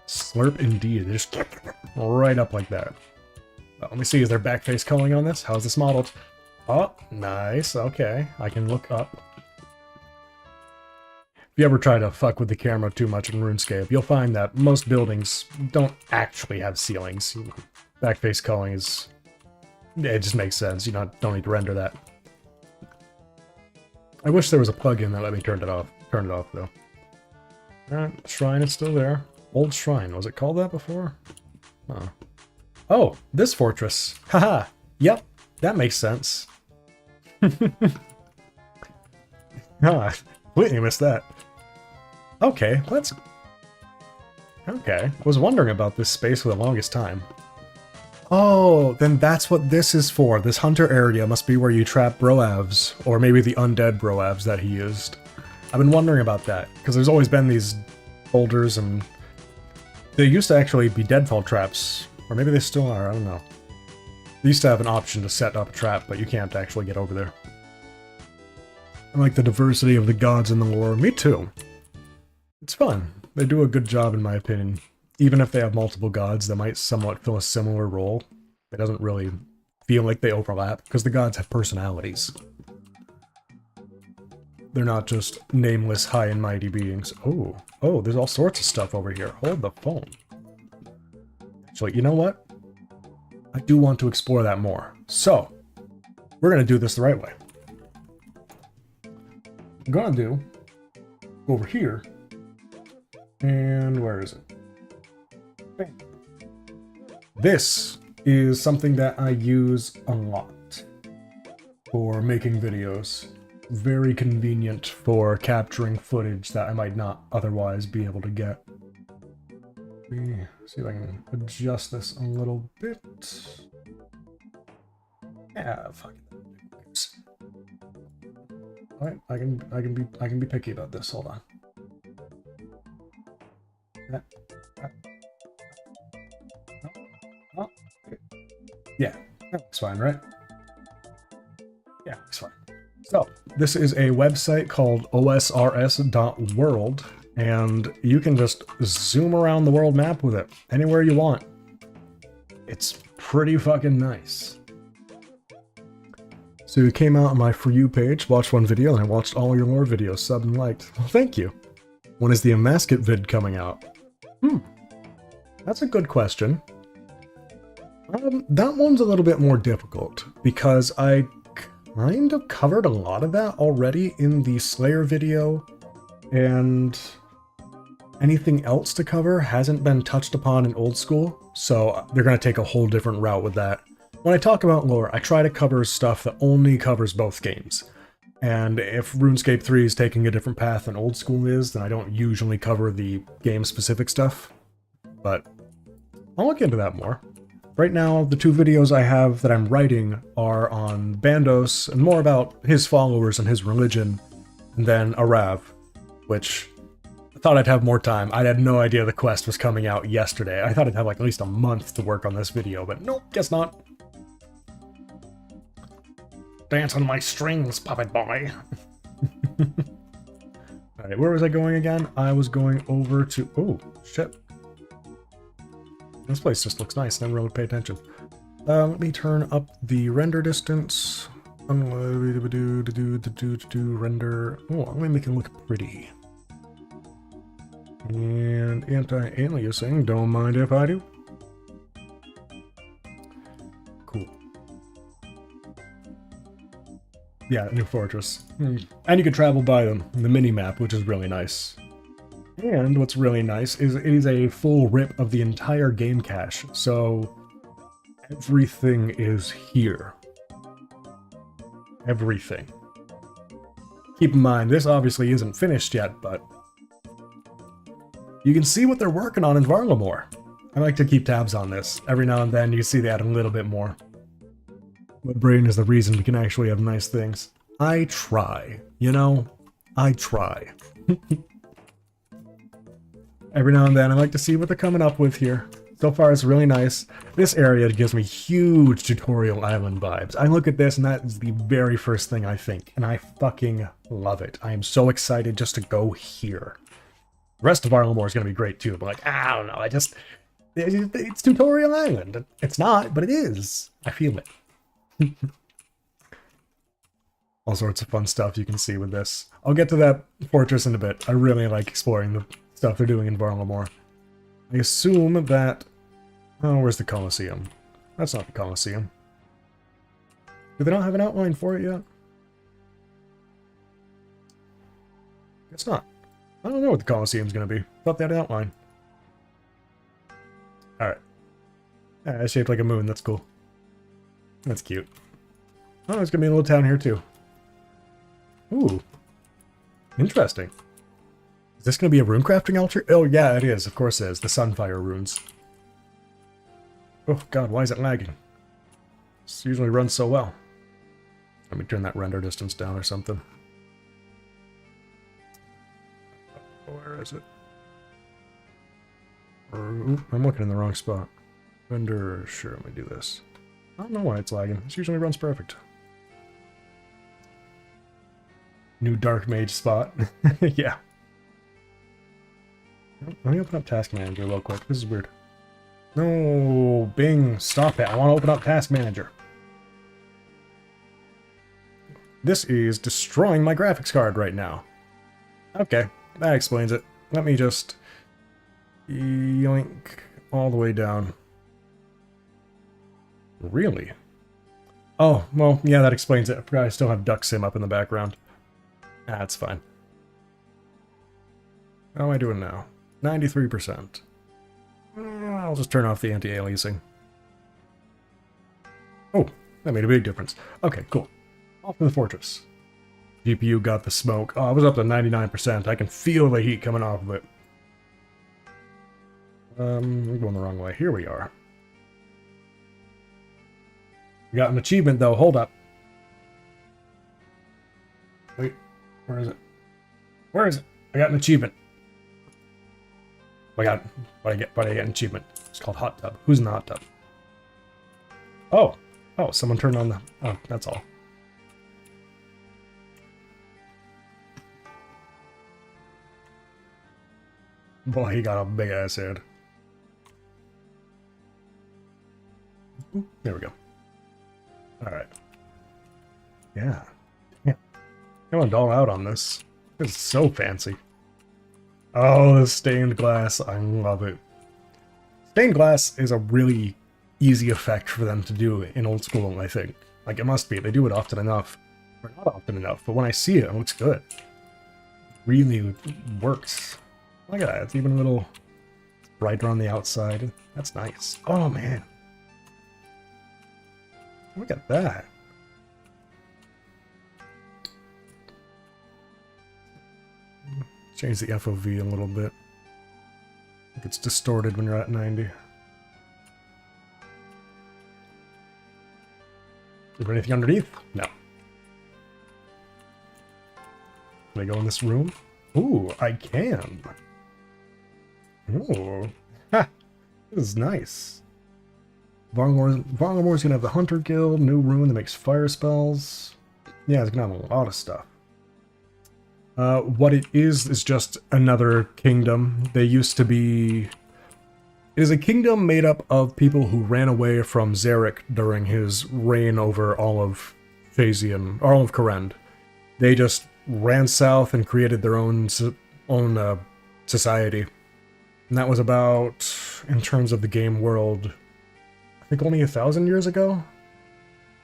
Slurp indeed, they just right up like that. Well, let me see, is there backface culling on this? How's this modeled? Oh, nice, okay, I can look up. If you ever try to fuck with the camera too much in RuneScape, you'll find that most buildings don't actually have ceilings. Backface culling is... it just makes sense, you don't need to render that. I wish there was a plugin that let me turn it off though. Alright, shrine is still there. Old shrine, was it called that before? Oh. Oh, this fortress. Haha. Yep, that makes sense. Ah, completely missed that. Okay, let's... okay, was wondering about this space for the longest time. Oh, then that's what this is for. This hunter area must be where you trap Broavs, or maybe the undead Broavs that he used. I've been wondering about that, because there's always been these boulders, and they used to actually be deadfall traps, or maybe they still are, I don't know. They used to have an option to set up a trap, but you can't actually get over there. I like the diversity of the gods in the lore. Me too. It's fun. They do a good job in my opinion. Even if they have multiple gods that might somewhat fill a similar role, it doesn't really feel like they overlap, because the gods have personalities. They're not just nameless, high and mighty beings. Oh, there's all sorts of stuff over here. Hold the phone. Actually, you know what? I do want to explore that more. So, we're going to do this the right way. I'm going to go over here. And where is it? Bam. This is something that I use a lot for making videos. Very convenient for capturing footage that I might not otherwise be able to get. Let me see if I can adjust this a little bit. Yeah, fuck it. Alright, I can be picky about this. Hold on. Yeah, that's fine, right? Yeah, it's fine. So, this is a website called osrs.world, and you can just zoom around the world map with it, anywhere you want. It's pretty fucking nice. So you came out on my For You page, watched one video, and I watched all your lore videos, subbed and liked. Well, thank you. When is the Amasket vid coming out? That's a good question. That one's a little bit more difficult, because I kind of covered a lot of that already in the Slayer video, and anything else to cover hasn't been touched upon in Old School, so they're going to take a whole different route with that. When I talk about lore, I try to cover stuff that only covers both games. And if RuneScape 3 is taking a different path than Old School is, then I don't usually cover the game-specific stuff. But I'll look into that more. Right now, the two videos I have that I'm writing are on Bandos, and more about his followers and his religion, and then Arav, which I thought I'd have more time. I had no idea the quest was coming out yesterday. I thought I'd have like at least a month to work on this video, but nope, guess not. Dance on my strings, puppet boy. Alright, where was I going again? I was going over to... Oh, shit. This place just looks nice. Never really pay attention. Let me turn up the render distance. Render. Oh, let me make it look pretty. And anti-aliasing. Don't mind if I do. Cool. Yeah, new fortress. And you can travel by them in the mini-map, which is really nice. And what's really nice is it is a full rip of the entire game cache, so everything is here. Everything. Keep in mind, this obviously isn't finished yet, but you can see what they're working on in Varlamore. I like to keep tabs on this. Every now and then you see they add a little bit more. My brain is the reason we can actually have nice things. I try, you know? I try. Every now and then I like to see what they're coming up with here. So far it's really nice. This area gives me huge tutorial island vibes. I look at this and that is the very first thing I think, and I fucking love it. I am so excited just to go here. The rest of Varlamore is going to be great too, but like, I don't know, it's tutorial island. It's not, but it is. I feel it. All sorts of fun stuff you can see with this. I'll get to that fortress in a bit. I really like exploring the stuff they're doing in Varlamore. I assume that... Oh, where's the Colosseum? That's not the Colosseum. Do they not have an outline for it yet? Guess not. I don't know what the Colosseum's gonna be. Thought they had an outline. Alright. Yeah, it's shaped like a moon. That's cool. That's cute. Oh, there's gonna be a little town here too. Ooh. Interesting. Is this going to be a rune crafting altar? Oh, yeah, it is. Of course it is. The Sunfire runes. Oh, God, why is it lagging? This usually runs so well. Let me turn that render distance down or something. Where is it? Oop, I'm looking in the wrong spot. Render, sure, let me do this. I don't know why it's lagging. This usually runs perfect. New Dark Mage spot. Yeah. Let me open up Task Manager real quick. This is weird. No, Bing, stop it. I want to open up Task Manager. This is destroying my graphics card right now. Okay, that explains it. Let me just yoink all the way down. Really? Oh, well, yeah, that explains it. I forgot I still have Duck Sim up in the background. That's fine. How am I doing now? 93%. I'll just turn off the anti-aliasing. Oh, that made a big difference. Okay, cool. Off to the fortress. GPU got the smoke. Oh, I was up to 99%. I can feel the heat coming off of it. We're going the wrong way. Here we are. We got an achievement, though. Hold up. Wait, where is it? Where is it? I got an achievement. What I get an achievement. It's called Hot Tub. Who's in the hot tub? Oh, someone turned on the... Oh, that's all. Boy, he got a big ass head. There we go. Alright. Yeah. I'm going all out on this. This is so fancy. Oh, the stained glass. I love it. Stained glass is a really easy effect for them to do in old school, I think. Like, it must be. They do it often enough. Or not often enough, but when I see it, it looks good. It really works. Look at that. It's even a little brighter on the outside. That's nice. Oh, man. Look at that. Change the FOV a little bit. It gets distorted when you're at 90. Is there anything underneath? No. Can I go in this room? Ooh, I can. Ooh. Ha! This is nice. Varlamore's gonna have the Hunter Guild, new rune that makes fire spells. Yeah, it's gonna have a lot of stuff. What it is just another kingdom. They used to be... It is a kingdom made up of people who ran away from Zarek during his reign over all of Phasian, or all of Korend. They just ran south and created their own society. And that was about, in terms of the game world, I think only 1,000 years ago?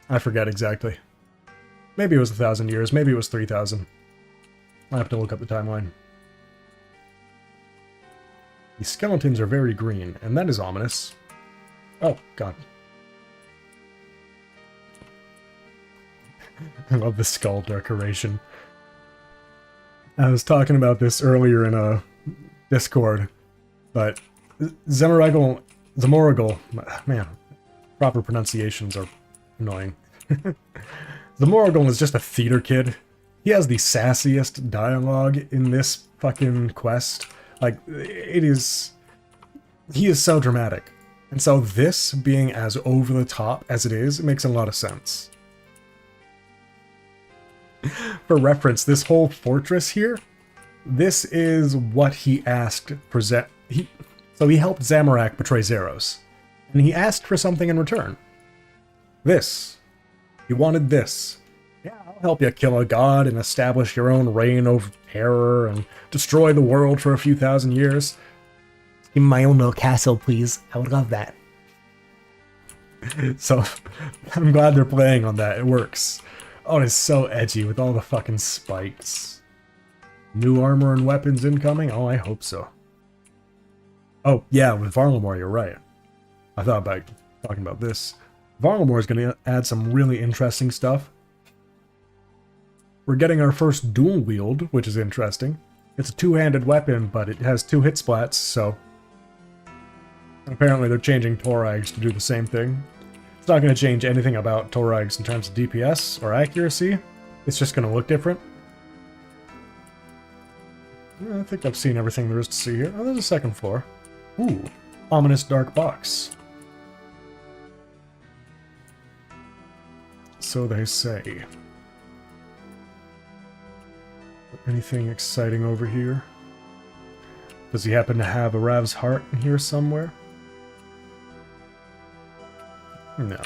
I forget exactly. Maybe it was 1,000 years, maybe it was 3,000. I have to look up the timeline. The skeletons are very green, and that is ominous. Oh, God. I love the skull decoration. I was talking about this earlier in a Discord, but Zamorigal, man, proper pronunciations are annoying. Zamorigal is just a theater kid. He has the sassiest dialogue in this fucking quest. Like, he is so dramatic. And so this being as over the top as it is, it makes a lot of sense. For reference, this whole fortress here, this is what he asked for so he helped Zamorak betray Zeros. And he asked for something in return. This. He wanted this. Yeah, I'll help you kill a god and establish your own reign of terror and destroy the world for a few thousand years. In my own little castle, please. I would love that. So, I'm glad they're playing on that. It works. Oh, it's so edgy with all the fucking spikes. New armor and weapons incoming? Oh, I hope so. Oh, yeah, with Varlamore, you're right. I thought about talking about this. Varlamore is going to add some really interesting stuff. We're getting our first dual wield, which is interesting. It's a two-handed weapon, but it has 2 hit splats, so... Apparently they're changing Torags to do the same thing. It's not going to change anything about Torags in terms of DPS or accuracy. It's just going to look different. I think I've seen everything there is to see here. Oh, there's a second floor. Ooh, ominous dark box. So they say. Anything exciting over here? Does he happen to have a Rav's heart in here somewhere? No.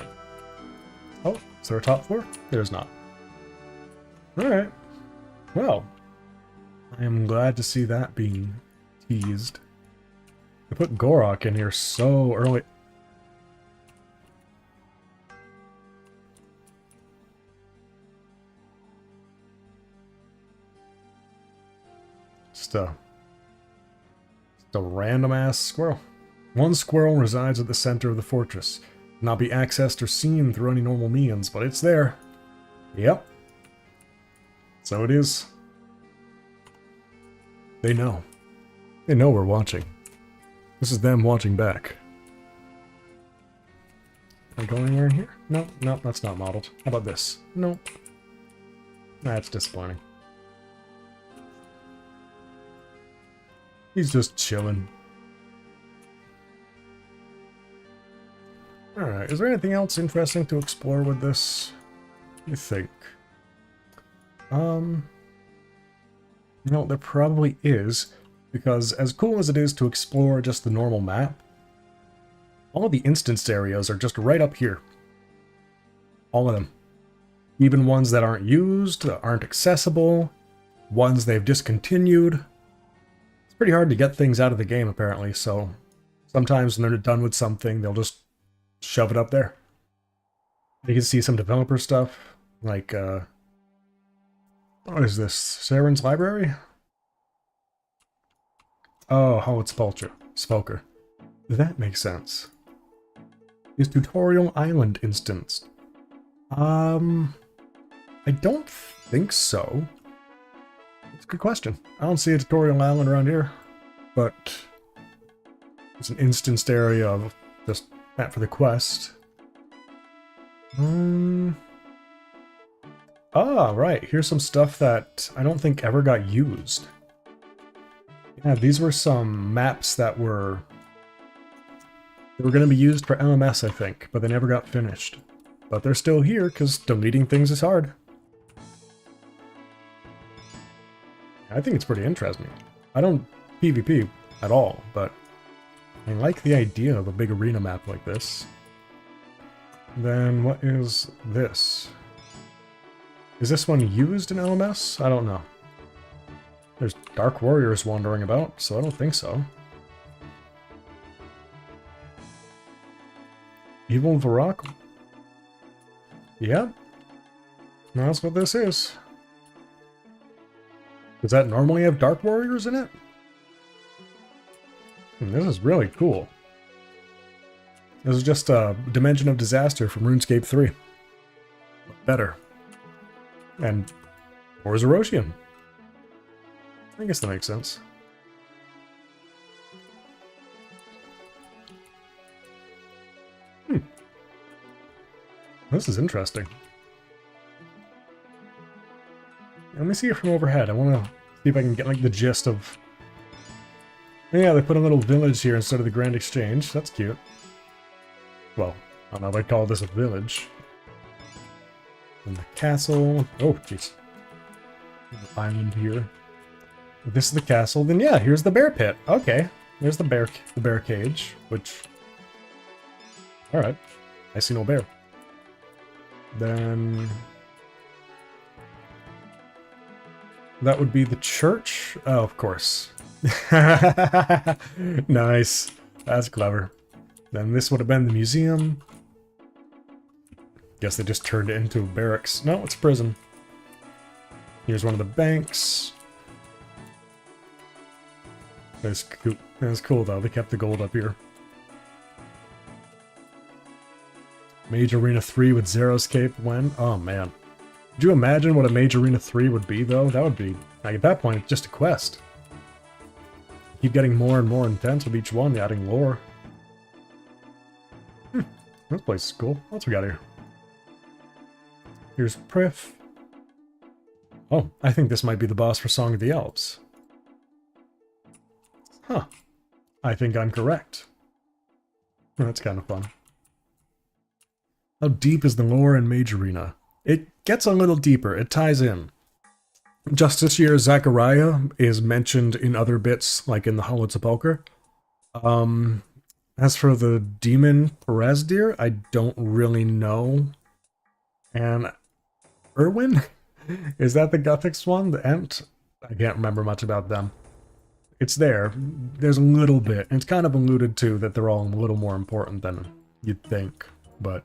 Oh, is there a top floor? There's not. Alright. Well, I am glad to see that being teased. I put Gorok in here so early. Just a random-ass squirrel. One squirrel resides at the center of the fortress. Not be accessed or seen through any normal means, but it's there. Yep. So it is. They know. They know we're watching. This is them watching back. Can I go anywhere in here? No, no, that's not modeled. How about this? Nope. That's disappointing. He's just chilling. Alright, is there anything else interesting to explore with this? You think? No, there probably is, because as cool as it is to explore just the normal map, all the instanced areas are just right up here. All of them. Even ones that aren't used, that aren't accessible, ones they've discontinued. It's pretty hard to get things out of the game, apparently, so sometimes when they're done with something, they'll just shove it up there. You can see some developer stuff, like, what is this? Saren's Library? Oh, Howard's Spulker. That makes sense. Is Tutorial Island instanced? I don't think so. It's a good question. I don't see a Tutorial Island around here, but it's an instanced area of just that for the quest. Ah, right. Here's some stuff that I don't think ever got used. Yeah, these were some maps that were going to be used for LMS, I think, but they never got finished. But they're still here because deleting things is hard. I think it's pretty interesting. I don't PvP at all, but I like the idea of a big arena map like this. Then what is this? Is this one used in LMS? I don't know. There's Dark Warriors wandering about, so I don't think so. Evil Varrock? Yeah. That's what this is. Does that normally have Dark Warriors in it? This is really cool. This is just a Dimension of Disaster from RuneScape 3. But better. And more Zerosian. I guess that makes sense. This is interesting. Let me see it from overhead. I want to see if I can get like the gist of... Yeah, they put a little village here instead of the Grand Exchange. That's cute. Well, I don't know if I'd call this a village. And the castle... Oh, jeez. Island here. If this is the castle, then yeah, here's the bear pit. Okay. There's the bear cage, which... Alright. I see no bear. Then... that would be the church? Oh, of course. Nice. That's clever. Then this would have been the museum. Guess they just turned it into a barracks. No, it's a prison. Here's one of the banks. That's cool though. They kept the gold up here. Mage Arena 3 with Zeroscape when? Oh man. Could you imagine what a Mage Arena 3 would be though? That would be, like at that point, it's just a quest. Keep getting more and more intense with each one, adding lore. This place is cool. What's we got here? Here's Prif. Oh, I think this might be the boss for Song of the Elves. Huh. I think I'm correct. That's kind of fun. How deep is the lore in Mage Arena? It gets a little deeper. It ties in. Just this year, Zachariah is mentioned in other bits, like in the Hollow Sepulchre. As for the demon Perazdir, I don't really know. And Erwin? Is that the Guthix one? The Ent? I can't remember much about them. It's there. There's a little bit. And it's kind of alluded to that they're all a little more important than you'd think. But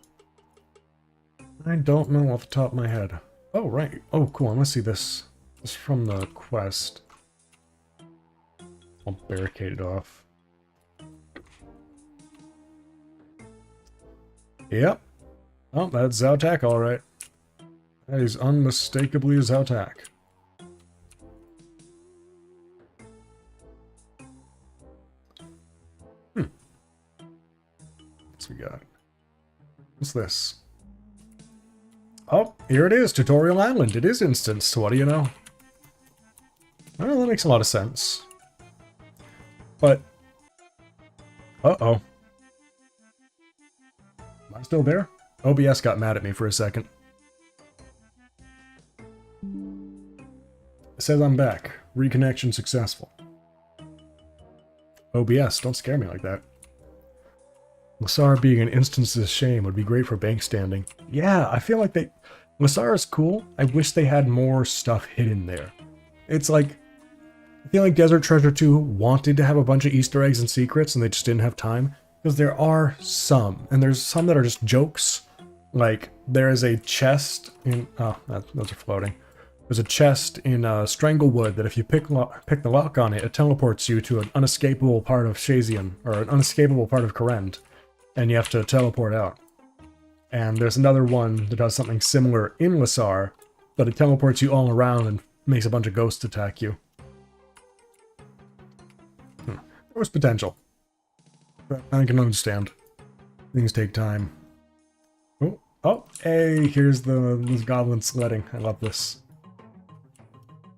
I don't know off the top of my head. Oh, right. Oh, cool. I want to see this. This is from the quest. I'll barricade it off. Yep. Oh, that's Zautak, alright. That is unmistakably Zautak. What's we got? What's this? Oh, here it is, Tutorial Island. It is instanced, what do you know? Well, that makes a lot of sense. But... uh-oh. Am I still there? OBS got mad at me for a second. It says I'm back. Reconnection successful. OBS, don't scare me like that. Lassar being an instance's shame would be great for bank standing. Yeah, I feel like they... Lassar is cool. I wish they had more stuff hidden there. It's like... I feel like Desert Treasure 2 wanted to have a bunch of Easter eggs and secrets, and they just didn't have time. Because there are some, and there's some that are just jokes. Like, there is a chest in... oh, those are floating. There's a chest in Stranglewood that if you pick the lock on it, it teleports you to an unescapable part of Shazian, or an unescapable part of Korend. And you have to teleport out. And there's another one that does something similar in Lassar, but it teleports you all around and makes a bunch of ghosts attack you. There was potential. But I can understand. Things take time. Oh, oh, hey, here's this goblin sledding. I love this.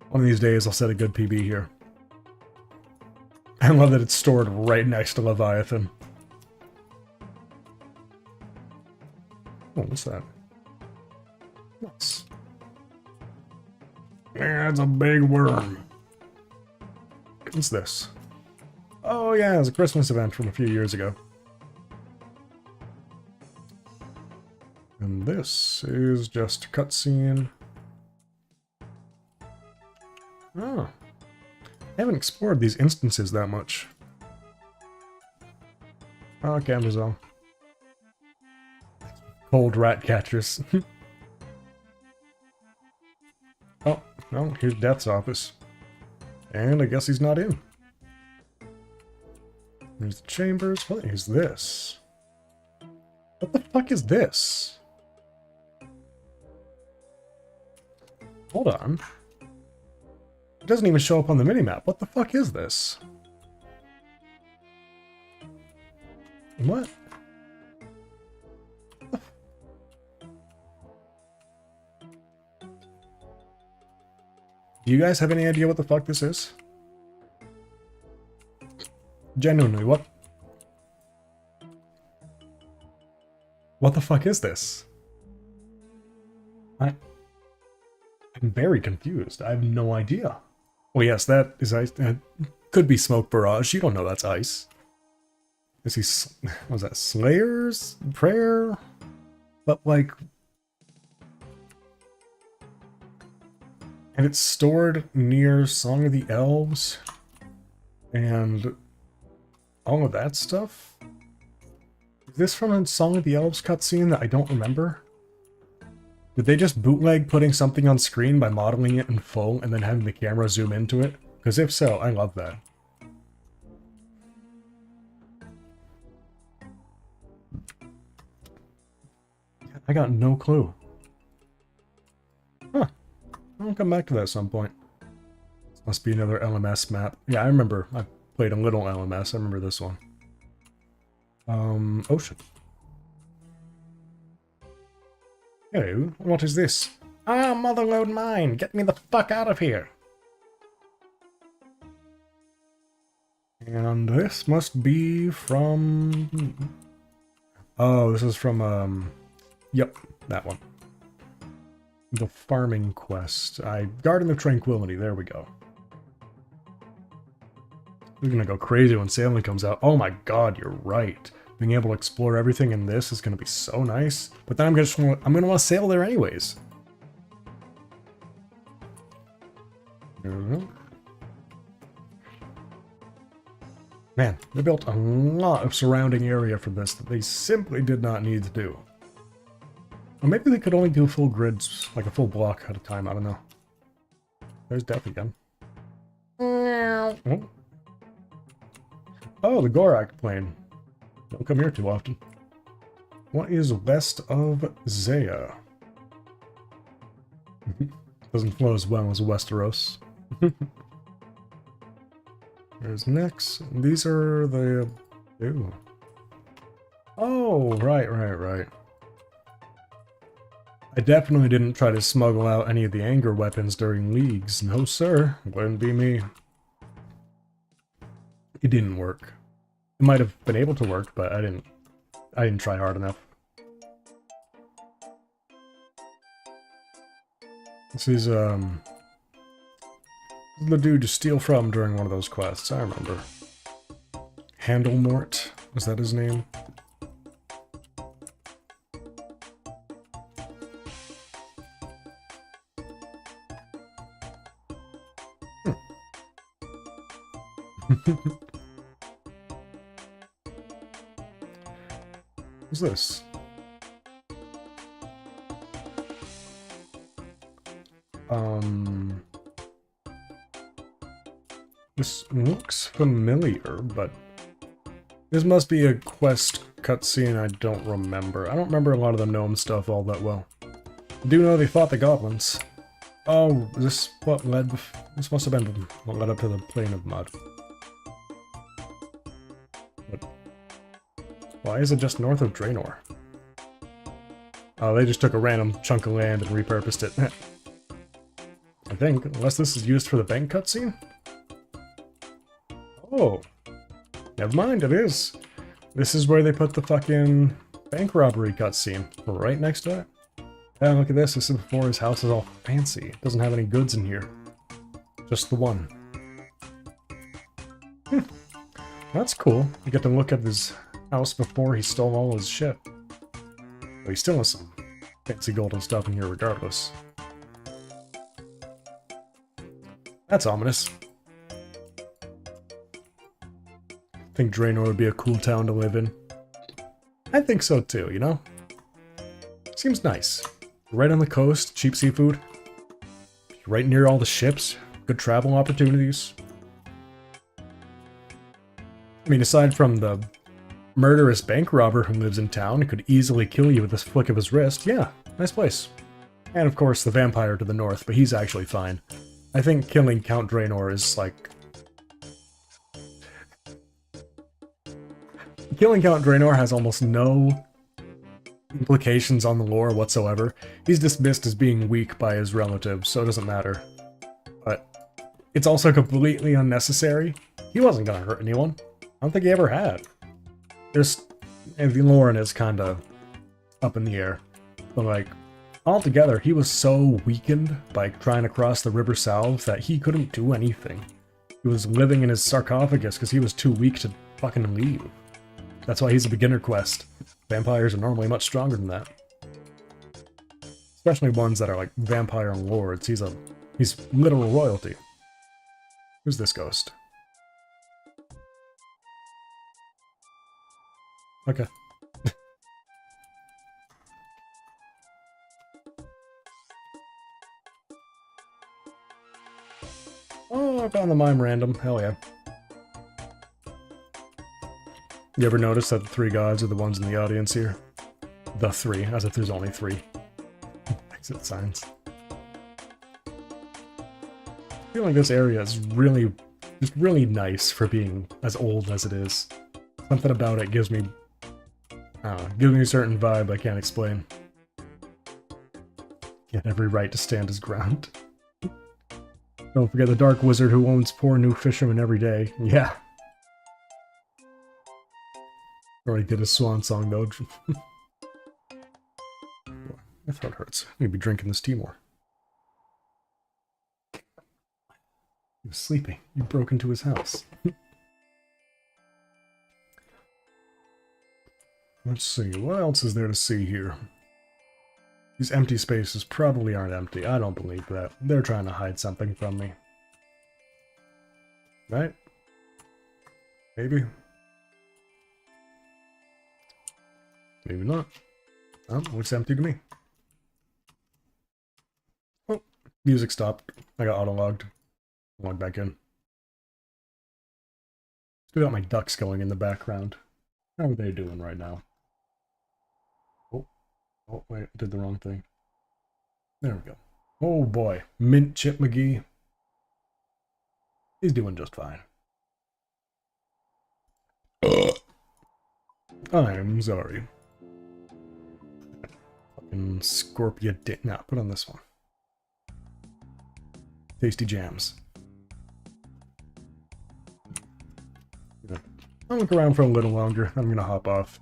One of these days I'll set a good PB here. I love that it's stored right next to Leviathan. Oh, what's that? Nice. Yeah, it's a big worm. What's this? Oh yeah, it was a Christmas event from a few years ago. And this is just a cutscene. Oh. I haven't explored these instances that much. Oh, camera's on. Cold rat catchers. Oh, no, here's Death's office. And I guess he's not in. There's the chambers. What is this? What the fuck is this? Hold on. It doesn't even show up on the minimap. What the fuck is this? What? Do you guys have any idea what the fuck this is? Genuinely, what? What the fuck is this? I'm very confused. I have no idea. Well, yes, that is ice. Could be smoke barrage. You don't know that's ice. Is he... was that Slayer's prayer? But like... and it's stored near Song of the Elves. And... all of that stuff? Is this from a Song of the Elves cutscene that I don't remember? Did they just bootleg putting something on screen by modeling it in full and then having the camera zoom into it? Because if so, I love that. I got no clue. Huh. I'll come back to that at some point. This must be another LMS map. Yeah, I remember. I played a little LMS. I remember this one. Ocean. Hello, what is this? Ah, motherlode mine! Get me the fuck out of here! And this must be from... oh, this is from, yep, that one. The farming quest. Garden of Tranquility, there we go. We're gonna go crazy when Salem comes out. Oh my god, you're right. Being able to explore everything in this is gonna be so nice. But then I'm gonna want to sail there anyways. Mhm. Man, they built a lot of surrounding area for this that they simply did not need to do. Or maybe they could only do full grids, like a full block at a time, I don't know. There's Death again. Oh, oh the Gorak plane. Don't come here too often. What is west of Zaya? Doesn't flow as well as Westeros. There's Nyx. These are the... Ew. Oh, right. I definitely didn't try to smuggle out any of the anger weapons during leagues. No, sir. Wouldn't be me. It didn't work. It might have been able to work, but I didn't try hard enough. This is, the dude to steal from during one of those quests, I remember. Handelmort, is that his name? What's this? This looks familiar, but this must be a quest cutscene I don't remember. I don't remember a lot of the gnome stuff all that well. I do know they fought the goblins. Oh, this what led? This must have been what led up to the Plain of Mud. But why is it just north of Draenor? Oh, they just took a random chunk of land and repurposed it. I think, unless this is used for the bank cutscene? Oh. Never mind, it is. This is where they put the fucking bank robbery cutscene. Right next to it. Yeah, look at this. This is before his house is all fancy. It doesn't have any goods in here. Just the one. That's cool. You get to look at his house before he stole all his shit. But he still has some fancy golden stuff in here regardless. That's ominous. Think Draenor would be a cool town to live in. I think so too, you know? Seems nice. Right on the coast, cheap seafood. Right near all the ships, good travel opportunities. I mean, aside from the murderous bank robber who lives in town and could easily kill you with a flick of his wrist, yeah, nice place. And of course the vampire to the north, but he's actually fine. I think killing Count Draenor is like... Killing Count Draenor has almost no implications on the lore whatsoever. He's dismissed as being weak by his relatives, so it doesn't matter. But it's also completely unnecessary. He wasn't gonna hurt anyone. I don't think he ever had. And the lore is kinda up in the air. But like, altogether, he was so weakened by trying to cross the River South that he couldn't do anything. He was living in his sarcophagus because he was too weak to fucking leave. That's why he's a beginner quest. Vampires are normally much stronger than that. Especially ones that are like vampire lords. He's literal royalty. Who's this ghost? Okay. Oh, I found the mime random. Hell yeah. You ever notice that the three gods are the ones in the audience here? The three, as if there's only three. Exit signs. I feel like this area is really, just really nice for being as old as it is. Something about it gives me, I don't know, gives me a certain vibe I can't explain. He had every right to stand his ground. Don't forget the dark wizard who owns poor new fishermen every day. Yeah. Already did a swan song though. My throat hurts. I need to be drinking this tea more. He was sleeping. You broke into his house. Let's see. What else is there to see here? These empty spaces probably aren't empty. I don't believe that. They're trying to hide something from me. Right? Maybe. Maybe not. Oh, looks empty to me. Oh, music stopped. I got auto-logged. Log back in. Still got my ducks going in the background. How are they doing right now? Oh, wait, did the wrong thing. There we go. Oh boy, Mint Chip McGee. He's doing just fine. I'm sorry. Fucking Scorpio dick. Nah, put on this one. Tasty jams. I'll look around for a little longer. I'm gonna hop off.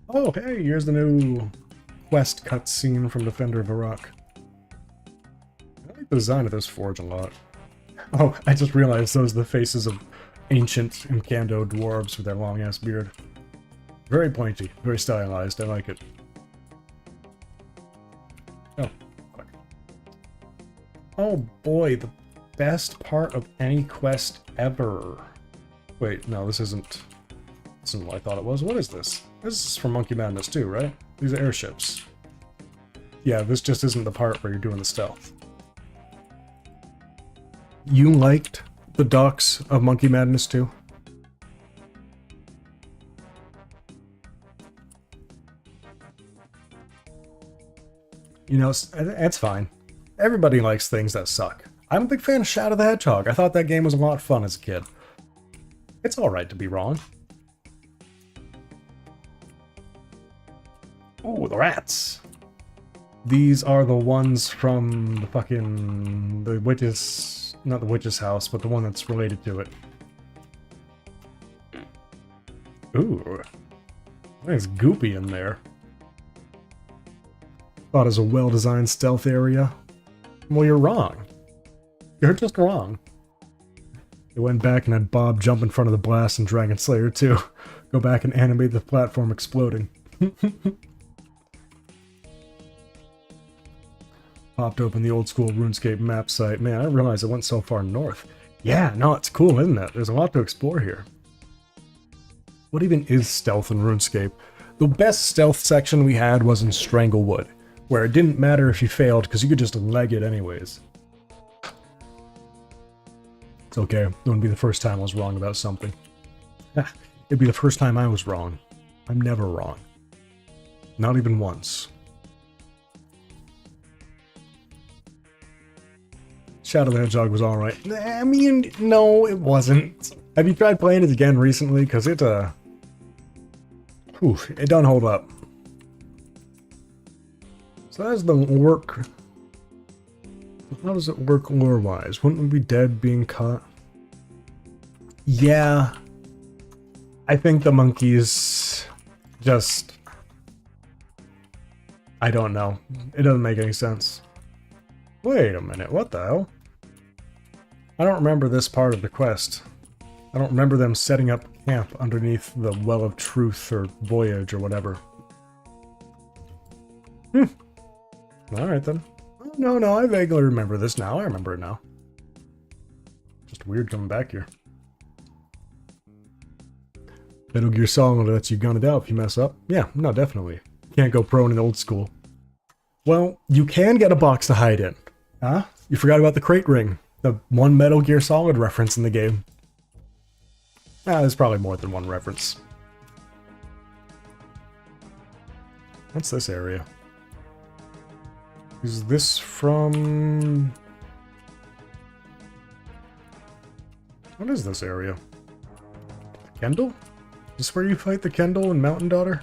Oh, hey, here's the new quest cutscene from Defender of Iraq. I like the design of this forge a lot. Oh, I just realized those are the faces of ancient Imkando dwarves with their long-ass beard. Very pointy, very stylized, I like it. Oh, fuck. Oh boy, the best part of any quest ever. Wait, no, this isn't what I thought it was. What is this? This is from Monkey Madness 2, right? These are airships. Yeah, this just isn't the part where you're doing the stealth. You liked the docks of Monkey Madness 2? You know, it's fine. Everybody likes things that suck. I'm a big fan of Shadow the Hedgehog. I thought that game was a lot of fun as a kid. It's alright to be wrong. Oh, the rats! These are the ones from the fucking... the witch's... not the witch's house, but the one that's related to it. Ooh. Nice goopy in there. Thought it was a well-designed stealth area. Well, you're wrong. You're just wrong. They went back and had Bob jump in front of the blast in Dragon Slayer 2. Go back and animate the platform exploding. Popped open the old school RuneScape map site. Man, I didn't realize it went so far north. Yeah, no, it's cool, isn't it? There's a lot to explore here. What even is stealth in RuneScape? The best stealth section we had was in Stranglewood, where it didn't matter if you failed because you could just leg it anyways. It's okay. It wouldn't be the first time I was wrong about something. It'd be the first time I was wrong. I'm never wrong. Not even once. Shadow the Hedgehog was alright. I mean, no, it wasn't. Have you tried playing it again recently? Because it, it don't hold up. So that's the work. How does it work lore-wise? Wouldn't we be dead being caught? Yeah. I think the monkeys just... I don't know. It doesn't make any sense. Wait a minute, what the hell? I don't remember this part of the quest. I don't remember them setting up camp underneath the Well of Truth or Voyage or whatever. Alright then. Oh, no, I vaguely remember this now. I remember it now. Just weird coming back here. Metal Gear Solid lets you gun it out if you mess up. Yeah, no, definitely. Can't go pro in an old school. Well, you can get a box to hide in. Huh? You forgot about the crate ring. The one Metal Gear Solid reference in the game. Ah, there's probably more than one reference. What's this area? Is this from... What is this area? Kendall? Is this where you fight the Kendall and Mountain Daughter?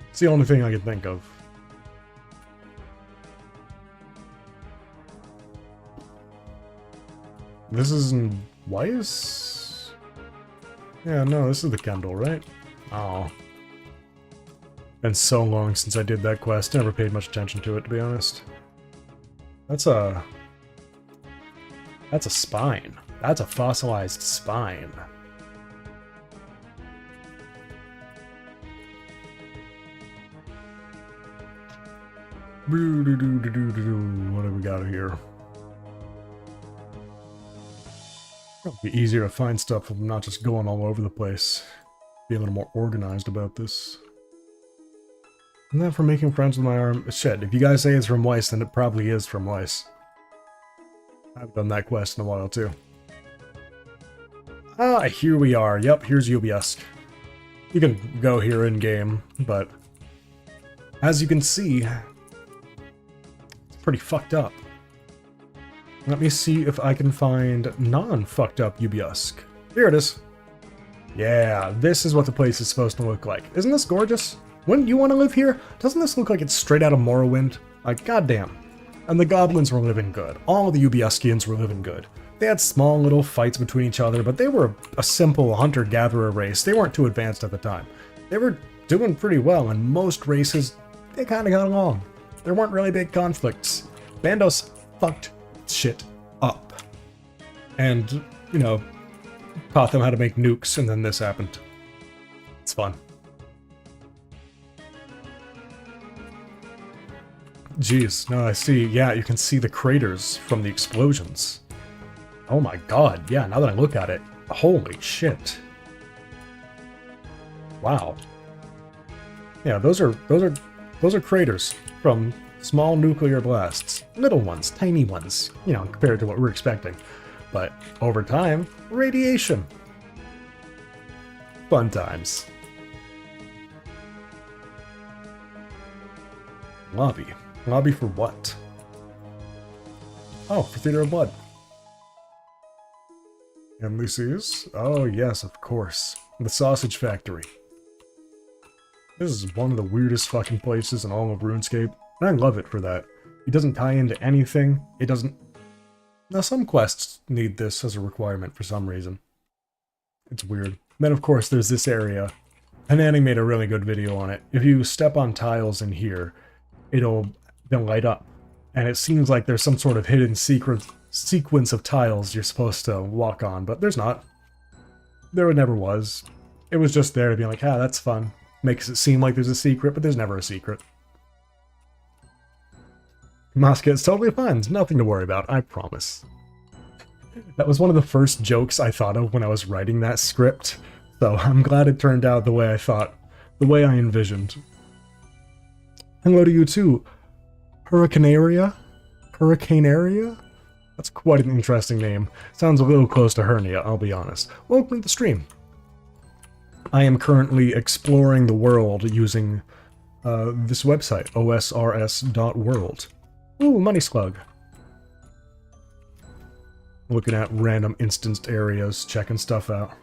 It's the only thing I can think of. This is in Weiss? Yeah, no, this is the Kendall, right? Oh. Been so long since I did that quest. Never paid much attention to it, to be honest. That's a spine. That's a fossilized spine. What do we got here? It'll be easier to find stuff if I'm not just going all over the place. Be a little more organized about this. Isn't that for making friends with my arm? Shit, if you guys say it's from Weiss, then it probably is from Weiss. I've done that quest in a while, too. Ah, here we are. Yep, here's Ubiusk. You can go here in-game, but as you can see, it's pretty fucked up. Let me see if I can find non-fucked up Ubiusk. Here it is. Yeah, this is what the place is supposed to look like. Isn't this gorgeous? Wouldn't you want to live here? Doesn't this look like it's straight out of Morrowind? Like, goddamn. And the goblins were living good. All the Ubiuskians were living good. They had small little fights between each other, but they were a simple hunter-gatherer race. They weren't too advanced at the time. They were doing pretty well, and most races, they kind of got along. There weren't really big conflicts. Bandos fucked shit up. And, you know, taught them how to make nukes, and then this happened. It's fun. Jeez, now I see, yeah, you can see the craters from the explosions. Oh my god, yeah, now that I look at it, holy shit. Wow. Yeah, those are craters from small nuclear blasts. Little ones, tiny ones, you know, compared to what we're expecting. But over time, radiation. Fun times. Lobby. Lobby for what? Oh, for Theater of Blood. And Lucy's? Oh yes, of course. The Sausage Factory. This is one of the weirdest fucking places in all of RuneScape, and I love it for that. It doesn't tie into anything, it doesn't... Now some quests need this as a requirement for some reason. It's weird. Then of course there's this area. Hanani made a really good video on it. If you step on tiles in here, they'll light up. And it seems like there's some sort of hidden sequence of tiles you're supposed to walk on, but there's not. There never was. It was just there to be like, ah, that's fun. Makes it seem like there's a secret, but there's never a secret. Mosca is totally fine. There's nothing to worry about, I promise. That was one of the first jokes I thought of when I was writing that script, so I'm glad it turned out the way I thought, the way I envisioned. Hello to you too, Hurricaneria? Hurricaneria? That's quite an interesting name. Sounds a little close to hernia, I'll be honest. Welcome to the stream. I am currently exploring the world using this website, osrs.world. Ooh, money slug. Looking at random instanced areas, checking stuff out.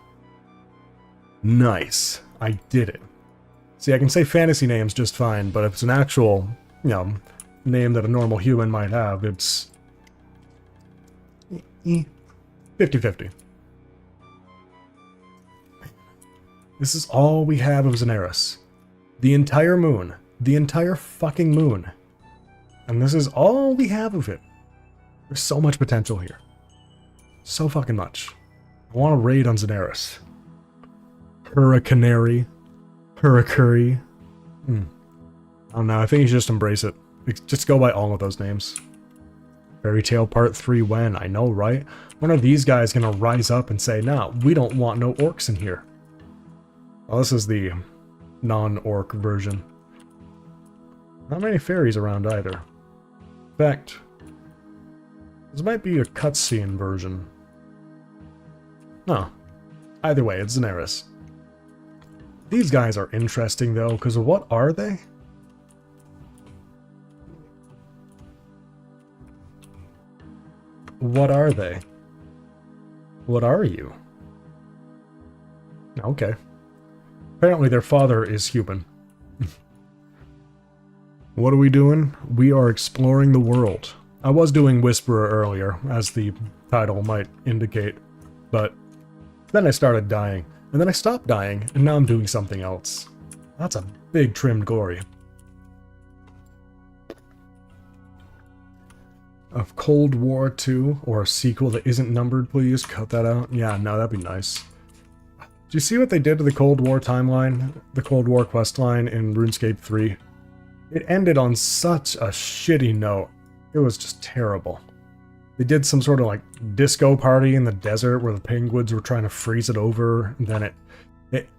Nice. I did it. See, I can say fantasy names just fine, but if it's an actual, you know, name that a normal human might have, it's 50-50. This is all we have of Xanaris. The entire moon. The entire fucking moon. And this is all we have of it. There's so much potential here. So fucking much. I want to raid on Xanaris. Hurricanary. Hurricurry. I don't know, I think you should just embrace it. Just go by all of those names. Fairy Tale Part 3 when? I know, right? When are these guys gonna rise up and say, nah, we don't want no orcs in here? Well, this is the non-orc version. Not many fairies around either. In fact, this might be a cutscene version. No. Either way, it's Xanaris. These guys are interesting, though, because what are they? What are they? What are you? Okay. Apparently their father is human. What are we doing? We are exploring the world. I was doing Whisperer earlier, as the title might indicate, but then I started dying, and then I stopped dying, and now I'm doing something else. That's a big trimmed glory. A Cold War 2, or a sequel that isn't numbered, please. Cut that out. Yeah, no, that'd be nice. Do you see what they did to the Cold War timeline? The Cold War questline in RuneScape 3? It ended on such a shitty note. It was just terrible. They did some sort of like disco party in the desert where the penguins were trying to freeze it over, and then it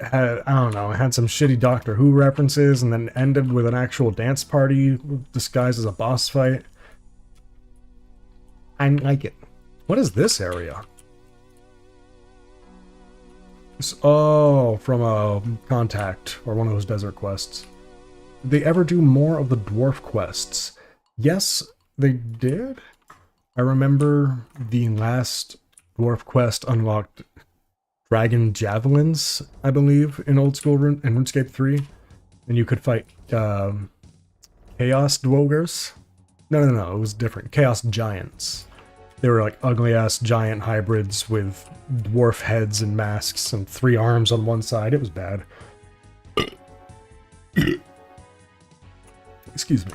had, I don't know, it had some shitty Doctor Who references, and then ended with an actual dance party disguised as a boss fight. I like it. What is this area? Oh, from a Contact, or one of those desert quests. Did they ever do more of the dwarf quests? Yes, they did. I remember the last dwarf quest unlocked dragon javelins, I believe, in old school in RuneScape 3. And you could fight chaos dwogers. No, it was different. Chaos giants. They were like ugly-ass giant hybrids with dwarf heads and masks and 3 arms on one side. It was bad. Excuse me.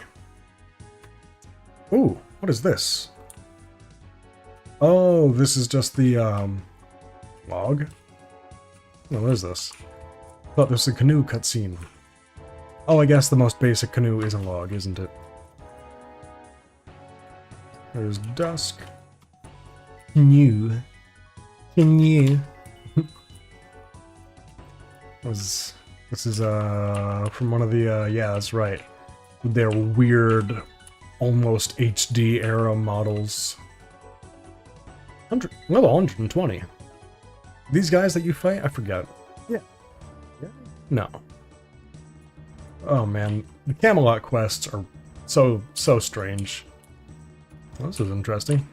Ooh, what is this? Oh, this is just the, log? No, what is this? I thought this was a canoe cutscene. Oh, I guess the most basic canoe is a log, isn't it? There's dusk. Canoe. Canoe. This is from one of the yeah, that's right. Their weird, almost HD era models. Level 120. These guys that you fight, I forget. Yeah. No. Oh man, the Camelot quests are so strange. Well, this is interesting.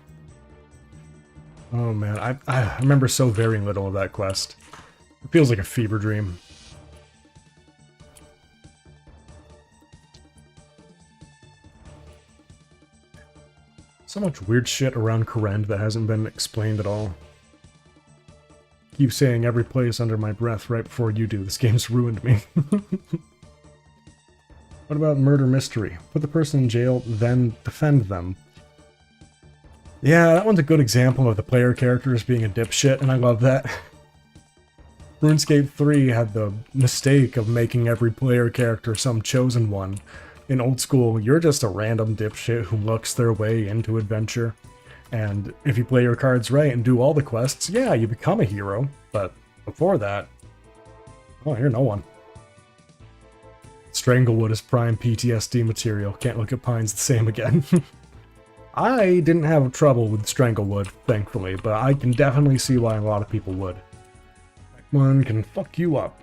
Oh man, I remember so very little of that quest. It feels like a fever dream. So much weird shit around Kourend that hasn't been explained at all. Keep saying every place under my breath right before you do. This game's ruined me. What about murder mystery? Put the person in jail, then defend them. Yeah, that one's a good example of the player characters being a dipshit, and I love that. RuneScape 3 had the mistake of making every player character some chosen one. In old school, you're just a random dipshit who looks their way into adventure. And if you play your cards right and do all the quests, yeah, you become a hero. But before that, oh, you're no one. Stranglewood is prime PTSD material. Can't look at pines the same again. I didn't have trouble with Stranglewood, thankfully, but I can definitely see why a lot of people would. One can fuck you up.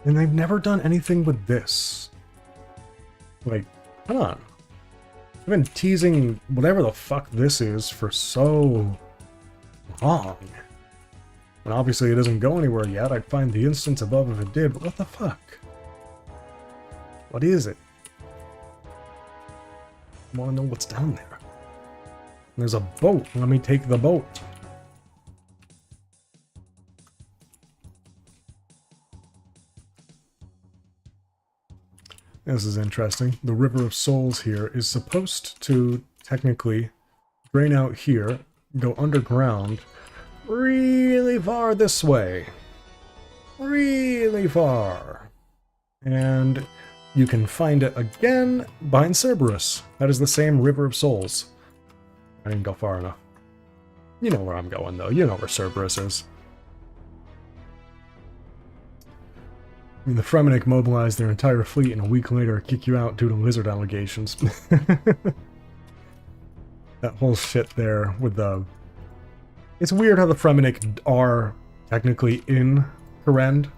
And they've never done anything with this. Like, come on. I've been teasing whatever the fuck this is for so long. And obviously it doesn't go anywhere yet. I'd find the instance above if it did, but what the fuck? What is it? I want to know what's down there. There's a boat. Let me take the boat. This is interesting. The River of Souls here is supposed to technically drain out here, go underground, really far this way. Really far. And you can find it again behind Cerberus. That is the same River of Souls. I didn't go far enough. You know where I'm going, though. You know where Cerberus is. I mean, the Fremennik mobilized their entire fleet and a week later kick you out due to lizard allegations. That whole shit there with the... It's weird how the Fremennik are technically in Kourend.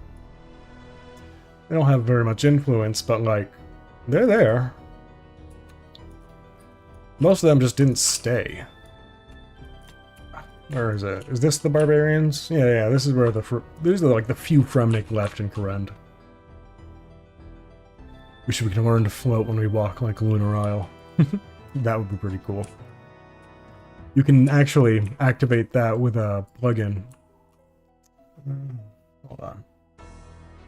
They don't have very much influence, but, like, they're there. Most of them just didn't stay. Where is it? Is this the barbarians? Yeah, this is where these are, like, the few Fremennik left in Kourend. Wish we could learn to float when we walk like Lunar Isle. That would be pretty cool. You can actually activate that with a plugin. Hold on.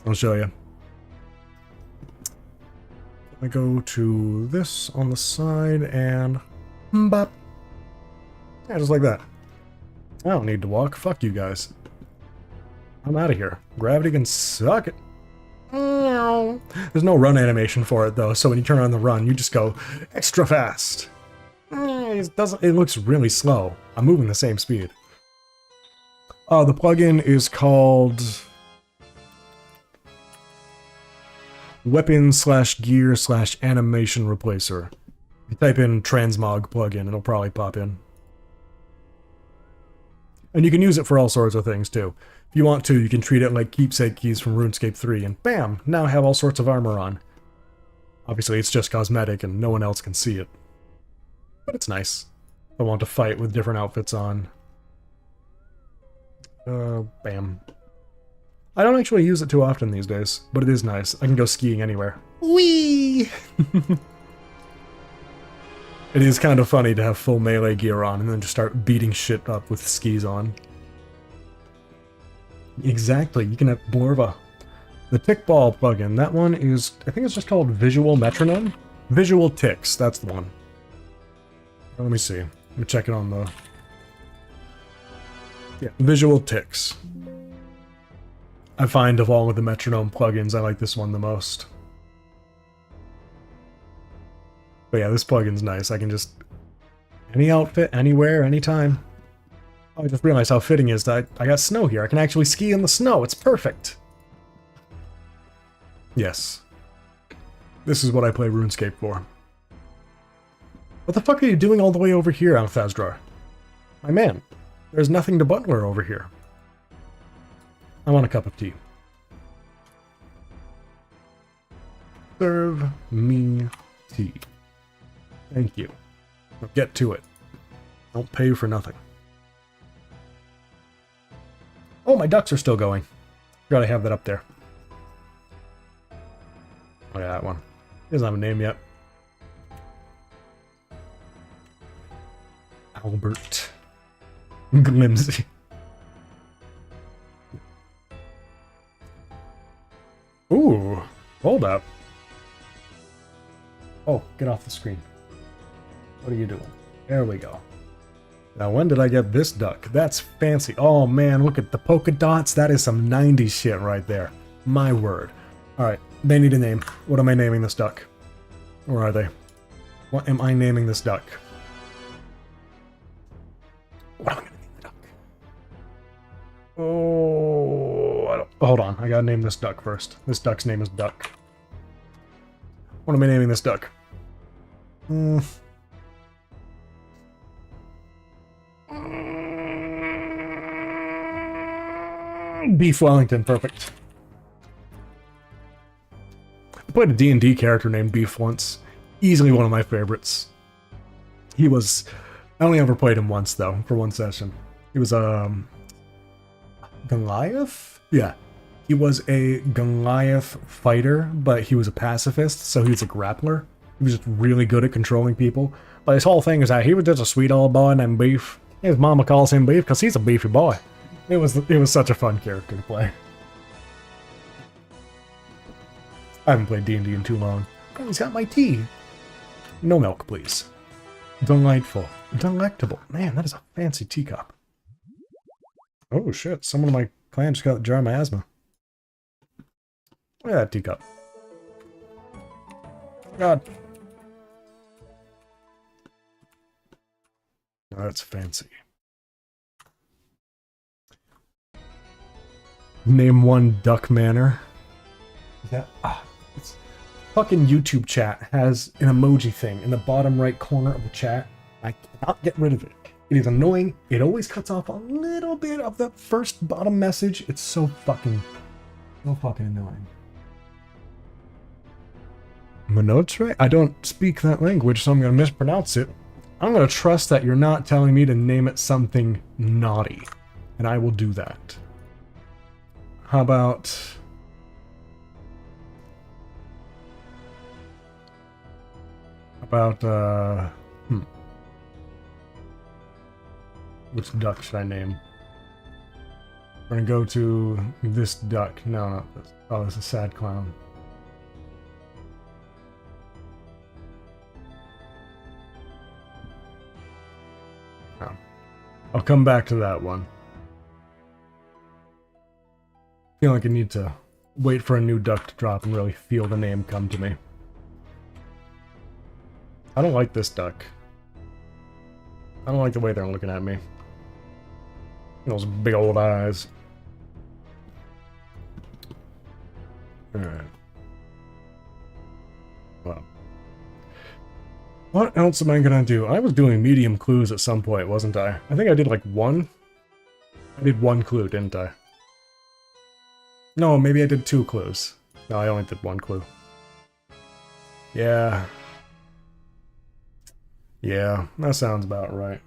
I'll show you. I go to this on the side and... bop. Yeah, just like that. I don't need to walk. Fuck you guys. I'm out of here. Gravity can suck it. There's no run animation for it, though, so when you turn on the run, you just go extra fast. But It looks really slow. I'm moving the same speed. The plugin is called Weapon/Gear/Animation Replacer. You type in Transmog plugin, it'll probably pop in. And you can use it for all sorts of things too. If you want to, you can treat it like keepsake keys from RuneScape 3, and bam! Now I have all sorts of armor on. Obviously, it's just cosmetic and no one else can see it. But it's nice. I want to fight with different outfits on. Bam. I don't actually use it too often these days, but it is nice. I can go skiing anywhere. Whee! It is kind of funny to have full melee gear on and then just start beating shit up with skis on. Exactly, you can have more of a... The tick ball plugin, that one is... I think it's just called Visual Metronome? Visual Ticks, that's the one. Let me see. Let me check it on the... Yeah, Visual Ticks. I find of all of the metronome plugins, I like this one the most. But yeah, this plugin's nice. I can just... Any outfit, anywhere, anytime. I just realized how fitting it is that I got snow here. I can actually ski in the snow. It's perfect. Yes. This is what I play RuneScape for. What the fuck are you doing all the way over here, Althazrar? My man, there's nothing to butler over here. I want a cup of tea. Serve me tea. Thank you. Now get to it. Don't pay for nothing. Oh, my ducks are still going. Forgot I have that up there. Oh yeah, that one. He doesn't have a name yet. Albert. Glimsy. Ooh, hold up. Oh, get off the screen. What are you doing? There we go. Now, when did I get this duck? That's fancy. Oh man, look at the polka dots. That is some 90s shit right there. My word. Alright, they need a name. What am I naming this duck? Where are they? What am I naming this duck? What am I gonna name the duck? Oh, hold on. I gotta name this duck first. This duck's name is Duck. What am I naming this duck? Beef Wellington, perfect. I played a D&D character named Beef once. Easily one of my favorites. He was... I only ever played him once, though, for one session. He was, Goliath? Yeah. He was a Goliath fighter, but he was a pacifist, so he was a grappler. He was just really good at controlling people. But his whole thing is that he was just a sweet old boy named Beef. His mama calls him Beef because he's a beefy boy. It was such a fun character to play. I haven't played D&D in too long. Oh, he's got my tea. No milk, please. Delightful. Delectable. Man, that is a fancy teacup. Oh shit, someone in my clan just got the jar miasma. Look at that teacup. God. Oh, that's fancy. Name one Duck Manor. Yeah. It's fucking YouTube chat has an emoji thing in the bottom right corner of the chat. I cannot get rid of it. It is annoying. It always cuts off a little bit of the first bottom message. It's so fucking annoying. Minotre? I don't speak that language, so I'm gonna mispronounce it. I'm gonna trust that you're not telling me to name it something naughty, and I will do that. How about... Which duck should I name? We're gonna go to this duck. No, not this. Oh, it's a sad clown. Oh. I'll come back to that one. I feel like I need to wait for a new duck to drop and really feel the name come to me. I don't like this duck. I don't like the way they're looking at me. Those big old eyes. Alright. Well. What else am I gonna do? I was doing medium clues at some point, wasn't I? I think I did like one. I did one clue, didn't I? No, maybe I did 2 clues. No, I only did 1 clue. Yeah. Yeah, that sounds about right.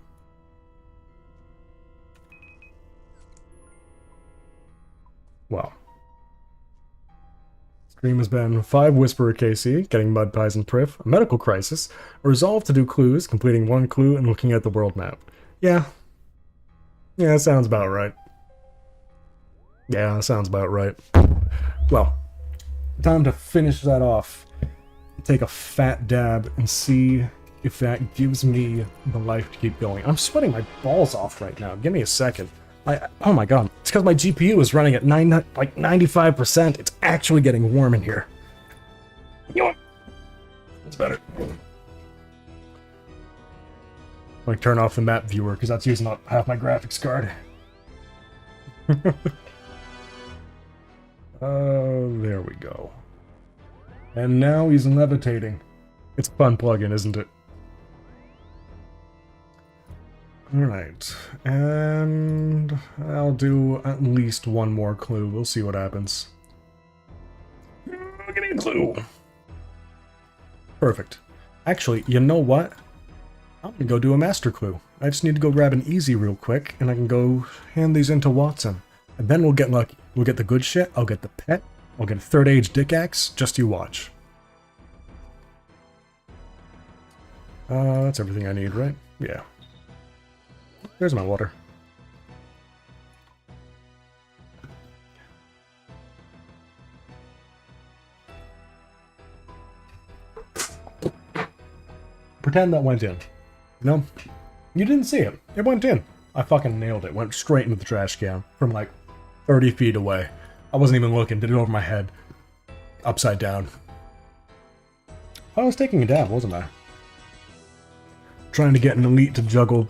Well. Stream has been 5 Whisperer KC, getting mud pies and priff, a medical crisis, a resolve to do clues, completing 1 clue, and looking at the world map. Yeah. Yeah, that sounds about right. Yeah, that sounds about right. Well, time to finish that off. Take a fat dab and see if that gives me the life to keep going. I'm sweating my balls off right now. Give me a second. Oh my god. It's because my GPU is running at 95%. It's actually getting warm in here. You know what? It's better. Like, turn off the map viewer, because that's using up half my graphics card. There we go. And now he's levitating. It's a fun plugin, isn't it? Alright, and I'll do at least 1 more clue. We'll see what happens. Give me a clue! Perfect. Actually, you know what? I'm gonna go do a master clue. I just need to go grab an easy real quick, and I can go hand these into Watson. And then we'll get lucky. We'll get the good shit, I'll get the pet, I'll get a 3rd age dick axe, just you watch. That's everything I need, right? Yeah. There's my water. Pretend that went in. No, you didn't see it. It went in. I fucking nailed it. Went straight into the trash can from like 30 feet away. I wasn't even looking. Did it over my head. Upside down. I was taking a dab, wasn't I? Trying to get an elite to juggle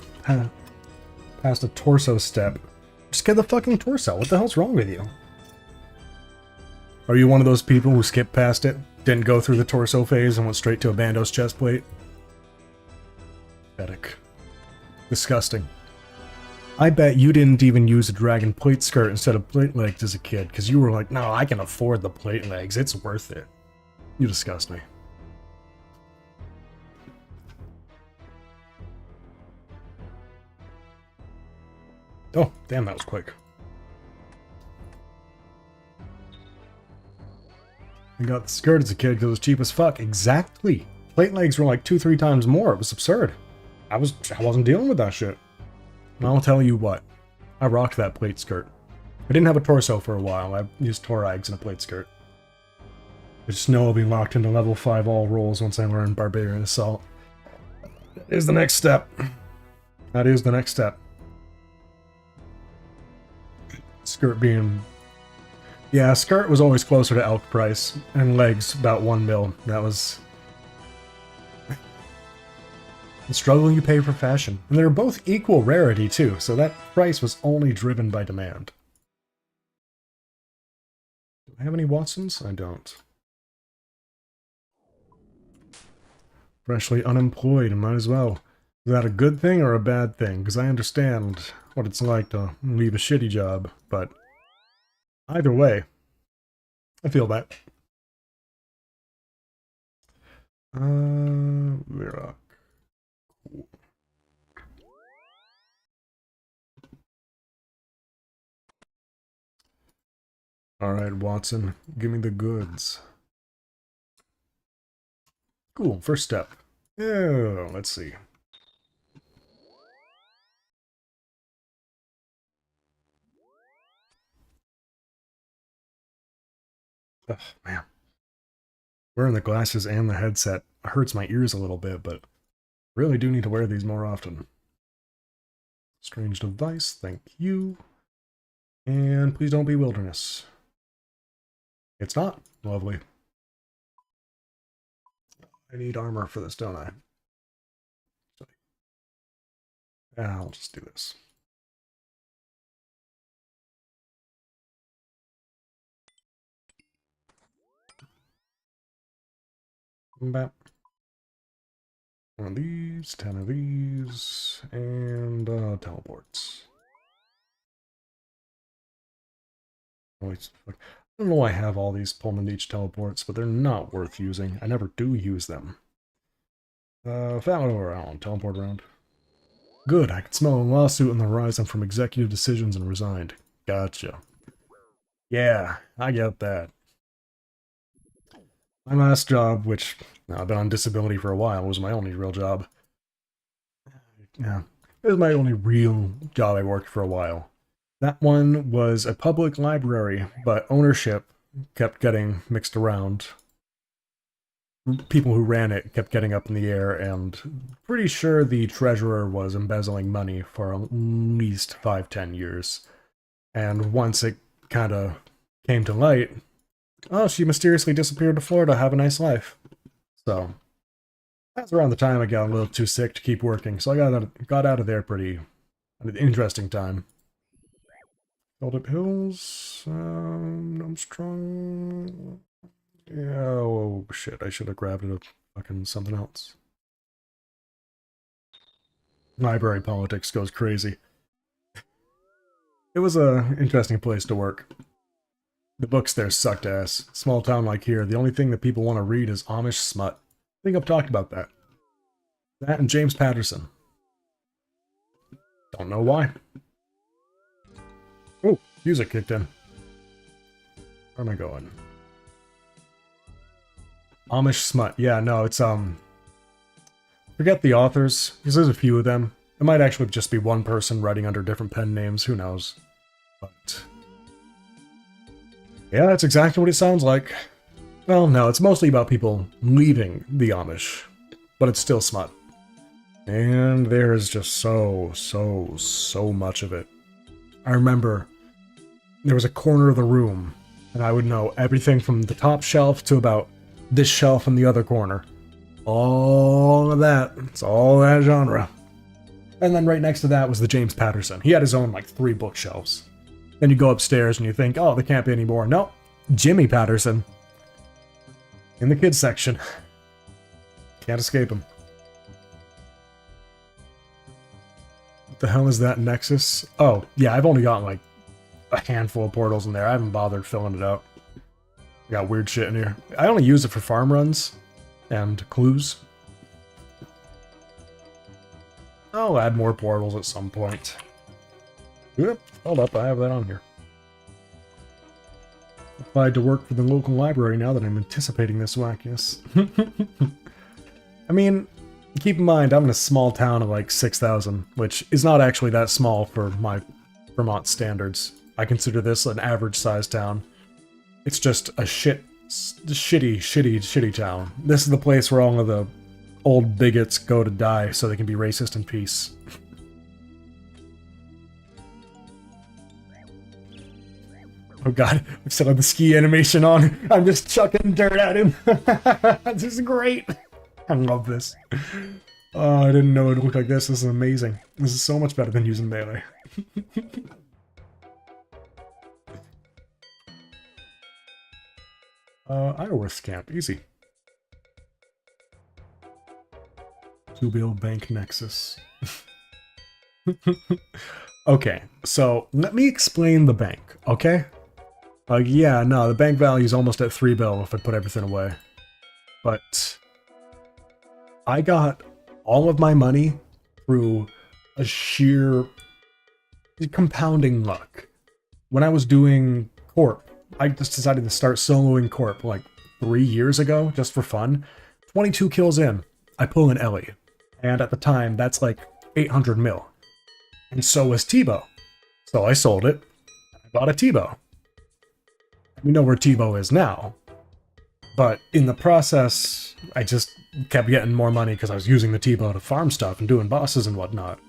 past a torso step. Just get the fucking torso. What the hell's wrong with you? Are you one of those people who skipped past it? Didn't go through the torso phase and went straight to a Bandos chest plate? Pathetic. Disgusting. I bet you didn't even use a dragon plate skirt instead of plate legs as a kid, because you were like, no, I can afford the plate legs. It's worth it. You disgust me. Oh, damn, that was quick. I got the skirt as a kid because it was cheap as fuck. Exactly. Plate legs were like 2-3 times more. It was absurd. I wasn't dealing with that shit. And I'll tell you what. I rocked that plate skirt. I didn't have a torso for a while. I used Torags in a plate skirt. I just know I'll be locked into level 5 all rolls once I learn Barbarian Assault. That is the next step. That is the next step. Skirt being... Yeah, skirt was always closer to elk price, and legs about 1 mil. That was... the struggle you pay for fashion. And they're both equal rarity, too, so that price was only driven by demand. Do I have any Watsons? I don't. Freshly unemployed, might as well. Is that a good thing or a bad thing? Because I understand what it's like to leave a shitty job, but either way, I feel that. Vera. Cool. Alright, Watson, give me the goods. Cool, first step. Yeah, let's see. Oh, man. Wearing the glasses and the headset hurts my ears a little bit, but really do need to wear these more often. Strange device, thank you. And please don't be wilderness. It's not. Lovely. I need armor for this, don't I? I'll just do this. Bap. One of these, 10 of these, and teleports. I don't know why I have all these Pullman Beach teleports, but they're not worth using. I never do use them. Found around, teleport around. Good, I can smell a lawsuit on the horizon from executive decisions and resigned. Gotcha. Yeah, I get that. My last job, which I've been on disability for a while, was my only real job. Yeah, it was my only real job I worked for a while. That one was a public library, but ownership kept getting mixed around. People who ran it kept getting up in the air, and pretty sure the treasurer was embezzling money for at least 5-10 years. And once it kind of came to light, oh, she mysteriously disappeared to Florida. Have a nice life. So that's around the time I got a little too sick to keep working. So I got out of there pretty at an interesting time. Filled up hills. I'm strong. Yeah, oh shit, I should have grabbed a fucking something else. Library politics goes crazy. It was a interesting place to work. The books there sucked ass. Small town like here, the only thing that people want to read is Amish smut. I think I've talked about that. That and James Patterson. Don't know why. Oh, music kicked in. Where am I going? Amish smut. Yeah, no, it's, forget the authors, because there's a few of them. It might actually just be one person writing under different pen names, who knows. But yeah, that's exactly what it sounds like. Well, no, it's mostly about people leaving the Amish, but it's still smut. And there is just so much of it. I remember there was a corner of the room, and I would know everything from the top shelf to about this shelf in the other corner. All of that. It's all that genre. And then right next to that was the James Patterson. He had his own, like, 3 bookshelves. Then you go upstairs and you think, oh, there can't be any more. Nope. Jimmy Patterson. In the kids section. Can't escape him. What the hell is that Nexus? Oh, yeah, I've only got, like, a handful of portals in there. I haven't bothered filling it out. Got weird shit in here. I only use it for farm runs and clues. I'll add more portals at some point. Yep, hold up, I have that on here. Applied to work for the local library now that I'm anticipating this wackiness. I mean, keep in mind, I'm in a small town of like 6,000, which is not actually that small for my Vermont standards. I consider this an average-sized town. It's just a shitty town. This is the place where all of the old bigots go to die so they can be racist in peace. Oh god, I've set up the ski animation on. I'm just chucking dirt at him. This is great. I love this. Oh, I didn't know it looked like this. This is amazing. This is so much better than using melee. Iorworth camp, easy. To build bank nexus. Okay, so let me explain the bank, okay? Yeah, no, the bank value is almost at 3 bill if I put everything away. But I got all of my money through a sheer compounding luck. When I was doing Corp, I just decided to start soloing Corp like 3 years ago, just for fun. 22 kills in, I pull an Ellie. And at the time, that's like 800 mil. And so was Tebow. So I sold it, and I bought a Tebow. We know where Tebow is now. But in the process, I just kept getting more money because I was using the Tebow to farm stuff and doing bosses and whatnot.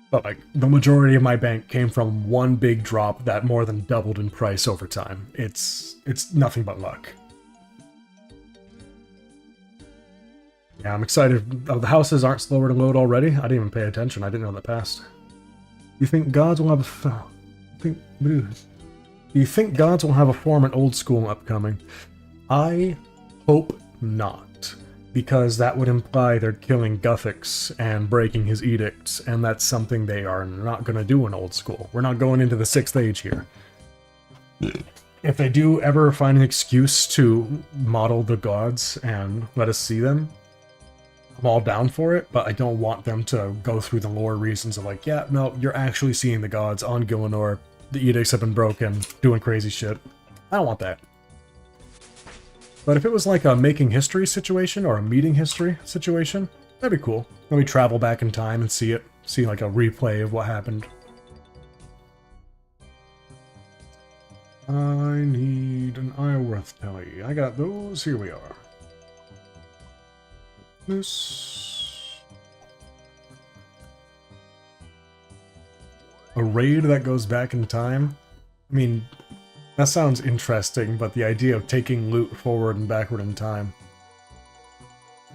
But like, the majority of my bank came from one big drop that more than doubled in price over time. It's nothing but luck. Yeah, I'm excited. Oh, the houses aren't slower to load already? I didn't even pay attention. I didn't know that passed. You think gods will have a... Do you think gods will have a form in Old School upcoming? I hope not, because that would imply they're killing Guthix and breaking his edicts, and that's something they are not going to do in Old School. We're not going into the 6th Age here. If they do ever find an excuse to model the gods and let us see them, I'm all down for it, but I don't want them to go through the lore reasons of like, yeah, no, you're actually seeing the gods on Gillinor, the edicts have been broken, doing crazy shit. I don't want that. But if it was like a making history situation or a meeting history situation, that'd be cool. Let me travel back in time and see it. See like a replay of what happened. I need an Ioreth telly. I got those. Here we are. This... A raid that goes back in time? I mean, that sounds interesting, but the idea of taking loot forward and backward in time.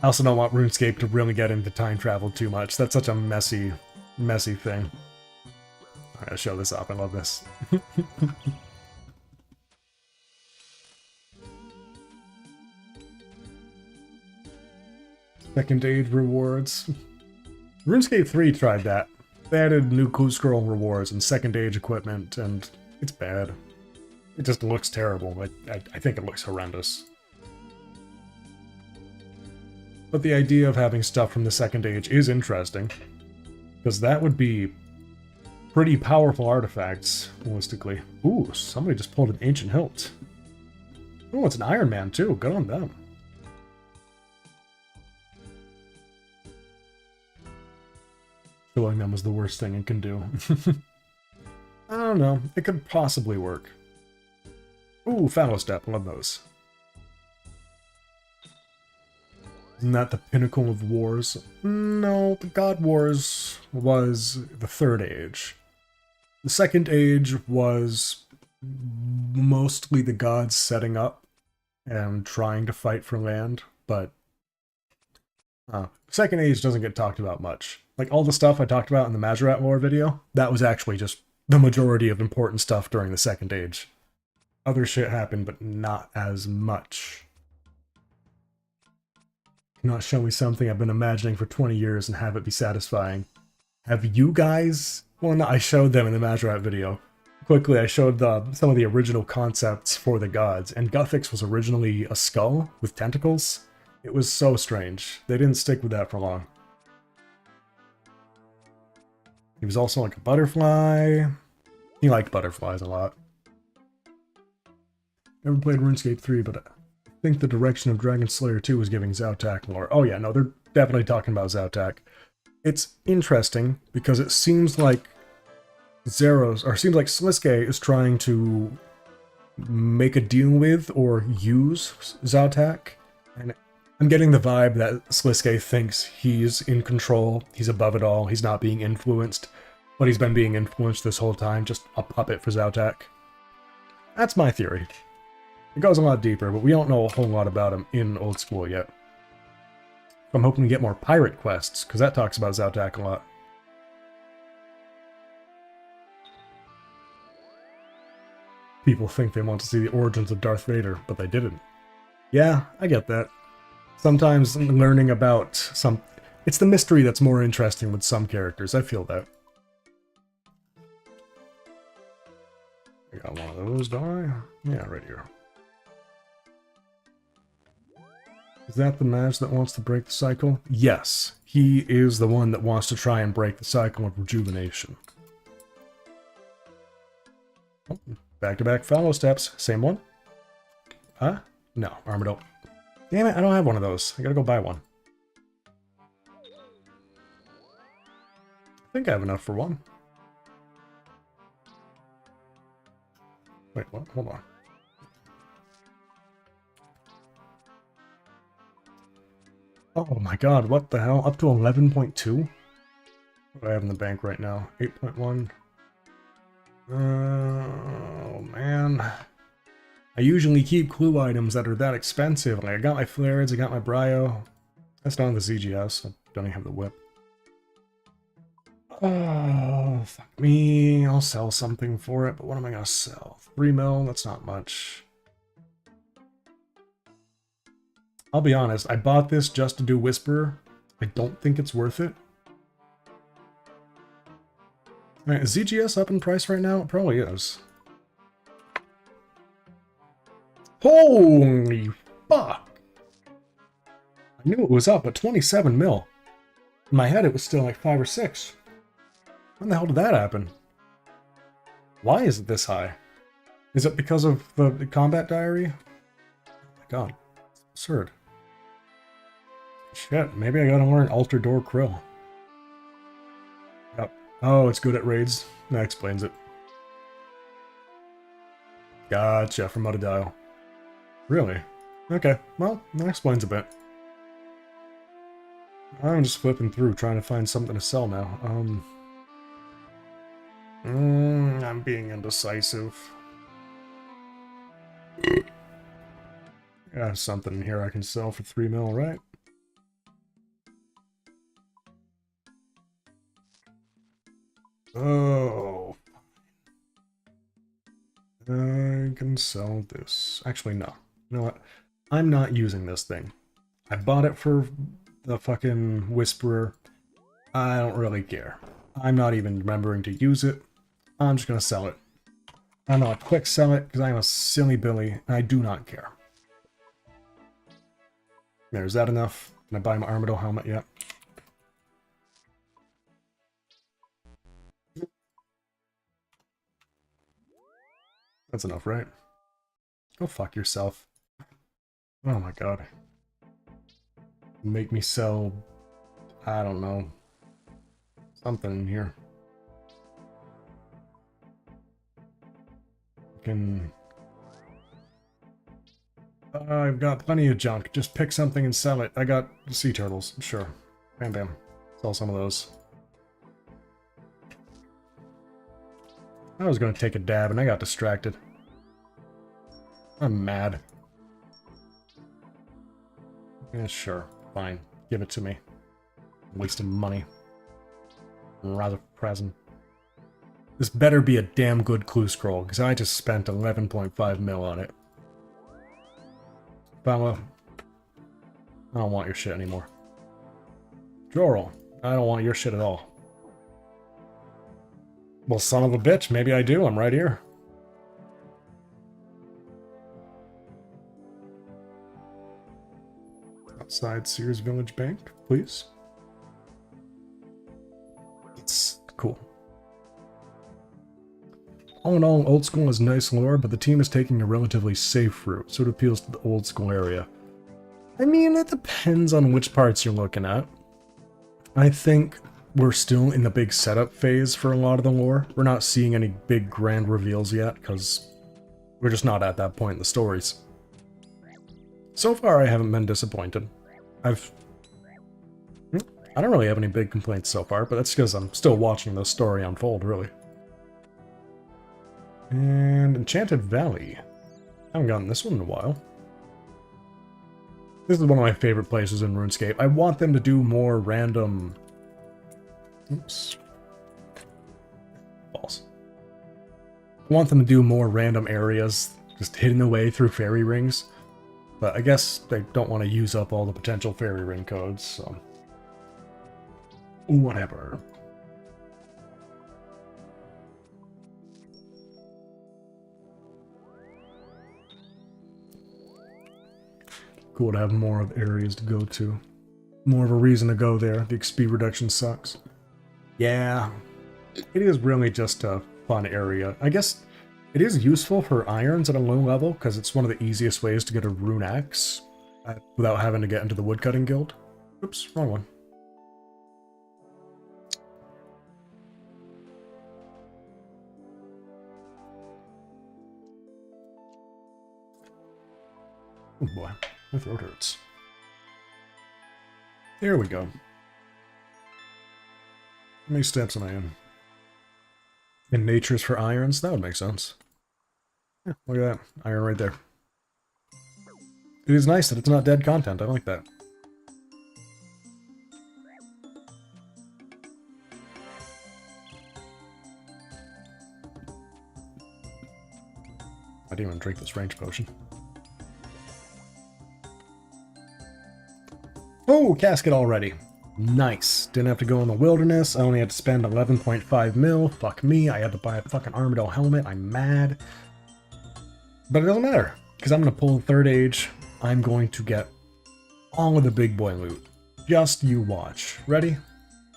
I also don't want RuneScape to really get into time travel too much. That's such a messy, messy thing. I gotta show this off. I love this. Second Age rewards. RuneScape 3 tried that. They added new Clue Scroll rewards and Second Age equipment, and it's bad. It just looks terrible. I think it looks horrendous. But the idea of having stuff from the Second Age is interesting, because that would be pretty powerful artifacts, realistically. Ooh, somebody just pulled an Ancient Hilt. Oh, it's an Iron Man too. Good on them. Killing them is the worst thing it can do. I don't know. It could possibly work. Ooh, Fallow Step. Love those. Isn't that the pinnacle of wars? No, the God Wars was the Third Age. The Second Age was mostly the gods setting up and trying to fight for land, but Second Age doesn't get talked about much. Like, all the stuff I talked about in the Majorat lore video, that was actually just the majority of important stuff during the Second Age. Other shit happened, but not as much. Cannot show me something I've been imagining for 20 years and have it be satisfying. Have you guys... Well, no, I showed them in the Majorat video. Quickly, I showed some of the original concepts for the gods, and Guthix was originally a skull with tentacles. It was so strange. They didn't stick with that for long. He was also like a butterfly. He liked butterflies a lot. Never played RuneScape 3, but I think the direction of Dragon Slayer 2 was giving Zautak lore. Oh yeah, no, they're definitely talking about Zautak. It's interesting because it seems like Sliske is trying to make a deal with or use Zautak, and I'm getting the vibe that Sliske thinks he's in control, he's above it all, he's not being influenced, but he's been being influenced this whole time, just a puppet for Zautak. That's my theory. It goes a lot deeper, but we don't know a whole lot about him in Old School yet. I'm hoping to get more pirate quests, because that talks about Zautak a lot. People think they want to see the origins of Darth Vader, but they didn't. Yeah, I get that. Sometimes learning about some... It's the mystery that's more interesting with some characters, I feel that. I got one of those, don't I? Yeah, right here. Is that the mage that wants to break the cycle? Yes, he is the one that wants to try and break the cycle of rejuvenation. Oh, back-to-back follow steps. Same one? Huh? No, Armadillo. Damn it, I don't have one of those. I gotta go buy one. I think I have enough for one. Wait, what? Hold on. Oh my god, what the hell? Up to 11.2? What do I have in the bank right now? 8.1. Oh man. I usually keep clue items that are that expensive. Like, I got my Flares, I got my Brio. That's not the ZGS. I don't even have the whip. Oh, fuck me. I'll sell something for it, but what am I gonna sell? 3 mil? That's not much. I'll be honest, I bought this just to do Whisperer. I don't think it's worth it. Alright, is ZGS up in price right now? It probably is. Holy fuck! I knew it was up, but 27 mil. In my head, it was still like 5 or 6. When the hell did that happen? Why is it this high? Is it because of the combat diary? Oh my god. It's absurd. Shit, maybe I gotta learn Alter Door Krill. Yep. Oh, it's good at raids. That explains it. Gotcha, from out of dial. Really? Okay, well, that explains a bit. I'm just flipping through, trying to find something to sell now. I'm being indecisive. Yeah, something in here I can sell for 3 mil, right? Oh. I can sell this. Actually, no. You know what? I'm not using this thing. I bought it for the fucking Whisperer. I don't really care. I'm not even remembering to use it. I'm just gonna sell it. I'm gonna quick sell it because I'm a silly Billy and I do not care. There, is that enough? Can I buy my Armadillo helmet yet? That's enough, right? Go fuck yourself. Oh my god. Make me sell... I don't know. Something in here. I've got plenty of junk. Just pick something and sell it. I got sea turtles. Sure. Bam bam. Sell some of those. I was going to take a dab and I got distracted. I'm mad. Yeah, sure. Fine. Give it to me. I'm wasting money. Rather present. This better be a damn good clue scroll, because I just spent 11.5 mil on it. Fella, I don't want your shit anymore. Jorl, I don't want your shit at all. Well, son of a bitch, maybe I do. I'm right here. Outside Sears Village Bank, please. It's cool. All in all, Old School has nice lore, but the team is taking a relatively safe route, so it appeals to the Old School area. I mean, it depends on which parts you're looking at. I think we're still in the big setup phase for a lot of the lore. We're not seeing any big grand reveals yet, because we're just not at that point in the stories. So far, I haven't been disappointed. I don't really have any big complaints so far, but that's because I'm still watching the story unfold, really. And Enchanted Valley. I haven't gotten this one in a while. This is one of my favorite places in RuneScape. I want them to do more random... Oops. Balls. I want them to do more random areas, just hidden away through fairy rings. But I guess they don't want to use up all the potential fairy ring codes, so... Whatever. Cool to have more of areas to go to. More of a reason to go there. The XP reduction sucks. Yeah, it is really just a fun area. I guess it is useful for irons at a low level, because it's one of the easiest ways to get a rune axe without having to get into the woodcutting guild. Oops, wrong one. Oh boy, my throat hurts. There we go. How many steps am I in? In Nature's for irons? That would make sense. Yeah, look at that. Iron right there. It is nice that it's not dead content. I like that. I didn't even drink this range potion. Oh, casket already. Nice. Didn't have to go in the wilderness. I only had to spend 11.5 mil. Fuck me. I had to buy a fucking Armadillo helmet. I'm mad. But it doesn't matter. Because I'm going to pull third age. I'm going to get all of the big boy loot. Just you watch. Ready?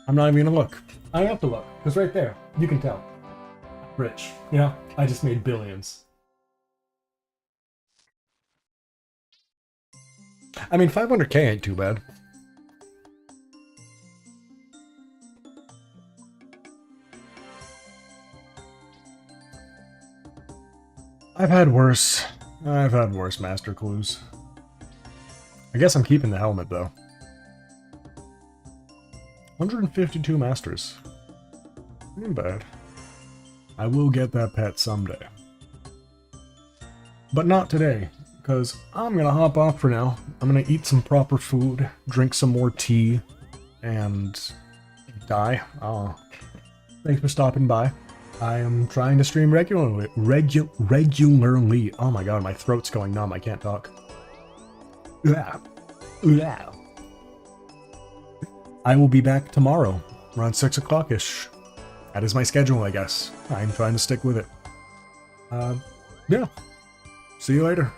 I'm not even going to look. I don't have to look. Because right there, you can tell. Rich. You know, I just made billions. I mean, 500k ain't too bad. I've had worse master clues. I guess I'm keeping the helmet, though. 152 masters. Not bad. I will get that pet someday. But not today, because I'm gonna hop off for now. I'm gonna eat some proper food, drink some more tea, and die. Thanks for stopping by. I am trying to stream regularly. Regularly. Oh my god, my throat's going numb. I can't talk. Yeah. Yeah. I will be back tomorrow, around 6 o'clock-ish. That is my schedule, I guess. I'm trying to stick with it. Yeah. See you later.